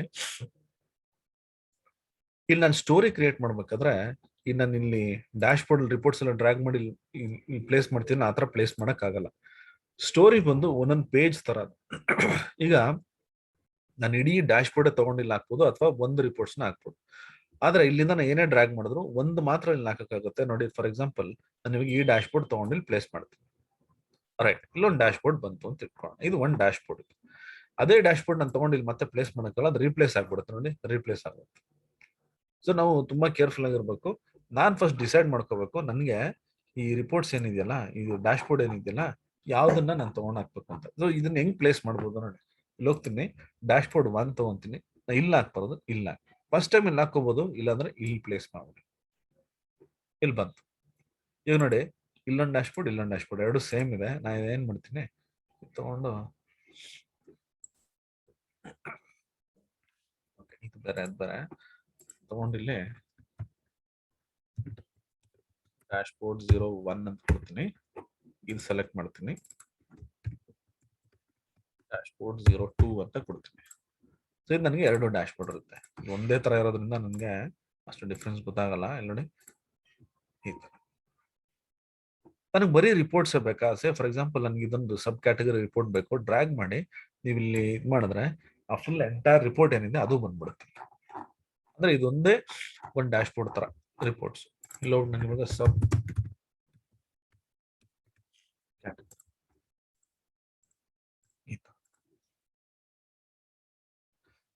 ಇಲ್ಲಿ ನಾನು ಸ್ಟೋರಿ ಕ್ರಿಯೇಟ್ ಮಾಡ್ಬೇಕಾದ್ರೆ ಇಲ್ಲಿ ನಾನು ಇಲ್ಲಿ ಡ್ಯಾಶ್ ಬೋರ್ಡ್ ರಿಪೋರ್ಟ್ಸ್ ಎಲ್ಲ ಡ್ರ್ಯಾಗ್ ಮಾಡಿ ಪ್ಲೇಸ್ ಮಾಡ್ತೀನಿ, ಆ ತರ ಪ್ಲೇಸ್ ಮಾಡಕ್ ಆಗಲ್ಲ. ಸ್ಟೋರಿ ಬಂದು ಒಂದೊಂದು ಪೇಜ್ ತರ. ಈಗ ನಾನು ಇಡೀ ಡ್ಯಾಶ್ ಬೋರ್ಡ್ ತಗೊಂಡಿಲ್ಲ ಹಾಕ್ಬೋದು, ಅಥವಾ ಒಂದು ರಿಪೋರ್ಟ್ಸ್ ನ ಹಾಕ್ಬೋದು. ಆದ್ರೆ ಇಲ್ಲಿಂದ ನಾನು ಏನೇ ಡ್ರ್ಯಾಗ್ ಮಾಡಿದ್ರು ಒಂದು ಮಾತ್ರ ಇಲ್ಲಿ ಹಾಕಕ್ಕಾಗುತ್ತೆ. ನೋಡಿ, ಫಾರ್ ಎಕ್ಸಾಂಪಲ್ ನಾನು ಇವಾಗ ಈ ಡ್ಯಾಶ್ ಬೋರ್ಡ್ ತಗೊಂಡು ಇಲ್ಲಿ ಪ್ಲೇಸ್ ಮಾಡ್ತೀನಿ. ರೈಟ್, ಇಲ್ಲೊಂದು ಡ್ಯಾಶ್ ಬೋರ್ಡ್ ಬಂತು ಅಂತ ಇಟ್ಕೊಳ್ಳೋಣ, ಇದು ಒಂದು ಡ್ಯಾಶ್ ಬೋರ್ಡ್. ಅದೇ ಡ್ಯಾಶ್ ಬೋರ್ಡ್ ನಾನು ತಗೊಂಡು ಇಲ್ಲಿ ಮತ್ತೆ ಪ್ಲೇಸ್ ಮಾಡಕ್ಕಲ್ಲ, ಅದು ರೀಪ್ಲೇಸ್ ಆಗ್ಬಿಡುತ್ತೆ. ನೋಡಿ, ರೀಪ್ಲೇಸ್ ಆಗುತ್ತೆ. ಸೊ ನಾವು ತುಂಬಾ ಕೇರ್ಫುಲ್ ಆಗಿರ್ಬೇಕು. ನಾನ್ ಫಸ್ಟ್ ಡಿಸೈಡ್ ಮಾಡ್ಕೋಬೇಕು, ನನಗೆ ಈ ರಿಪೋರ್ಟ್ಸ್ ಏನಿದೆಯಲ್ಲ, ಇದು ಡ್ಯಾಶ್ ಬೋರ್ಡ್ ಏನಿದೆಯಲ್ಲ, ಯಾವ್ದನ್ನ ನಾನು ತಗೊಂಡ್ ಹಾಕ್ಬೇಕು ಅಂತ. ಸೊ ಇದನ್ನ ಹೆಂಗ್ ಪ್ಲೇಸ್ ಮಾಡ್ಬೋದು ನೋಡಿ, ಇಲ್ಲಿ ಹೋಗ್ತೀನಿ, ಡ್ಯಾಶ್ ಬೋರ್ಡ್ 1 ತಗೊಂತೀನಿ, ಇಲ್ಲ ಹಾಕ್ಬಾರ್ದು, ಇಲ್ಲ ಫಸ್ಟ್ ಟೈಮ್ ಇಲ್ಲಿ ಹಾಕೋಬಹುದು, ಇಲ್ಲಾಂದ್ರೆ ಇಲ್ಲಿ ಪ್ಲೇಸ್ ಮಾಡ್ಬೋದು. ಇಲ್ಲಿ ಬಂತು. ಈಗ ನೋಡಿ, ಇಲ್ಲೊಂದು ಡ್ಯಾಶ್ ಬೋರ್ಡ್, ಇಲ್ಲೊಂದು ಡ್ಯಾಶ್ ಬೋರ್ಡ್ ಎರಡು ಸೇಮ್ ಇದೆ. ನಾನು ಏನ್ ಮಾಡ್ತೀನಿ, ತಗೊಂಡು ಇದು ಬೇರೆ ಅದು ಬೇರೆ ತಗೊಂಡಿಲ್ಲಿ ಡ್ಯಾಶ್ ಬೋರ್ಡ್ 01 ಅಂತ ಕೊಡ್ತೀನಿ, ಇದು ಸೆಲೆಕ್ಟ್ ಮಾಡ್ತೀನಿ, ಡ್ಯಾಶ್ ಬೋರ್ಡ್ 02 ಅಂತ ಕೊಡ್ತೀನಿ. ಸೊ ಇದು ನನಗೆ ಎರಡು ಡ್ಯಾಶ್ ಬೋರ್ಡ್ ಇರುತ್ತೆ. ಒಂದೇ ತರ ಇರೋದ್ರಿಂದ ನನಗೆ ಅಷ್ಟು ಡಿಫ್ರೆನ್ಸ್ ಗೊತ್ತಾಗಲ್ಲ. ಇಲ್ಲಿ ನೋಡಿ, ಈ ತರ ನನಗೆ ಬರೀ ರಿಪೋರ್ಟ್ಸ್ ಬೇಕಾ? ಸೇ ಫಾರ್ ಎಕ್ಸಾಂಪಲ್ ನನಗೆ ಇದೊಂದು ಸಬ್ ಕ್ಯಾಟಗರಿ ರಿಪೋರ್ಟ್ ಬೇಕು, ಡ್ರ್ಯಾಗ್ ಮಾಡಿ ನೀವು ಇಲ್ಲಿ ಇದು ಮಾಡಿದ್ರೆ ಆ ಫುಲ್ ಎಂಟೈರ್ ರಿಪೋರ್ಟ್ ಏನಿದೆ ಅದು ಬಂದ್ಬಿಡುತ್ತೆ. ಅಂದ್ರೆ ಇದೊಂದೇ ಒಂದು ಡ್ಯಾಶ್ ಬೋರ್ಡ್ ತರ ರಿಪೋರ್ಟ್ಸ್. ಇಲ್ಲಿ ನನಗೆ ಇವಾಗ ಸಬ್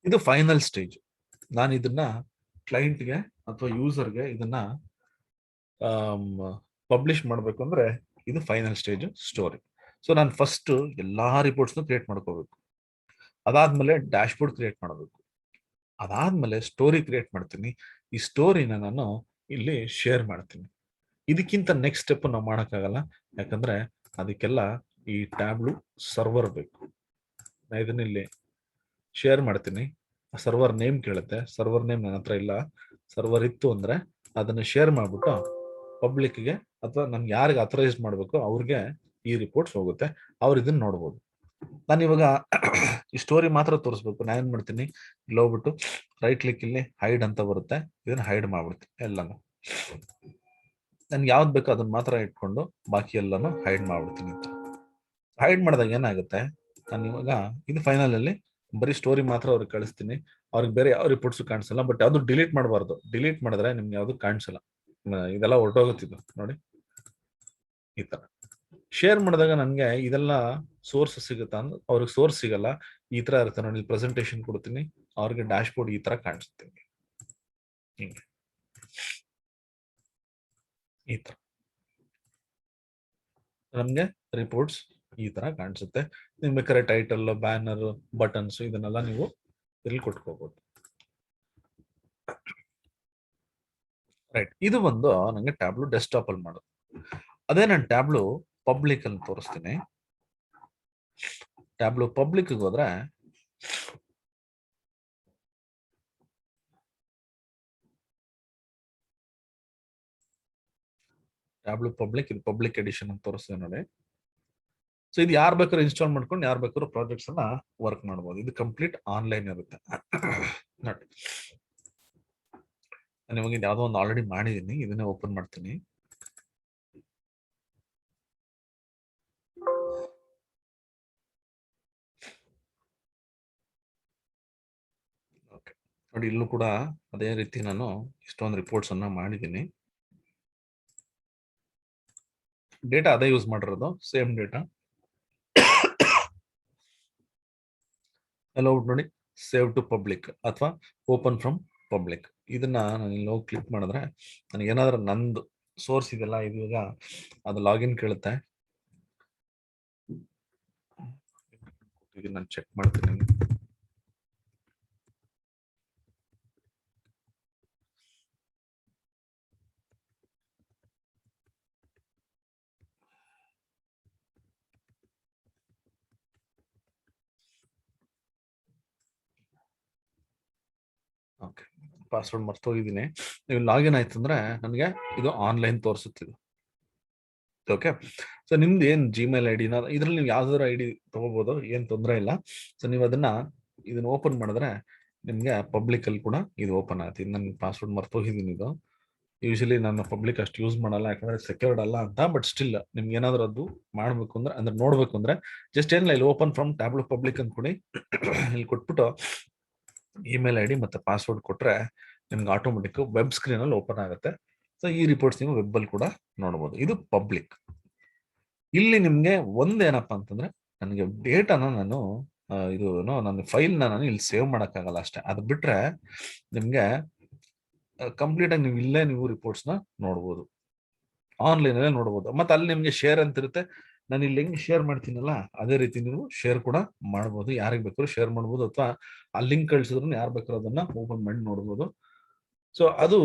ಇದು ಫೈನಲ್ ಸ್ಟೇಜ್. ನಾನು ಇದನ್ನ ಕ್ಲೈಂಟ್ಗೆ ಅಥವಾ ಯೂಸರ್ಗೆ ಇದನ್ನ ಪಬ್ಲಿಷ್ ಮಾಡ್ಬೇಕು ಅಂದ್ರೆ ಇದು ಫೈನಲ್ ಸ್ಟೇಜ್ ಸ್ಟೋರಿ. ಸೊ ನಾನು ಫಸ್ಟ್ ಎಲ್ಲಾ ರಿಪೋರ್ಟ್ಸ್ ಕ್ರಿಯೇಟ್ ಮಾಡ್ಕೋಬೇಕು, ಅದಾದ್ಮೇಲೆ ಡ್ಯಾಶ್ ಬೋರ್ಡ್ ಕ್ರಿಯೇಟ್ ಮಾಡಬೇಕು, ಅದಾದ್ಮೇಲೆ ಸ್ಟೋರಿ ಕ್ರಿಯೇಟ್ ಮಾಡ್ತೀನಿ. ಈ ಸ್ಟೋರಿನ ನಾನು ಇಲ್ಲಿ ಶೇರ್ ಮಾಡ್ತೀನಿ. ಇದಕ್ಕಿಂತ ನೆಕ್ಸ್ಟ್ ಸ್ಟೆಪ್ ನಾವು ಮಾಡೋಕ್ಕಾಗಲ್ಲ, ಯಾಕಂದ್ರೆ ಅದಕ್ಕೆಲ್ಲ ಈ ಟ್ಯಾಬ್ಲು ಸರ್ವರ್ ಬೇಕು. ನಾನು ಇದನ್ನ ಇಲ್ಲಿ ಶೇರ್ ಮಾಡ್ತೀನಿ, ಸರ್ವರ್ ನೇಮ್ ಕೇಳುತ್ತೆ. ಸರ್ವರ್ ನೇಮ್ ನನ್ನ ಹತ್ರ ಇಲ್ಲ. ಸರ್ವರ್ ಇತ್ತು ಅಂದ್ರೆ ಅದನ್ನ ಶೇರ್ ಮಾಡ್ಬಿಟ್ಟು ಪಬ್ಲಿಕ್ಗೆ ಅಥವಾ ನನ್ಗೆ ಯಾರಿಗೆ ಅಥರೈಸ್ ಮಾಡಬೇಕು ಅವ್ರಿಗೆ ಈ ರಿಪೋರ್ಟ್ಸ್ ಹೋಗುತ್ತೆ. ಅವ್ರು ಇದನ್ನ ನೋಡ್ಬೋದು. ನಾನು ಇವಾಗ ಈ ಸ್ಟೋರಿ ಮಾತ್ರ ತೋರಿಸ್ಬೇಕು. ನಾನು ಏನ್ ಮಾಡ್ತೀನಿ, ಇಲ್ಲಿ ಹೋಗ್ಬಿಟ್ಟು ರೈಟ್ ಕ್ಲಿಕ್ ಇಲ್ಲಿ ಹೈಡ್ ಅಂತ ಬರುತ್ತೆ, ಇದನ್ನ ಹೈಡ್ ಮಾಡ್ಬಿಡ್ತೀನಿ ಎಲ್ಲಾನು. ನನ್ಗೆ ಯಾವ್ದು ಬೇಕೋ ಅದನ್ನ ಮಾತ್ರ ಇಟ್ಕೊಂಡು ಬಾಕಿ ಎಲ್ಲಾನು ಹೈಡ್ ಮಾಡ್ಬಿಡ್ತೀನಿ ಅಂತ. ಹೈಡ್ ಮಾಡಿದಾಗ ಏನಾಗುತ್ತೆ, ನಾನು ಇವಾಗ ಇದು ಫೈನಲ್ ಅಲ್ಲಿ ಬರೀ ಸ್ಟೋರಿ ಮಾತ್ರ ಅವ್ರಿಗೆ ಕಳಿಸ್ತೀನಿ. ಅವ್ರಿಗೆ ಬೇರೆ ಯಾವ ರಿಪೋರ್ಟ್ಸ್ ಕಾಣಿಸಲ್ಲ. ಬಟ್ ಯಾವ್ದು ಡಿಲೀಟ್ ಮಾಡಬಾರ್ದು. ಡಿಲೀಟ್ ಮಾಡಿದ್ರೆ ನಿಮ್ಗೆ ಯಾವ್ದು ಕಾಣಿಸಲ್ಲ. ಇದೆಲ್ಲ ಹೊರಟೋಗುತ್ತಿದ್ದು ನೋಡಿ ಈ ತರ. ಶೇರ್ ಮಾಡಿದಾಗ ನನಗೆ ಇದೆಲ್ಲ ಸೋರ್ಸ್ ಸಿಗುತ್ತಾ ಅಂದ್ರೆ ಅವ್ರಿಗೆ ಸೋರ್ಸ್ ಸಿಗಲ್ಲ. ಈ ತರ ಇರುತ್ತೆ ನೋಡಿ. ಪ್ರೆಸೆಂಟೇಶನ್ ಕೊಡ್ತೀನಿ, ಅವ್ರಿಗೆ ಡ್ಯಾಶ್ ಬೋರ್ಡ್ ಈ ತರ ಕಾಣಿಸುತ್ತೆ ಹಿಂಗೆ ಈ ತರ ನಮ್ಗೆ ರಿಪೋರ್ಟ್ಸ್ ಈ ತರ ಕಾಣಿಸುತ್ತೆ. ನಿಮ್ ಬೇಕಾದ್ರೆ ಟೈಟಲ್, ಬ್ಯಾನರ್, ಬಟನ್ಸ್ ಇದನ್ನೆಲ್ಲ ನೀವು ಇಲ್ಲಿ ಕೊಟ್ಕೋಬಹುದು. ರೈಟ್, ಇದು ಒಂದು ನಂಗೆ ಟ್ಯಾಬ್ಲು ಡೆಸ್ಕ್ಟಾಪ್ ಅಲ್ಲಿ ಮಾಡೋದು. ಅದೇ ನಾನು ಟ್ಯಾಬ್ಲು ಪಬ್ಲಿಕ್ ಅಲ್ಲಿ ತೋರಿಸ್ತೀನಿ. ಟ್ಯಾಬ್ಲು ಪಬ್ಲಿಕ್ ಹೋದ್ರೆ ಟ್ಯಾಬ್ಲು ಪಬ್ಲಿಕ್, ಇದು ಪಬ್ಲಿಕ್ ಎಡಿಷನ್ ಅಂತ ತೋರಿಸ್ತೀನಿ ನೋಡಿ. ಸೊ ಇದು ಯಾರು ಬೇಕಾದ್ರೂ ಇನ್ಸ್ಟಾಲ್ ಮಾಡ್ಕೊಂಡು ಯಾರು ಬೇಕಾದ್ರೂ ಪ್ರಾಜೆಕ್ಟ್ಸ್ ಅನ್ನ ವರ್ಕ್ ಮಾಡಬಹುದು. ಇದು ಕಂಪ್ಲೀಟ್ ಆನ್ಲೈನ್ ಇರುತ್ತೆ ನೋಡಿ. ನಾನು ಇವಾಗ ಯಾವ್ದೋ ಒಂದು ಆಲ್ರೆಡಿ ಮಾಡಿದೀನಿ, ಇದನ್ನೇ ಓಪನ್ ಮಾಡ್ತೀನಿ. ನೋಡಿ, ಇಲ್ಲೂ ಕೂಡ ಅದೇ ರೀತಿ ನಾನು ಇಷ್ಟೊಂದು ರಿಪೋರ್ಟ್ಸ್ ಅನ್ನ ಮಾಡಿದ್ದೀನಿ. ಡೇಟಾ ಅದೇ ಯೂಸ್ ಮಾಡಿರೋದು, ಸೇಮ್ ಡೇಟಾ. ಎಲ್ಲ ನೋಡಿ, ಸೇವ್ ಟು ಪಬ್ಲಿಕ್ ಅಥವಾ ಓಪನ್ ಫ್ರಮ್ ಪಬ್ಲಿಕ್. ಇದನ್ನ ನಾನು ಇಲ್ಲಿ ಹೋಗಿ ಕ್ಲಿಕ್ ಮಾಡಿದ್ರೆ ನನಗೆ ಏನಾದ್ರೂ ನಂದು ಸೋರ್ಸ್ ಇದೆಲ್ಲ ಇವಾಗ ಅದು ಲಾಗಿನ್ ಕೇಳುತ್ತೆ. ನಾನು ಚೆಕ್ ಮಾಡ್ತೀನಿ. ಓಕೆ, ಪಾಸ್ವರ್ಡ್ ಮರ್ತೋಗಿದ್ದೀನಿ. ನೀವು ಲಾಗಿನ್ ಆಯ್ತು ಅಂದ್ರೆ ನನಗೆ ಇದು ಆನ್ಲೈನ್ ತೋರಿಸುತ್ತಿದೆ. ಓಕೆ, ಸೊ ನಿಮ್ದು ಏನ್ ಜಿಮೇಲ್ ಐ ಡಿನ ಇದ್ರಲ್ಲಿ ನೀವು ಯಾವ್ದಾದ್ರು ಐ ಡಿ ತಗೋಬಹುದು, ಏನ್ ತೊಂದರೆ ಇಲ್ಲ. ಸೊ ನೀವು ಇದನ್ನ ಓಪನ್ ಮಾಡಿದ್ರೆ ನಿಮ್ಗೆ ಪಬ್ಲಿಕ್ ಅಲ್ಲಿ ಕೂಡ ಇದು ಓಪನ್ ಆಗುತ್ತೆ. ಇದು ನನ್ನ ಪಾಸ್ವರ್ಡ್ ಮರ್ತೋಗಿದ್ದೀನಿ. ಇದು ಯೂಶಲಿ ನಾನು ಪಬ್ಲಿಕ್ ಅಷ್ಟು ಯೂಸ್ ಮಾಡಲ್ಲ, ಯಾಕಂದ್ರೆ ಸೆಕ್ಯೂರ್ಡ್ ಅಲ್ಲ ಅಂತ. ಬಟ್ ಸ್ಟಿಲ್ ನಿಮ್ಗೆ ಏನಾದ್ರು ಅದು ಮಾಡ್ಬೇಕು ಅಂದ್ರೆ ನೋಡ್ಬೇಕು ಅಂದ್ರೆ ಜಸ್ಟ್ ಏನಿಲ್ಲ, ಇಲ್ಲಿ ಓಪನ್ ಫ್ರಮ್ ಟ್ಯಾಬ್ಲೆಟ್ ಪಬ್ಲಿಕ್ ಅಂದ್ಕೊಡಿ. ಇಲ್ಲಿ ಕೊಟ್ಬಿಟ್ಟು ಇಮೇಲ್ ಐ ಡಿ ಮತ್ತೆ ಪಾಸ್ವರ್ಡ್ ಕೊಟ್ರೆ ನಿಮ್ಗೆ ಆಟೋಮೆಟಿಕ್ ವೆಬ್ ಸ್ಕ್ರೀನ್ ಅಲ್ಲಿ ಓಪನ್ ಆಗುತ್ತೆ. ಸೊ ಈ ರಿಪೋರ್ಟ್ಸ್ ನೀವು ವೆಬ್ ಅಲ್ಲಿ ಕೂಡ ನೋಡಬಹುದು. ಇದು ಪಬ್ಲಿಕ್. ಇಲ್ಲಿ ನಿಮ್ಗೆ ಒಂದೇನಪ್ಪ ಅಂತಂದ್ರೆ, ನನಗೆ ಡೇಟಾನ ನಾನು ಇದು ನನ್ನ ಫೈಲ್ ನಾನು ಇಲ್ಲಿ ಸೇವ್ ಮಾಡಕ್ಕಾಗಲ್ಲ ಅಷ್ಟೇ. ಅದು ಬಿಟ್ರೆ ನಿಮ್ಗೆ ಕಂಪ್ಲೀಟ್ ಆಗಿ ನೀವು ರಿಪೋರ್ಟ್ಸ್ ನ ನೋಡ್ಬೋದು, ಆನ್ಲೈನ್ ಅಲ್ಲೇ ನೋಡ್ಬೋದು. ಮತ್ತೆ ಅಲ್ಲಿ ನಿಮ್ಗೆ ಶೇರ್ ಅಂತ ಇರುತ್ತೆ. ನಾನು ಇಲ್ಲಿ ಹೆಂಗ್ ಶೇರ್ ಮಾಡ್ತೀನಲ್ಲ ಅದೇ ರೀತಿ ನೀವು ಶೇರ್ ಕೂಡ ಮಾಡ್ಬೋದು. ಯಾರಿಗೆ ಬೇಕಾದ್ರೂ ಶೇರ್ ಮಾಡ್ಬೋದು, ಅಥವಾ ಆ ಲಿಂಕ್ ಕಳಿಸಿದ್ರು ಯಾರು ಬೇಕಾದ್ರೂ ಅದನ್ನ ಓಪನ್ ಮಾಡಿ ನೋಡ್ಬೋದು. ಸೊ ಅದು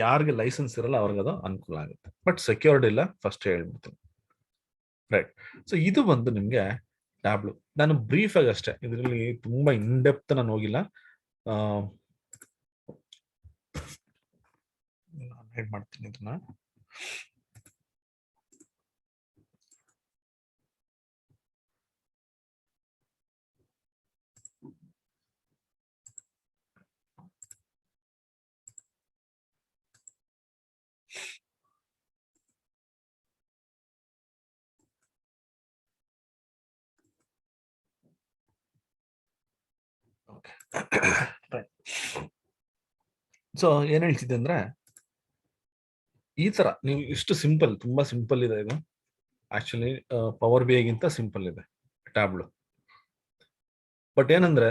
ಯಾರಿಗೆ ಲೈಸೆನ್ಸ್ ಇರಲ್ಲ ಅವ್ರಿಗೆ ಅದು ಅನುಕೂಲ ಆಗುತ್ತೆ. ಬಟ್ ಸೆಕ್ಯೂರ್ಡ್ ಇಲ್ಲ, ಫಸ್ಟ್ ಹೇಳ್ಬಿಡ್ತೀನಿ. ರೈಟ್, ಸೊ ಇದು ಬಂದು ನಿಮ್ಗೆ ಟ್ಯಾಬ್ಲು. ನಾನು ಬ್ರೀಫ್ ಆಗಿ ಅಷ್ಟೇ, ಇದರಲ್ಲಿ ತುಂಬಾ ಇನ್ ಡೆಪ್ತ್ ನಾನು ಹೋಗಿಲ್ಲ. ಹೈಡ್ ಮಾಡ್ತೀನಿ ಇದನ್ನ. ಸೊ ಏನ್ ಹೇಳ್ತಿದ್ದೆ ಅಂದ್ರೆ, ಈ ತರ ನೀವು ಇಷ್ಟು ಸಿಂಪಲ್, ತುಂಬಾ ಸಿಂಪಲ್ ಇದೆ ಇದು. ಆಕ್ಚುಲಿ ಪವರ್ ಬಿ ಐಗಿಂತ ಸಿಂಪಲ್ ಇದೆ ಟ್ಯಾಬ್ಲು. ಬಟ್ ಏನಂದ್ರೆ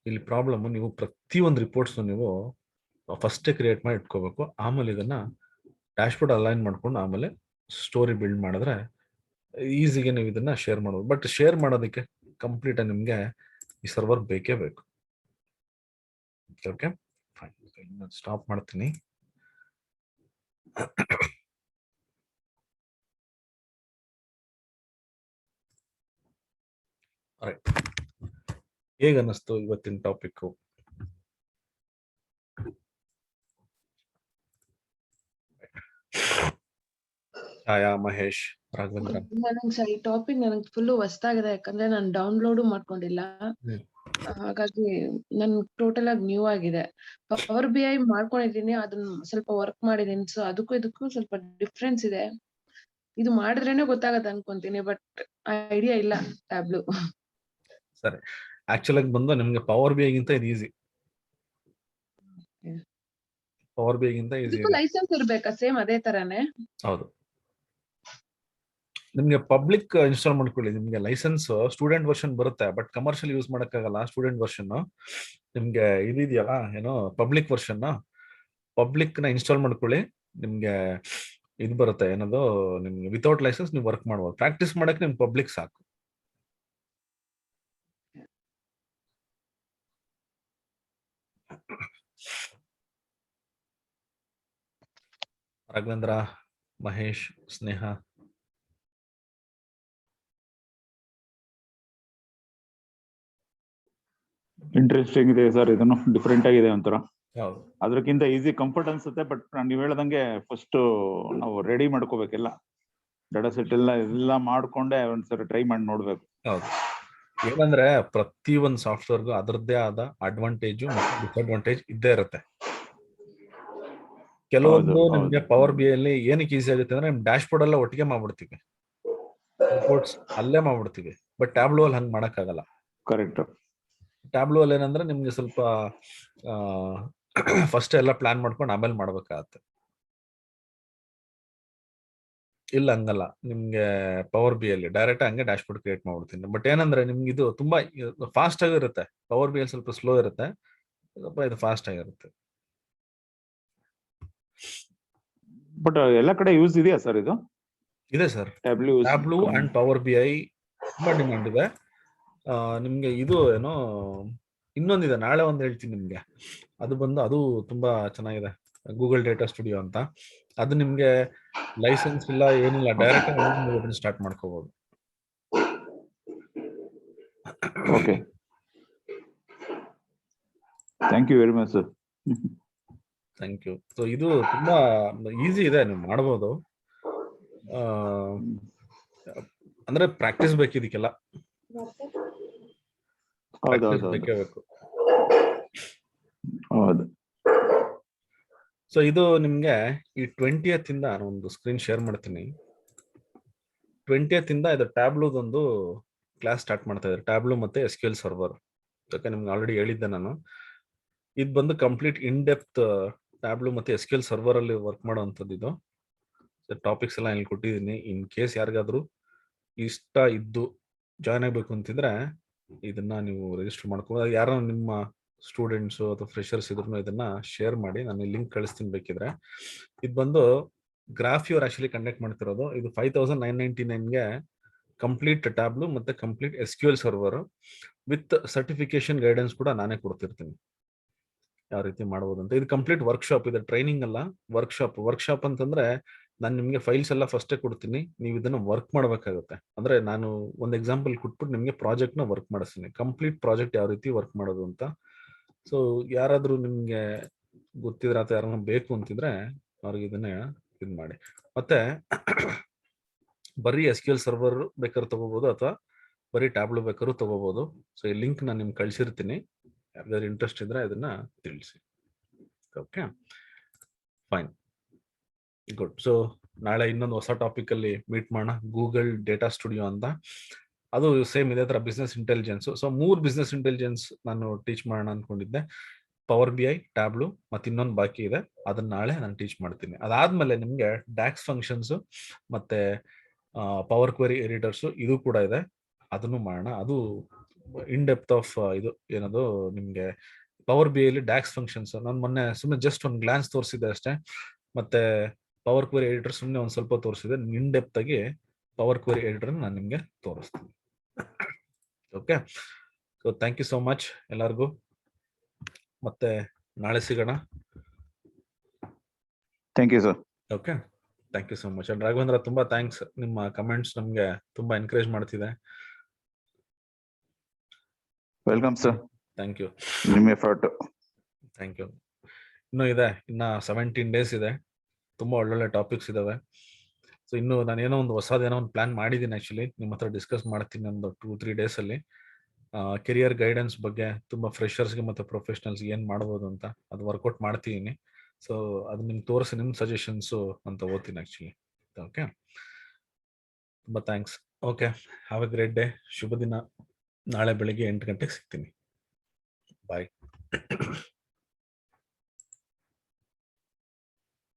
ಇಲ್ಲಿ ಪ್ರಾಬ್ಲಮ್, ನೀವು ಪ್ರತಿಯೊಂದು ರಿಪೋರ್ಟ್ಸ್ ನೀವು ಫಸ್ಟ್ ಕ್ರಿಯೇಟ್ ಮಾಡಿ ಇಟ್ಕೋಬೇಕು. ಆಮೇಲೆ ಇದನ್ನ ಡ್ಯಾಶ್ ಬೋರ್ಡ್ ಅಲೈನ್ ಮಾಡ್ಕೊಂಡು ಆಮೇಲೆ ಸ್ಟೋರಿ ಬಿಲ್ಡ್ ಮಾಡಿದ್ರೆ ಈಸಿಗೆ ನೀವು ಇದನ್ನ ಶೇರ್ ಮಾಡಬಹುದು. ಬಟ್ ಶೇರ್ ಮಾಡೋದಕ್ಕೆ ಕಂಪ್ಲೀಟ್ ನಿಮ್ಗೆ ಈ ಸರ್ವರ್ ಬೇಕೇ ಬೇಕು. ಓಕೆ, ಫೈನ್, ಸ್ಟಾಪ್ ಮಾಡ್ತೀನಿ. ಹೇಗ ಅನ್ನಿಸ್ತು ಇವತ್ತಿನ ಟಾಪಿಕ್? ಛಾಯಾ, ಮಹೇಶ್, ರಾಘವೇಂದ್ರ. ಈ ಟಾಪಿಕ್ ನನಗೆ ಫುಲ್ ಹೊಸದಾಗಿದೆ, ಯಾಕಂದ್ರೆ ನಾನು ಡೌನ್ಲೋಡು ಮಾಡ್ಕೊಂಡಿಲ್ಲ. ಹಾಗಾಗಿ ನನ್ ಟೋಟಲ್ ಆಗಿ ನ್ಯೂ ಆಗಿದೆ. ಪವರ್ ಬಿ ಐ ಮಾಡ್ಕೊಂಡಿದೀನಿ, ಅದನ್ನ ಸ್ವಲ್ಪ ವರ್ಕ್ ಮಾಡಿದೀನಿ. ಸೊ ಅದಕ್ಕೂ ಇದಕ್ಕೂ ಸ್ವಲ್ಪ ಡಿಫ್ರೆನ್ಸ್ ಇದೆ. ಇದು ಮಾಡಿದ್ರೇನೆ ಗೊತ್ತಾಗತ್ತೆ ಅನ್ಕೊಂತೀನಿ, ಬಟ್ ಐಡಿಯಾ ಇಲ್ಲ ಟ್ಯಾಬ್ಲು. ಸರಿ, ಆಕ್ಚುಲ್ ಆಗಿ ಬಂದು ನಿಮ್ಗೆ ಪವರ್ ಬಿ ಐಗಿಂತ ಇದು ಈಸಿ. ಪವರ್ ಬಿ ಐಗಿಂತ ಈಸಿ ಇದೆ. ಲೈಸೆನ್ಸ್ ಇರ್ಬೇಕಾ? ಸೇಮ್ ಅದೇ ತರಾನೇ? ಹೌದು. ನಿಮ್ಗೆ ಪಬ್ಲಿಕ್ ಇನ್ಸ್ಟಾಲ್ ಮಾಡ್ಕೊಳ್ಳಿ. ನಿಮ್ಗೆ ಲೈಸೆನ್ಸ್ ಸ್ಟೂಡೆಂಟ್ ವರ್ಷನ್ ಬರುತ್ತೆ, ಬಟ್ ಕಮರ್ಷಿಯಲ್ ಯೂಸ್ ಮಾಡಕ್ಕಾಗಲ್ಲ. ಸ್ಟೂಡೆಂಟ್ ವರ್ಷನ್ ನಿಮ್ಗೆ ಇದೆಯಲ್ಲ, ಏನೋ ಪಬ್ಲಿಕ್ ವರ್ಷನ್, ಪಬ್ಲಿಕ್ ನ ಇನ್ಸ್ಟಾಲ್ ಮಾಡ್ಕೊಳ್ಳಿ. ನಿಮ್ಗೆ ಇದು ಬರುತ್ತೆ, ಏನದು, ನಿಮ್ಗೆ ವಿತೌಟ್ ಲೈಸೆನ್ಸ್ ನೀವು ವರ್ಕ್ ಮಾಡ್ಬೋದು. ಪ್ರಾಕ್ಟೀಸ್ ಮಾಡಕ್ಕೆ ನಿಮ್ಗೆ ಪಬ್ಲಿಕ್ ಸಾಕು. ರಾಘವೇಂದ್ರ, ಮಹೇಶ್, ಸ್ನೇಹ. ಇಂಟ್ರೆಸ್ಟಿಂಗ್ ಇದೆ ಸರ್, ಇದನ್ನು ಡಿಫ್ರೆಂಟ್ ಆಗಿದೆ ಒಂಥರ. ಹೌದು, ಅದಕ್ಕಿಂತ ಈಸಿ ಕಂಫರ್ಟ್ ಅನ್ಸುತ್ತೆ. ಬಟ್ ನೀವು ಹೇಳ್ದಂಗೆ ಫಸ್ಟ್ ನಾವು ರೆಡಿ ಮಾಡ್ಕೋಬೇಕೆಲ್ಲ, ಡಾಟಾ ಸೆಟ್ ಎಲ್ಲ ಮಾಡ್ಕೊಂಡೆ ಒಂದ್ಸರಿ ಟ್ರೈ ಮಾಡಿ ನೋಡ್ಬೇಕು. ಹೌದು. ಏನಂದ್ರೆ ಪ್ರತಿ ಒಂದು ಸಾಫ್ಟ್ವೇರ್ಗೂ ಅದರದ್ದೇ ಆದ ಅಡ್ವಾಂಟೇಜ್ ಮತ್ತು ಡಿಸ್ಅಡ್ವಾಂಟೇಜ್ ಇದ್ದೇ ಇರುತ್ತೆ. ಕೆಲವೊಂದು ನಿಮ್ಗೆ ಪವರ್ ಬಿ ಅಲ್ಲಿ ಏನಕ್ಕೆ ಈಸಿ ಆಗುತ್ತೆ ಅಂದ್ರೆ ಡ್ಯಾಶ್ ಬೋರ್ಡ್ ಎಲ್ಲ ಒಟ್ಟಿಗೆ ಮಾಡ್ಬಿಡ್ತೀವಿ, ರಿಪೋರ್ಟ್ಸ್ ಅಲ್ಲೇ ಮಾಡ್ಬಿಡ್ತೀವಿ. ಬಟ್ ಟ್ಯಾಬ್ಲೋ ಅಲ್ಲಿ ಹಂಗ್ ಮಾಡಕ್ಕಾಗಲ್ಲ. ಕರೆಕ್ಟ್. ಟ್ಯಾಬ್ಲೋ ಅಲ್ಲಿ ಏನಂದ್ರೆ ನಿಮ್ಗೆ ಸ್ವಲ್ಪ ಫಸ್ಟ್ ಎಲ್ಲ ಪ್ಲಾನ್ ಮಾಡ್ಕೊಂಡು ಆಮೇಲೆ ಮಾಡ್ಬೇಕಾಗತ್ತೆ. ಇಲ್ಲ ಹಂಗಲ್ಲ, ನಿಮ್ಗೆ ಪವರ್ ಬಿ ಅಲ್ಲಿ ಡೈರೆಕ್ಟ್ ಹಂಗೆ ಡ್ಯಾಶ್ ಬೋರ್ಡ್ ಕ್ರಿಯೇಟ್ ಮಾಡ್ಬಿಡ್ತೀನಿ. ಬಟ್ ಏನಂದ್ರೆ ನಿಮ್ಗೆ ಇದು ತುಂಬಾ ಫಾಸ್ಟ್ ಆಗಿರುತ್ತೆ. ಪವರ್ ಬಿ ಅಲ್ಲಿ ಸ್ವಲ್ಪ ಸ್ಲೋ ಇರುತ್ತೆ, ಸ್ವಲ್ಪ ಇದು ಫಾಸ್ಟ್ ಆಗಿರುತ್ತೆ. ಬಟ್ ಎಲ್ಲ ಕಡೆ ಯೂಸ್ ಇದೆಯಾ ಸರ್ ಇದು? ಇದೆ sir, Tableau and Power B I ತುಂಬಾ ಡಿಮ್ಯಾಂಡ್ ಇದೆ. ನಿಮ್ಗೆ ಇದು ಏನೋ ಇನ್ನೊಂದಿದೆ, ನಾಳೆ ಒಂದು ಹೇಳ್ತೀನಿ ನಿಮ್ಗೆ. ಅದು ಬಂದು ಅದು ತುಂಬಾ ಚೆನ್ನಾಗಿದೆ, ಗೂಗಲ್ ಡೇಟಾ ಸ್ಟುಡಿಯೋ ಅಂತ. ಅದು ನಿಮ್ಗೆ ಲೈಸೆನ್ಸ್ ಇಲ್ಲ, ಏನಿಲ್ಲ, ಡೈರೆಕ್ಟ್ ಸ್ಟಾರ್ಟ್ ಮಾಡ್ಕೋಬಹುದು. Okay, thank you very much sir. Thank you. So ಇದು ತುಂಬಾ ಈಸಿ ಇದೆ, ನೀವು ಮಾಡ್ಬೋದು. ಅಂದ್ರೆ ಪ್ರಾಕ್ಟೀಸ್ ಬೇಕು ಇದಕ್ಕೆಲ್ಲ, ಬೇಕೇ ಬೇಕು. ಹೌದು. ಸೊ ಇದು ನಿಮ್ಗೆ ಈ 20th ಇಂದ ನಾನು ಒಂದು ಸ್ಕ್ರೀನ್ ಶೇರ್ ಮಾಡ್ತೀನಿ. 20th ಇಂದ ಇದು ಟ್ಯಾಬ್ಲೂದೊಂದು ಕ್ಲಾಸ್ ಸ್ಟಾರ್ಟ್ ಮಾಡ್ತಾ ಇದ್ದಾರೆ, ಟ್ಯಾಬ್ಲೂ ಮತ್ತೆ SQL ಸರ್ವರ್. ನಿಮ್ಗೆ ಆಲ್ರೆಡಿ ಹೇಳಿದ್ದೆ ನಾನು. ಇದು ಬಂದು ಕಂಪ್ಲೀಟ್ ಇನ್ ಡೆಪ್ತ್ ಟ್ಯಾಬ್ಲೂ ಮತ್ತೆ SQL ಸರ್ವರ್ ಅಲ್ಲಿ ವರ್ಕ್ ಮಾಡುವಂಥದ್ದು. ಇದು ಟಾಪಿಕ್ಸ್ ಎಲ್ಲ ಇಲ್ಲಿ ಕೊಟ್ಟಿದ್ದೀನಿ. ಇನ್ ಕೇಸ್ ಯಾರಿಗಾದ್ರೂ ಇಷ್ಟ ಇದ್ದು ಜಾಯ್ನ್ ಆಗ್ಬೇಕು ಅಂತಿದ್ರೆ ಇದನ್ನ ನೀವು ರಿಜಿಸ್ಟರ್ ಮಾಡ್ಕೋಬಹುದು. ಯಾರೋ ನಿಮ್ಮ ಸ್ಟೂಡೆಂಟ್ಸ್ ಅಥವಾ ಫ್ರೆಷರ್ಸ್ ಇದ್ರು ಇದನ್ನ ಶೇರ್ ಮಾಡಿ, ನಾನು ಲಿಂಕ್ ಕಳಿಸ್ತೀನಿ ಬೇಕಿದ್ರೆ. ಇದು ಬಂದು ಗ್ರಾಫಿಯೋರ್ ಆಕ್ಚುಲಿ ಕಂಡಕ್ಟ್ ಮಾಡ್ತಿರೋದು. ಇದು 5999ಗೆ ಕಂಪ್ಲೀಟ್ ಟ್ಯಾಬ್ಲೂ ಮತ್ತೆ complete SQL server with certification guidance ಕೂಡ ನಾನೇ ಕೊಡ್ತಿರ್ತೀನಿ, ಯಾವ ರೀತಿ ಮಾಡ್ಬೋದು ಅಂತ. ಇದು ಕಂಪ್ಲೀಟ್ ವರ್ಕ್ಶಾಪ್ ಇದೆ, ಟ್ರೈನಿಂಗ್ ಅಲ್ಲ, ವರ್ಕ್ಶಾಪ್. ವರ್ಕ್ಶಾಪ್ ಅಂತಂದ್ರೆ ನಾನು ನಿಮ್ಗೆ ಫೈಲ್ಸ್ ಎಲ್ಲ ಫಸ್ಟೇ ಕೊಡ್ತೀನಿ, ನೀವು ಇದನ್ನ ವರ್ಕ್ ಮಾಡ್ಬೇಕಾಗುತ್ತೆ. ಅಂದ್ರೆ ನಾನು ಒಂದು ಎಕ್ಸಾಂಪಲ್ ಕೊಟ್ಬಿಟ್ಟು ನಿಮ್ಗೆ ಪ್ರಾಜೆಕ್ಟ್ ನ ವರ್ಕ್ ಮಾಡಿಸ್ತೀನಿ, ಕಂಪ್ಲೀಟ್ ಪ್ರಾಜೆಕ್ಟ್ ಯಾವ ರೀತಿ ವರ್ಕ್ ಮಾಡೋದು ಅಂತ. ಸೊ ಯಾರಾದ್ರೂ ನಿಮ್ಗೆ ಗೊತ್ತಿದ್ರೆ ಅಥವಾ ಯಾರನ್ನ ಬೇಕು ಅಂತಿದ್ರೆ ಅವ್ರಿಗೆ ಇದನ್ನ ಇದು ಮಾಡಿ. ಮತ್ತೆ ಬರೀ SQL ಸರ್ವರ್ ಬೇಕಾದ್ರೂ ತಗೋಬಹುದು ಅಥವಾ ಬರೀ ಟ್ಯಾಬ್ಲೂ ಬೇಕಾದ್ರೂ ತಗೋಬಹುದು. ಸೊ ಈ ಲಿಂಕ್ ನಾನು ನಿಮ್ಗೆ ಕಳಿಸಿರ್ತೀನಿ, ಯಾರ್ದಾದ್ರು ಇಂಟ್ರೆಸ್ಟ್ ಇದ್ರೆ ಅದನ್ನ ತಿಳಿಸಿ. Okay, fine, good. ಸೊ ನಾಳೆ ಇನ್ನೊಂದು ಹೊಸ ಟಾಪಿಕ್ ಅಲ್ಲಿ ಮೀಟ್ ಮಾಡೋಣ, ಗೂಗಲ್ ಡೇಟಾ ಸ್ಟುಡಿಯೋ ಅಂತ. ಅದು ಸೇಮ್ ಇದೇ ತರ business intelligence. So 3 business intelligence ನಾನು ಟೀಚ್ ಮಾಡೋಣ ಅನ್ಕೊಂಡಿದ್ದೆ. ಪವರ್ ಬಿ ಐ, ಟ್ಯಾಬ್ಲೂ ಮತ್ತೆ ಇನ್ನೊಂದು ಬಾಕಿ ಇದೆ, ಅದನ್ನ ನಾಳೆ ನಾನು ಟೀಚ್ ಮಾಡ್ತೀನಿ. ಅದಾದ್ಮೇಲೆ ನಿಮ್ಗೆ ಡ್ಯಾಕ್ಸ್ ಫಂಕ್ಷನ್ಸ್ ಮತ್ತೆ ಪವರ್ ಕ್ವೆರಿ ಎಡಿಟರ್ಸ್ ಇದು ಕೂಡ ಇದೆ, ಅದನ್ನು ಮಾಡೋಣ. ಅದು ಇನ್ ಡೆಪ್ತ್ ಆಫ್ ಇದು ಏನದು ನಿಮ್ಗೆ ಪವರ್ ಬಿ ಐಲಿ ಡ್ಯಾಕ್ಸ್ ಫಂಕ್ಷನ್ಸ್ ನಾನು ಮೊನ್ನೆ ಸುಮ್ಮನೆ ಜಸ್ಟ್ ಒಂದು ಗ್ಲಾನ್ಸ್ ತೋರಿಸಿದೆ ಅಷ್ಟೇ. ಮತ್ತೆ ಪವರ್ ಕ್ವೆರಿ ಎಡಿಟರ್ ಸುಮ್ಮನೆ ಒಂದು ಸ್ವಲ್ಪ ತೋರಿಸಿದೆ. ಇನ್ ಡೆಪ್ತ್ ಆಗಿ ಪವರ್ ಕ್ವೆರಿ ಎಡಿಟರ್ ನಾನು ನಿಮ್ಗೆ ತೋರಿಸ್ತೀನಿ. Okay, so thank you so much ಎಲ್ಲರಿಗೂ. ಮತ್ತೆ ನಾಳೆ ಸಿಗೋಣ. Thank you sir. Okay, thank you so much. And Raghavendra, ತುಂಬಾ ಥ್ಯಾಂಕ್ಸ್. ನಿಮ್ಮ ಕಮೆಂಟ್ಸ್ ನಮ್ಗೆ ತುಂಬಾ ಎನ್ಕರೇಜ್ ಮಾಡ್ತಿದೆ. Welcome sir, thank you. ನಿಮ್ಮ ಎಫರ್ಟ್. Thank you. ಇನ್ನೂ ಇದೆ, ಇನ್ನ 17 ಡೇಸ್ ಇದೆ. ತುಂಬಾ ಒಳ್ಳೊಳ್ಳೆ ಟಾಪಿಕ್ಸ್ ಇದಾವೆ. ಸೊ ಇನ್ನು ನಾನು ಏನೋ ಒಂದು ಹೊಸದೇನೋ ಒಂದು ಪ್ಲಾನ್ ಮಾಡಿದ್ದೀನಿ. ಆಕ್ಚುಲಿ ನಿಮ್ಮ ಹತ್ರ ಡಿಸ್ಕಸ್ ಮಾಡ್ತೀನಿ ಒಂದು 2-3 ಡೇಸ್ ಅಲ್ಲಿ. ಕೆರಿಯರ್ ಗೈಡೆನ್ಸ್ ಬಗ್ಗೆ ತುಂಬಾ ಫ್ರೆಷರ್ಸ್ಗೆ ಮತ್ತೆ ಪ್ರೊಫೆಷನಲ್ಸ್ಗೆ ಏನ್ ಮಾಡ್ಬೋದು ಅಂತ ಅದು ವರ್ಕೌಟ್ ಮಾಡ್ತೀನಿ. ಸೊ ಅದು ನಿಮ್ಗೆ ತೋರಿಸಿ ನಿಮ್ಮ ಸಜೆಷನ್ಸು ಅಂತ ಓದ್ತೀನಿ ಆಕ್ಚುಲಿ. ಓಕೆ, ತುಂಬಾ thanks. Okay, have a great day. ಶುಭ ದಿನ. ನಾಳೆ ಬೆಳಿಗ್ಗೆ 8 ಗಂಟೆಗೆ ಸಿಗ್ತೀನಿ. ಬಾಯ್.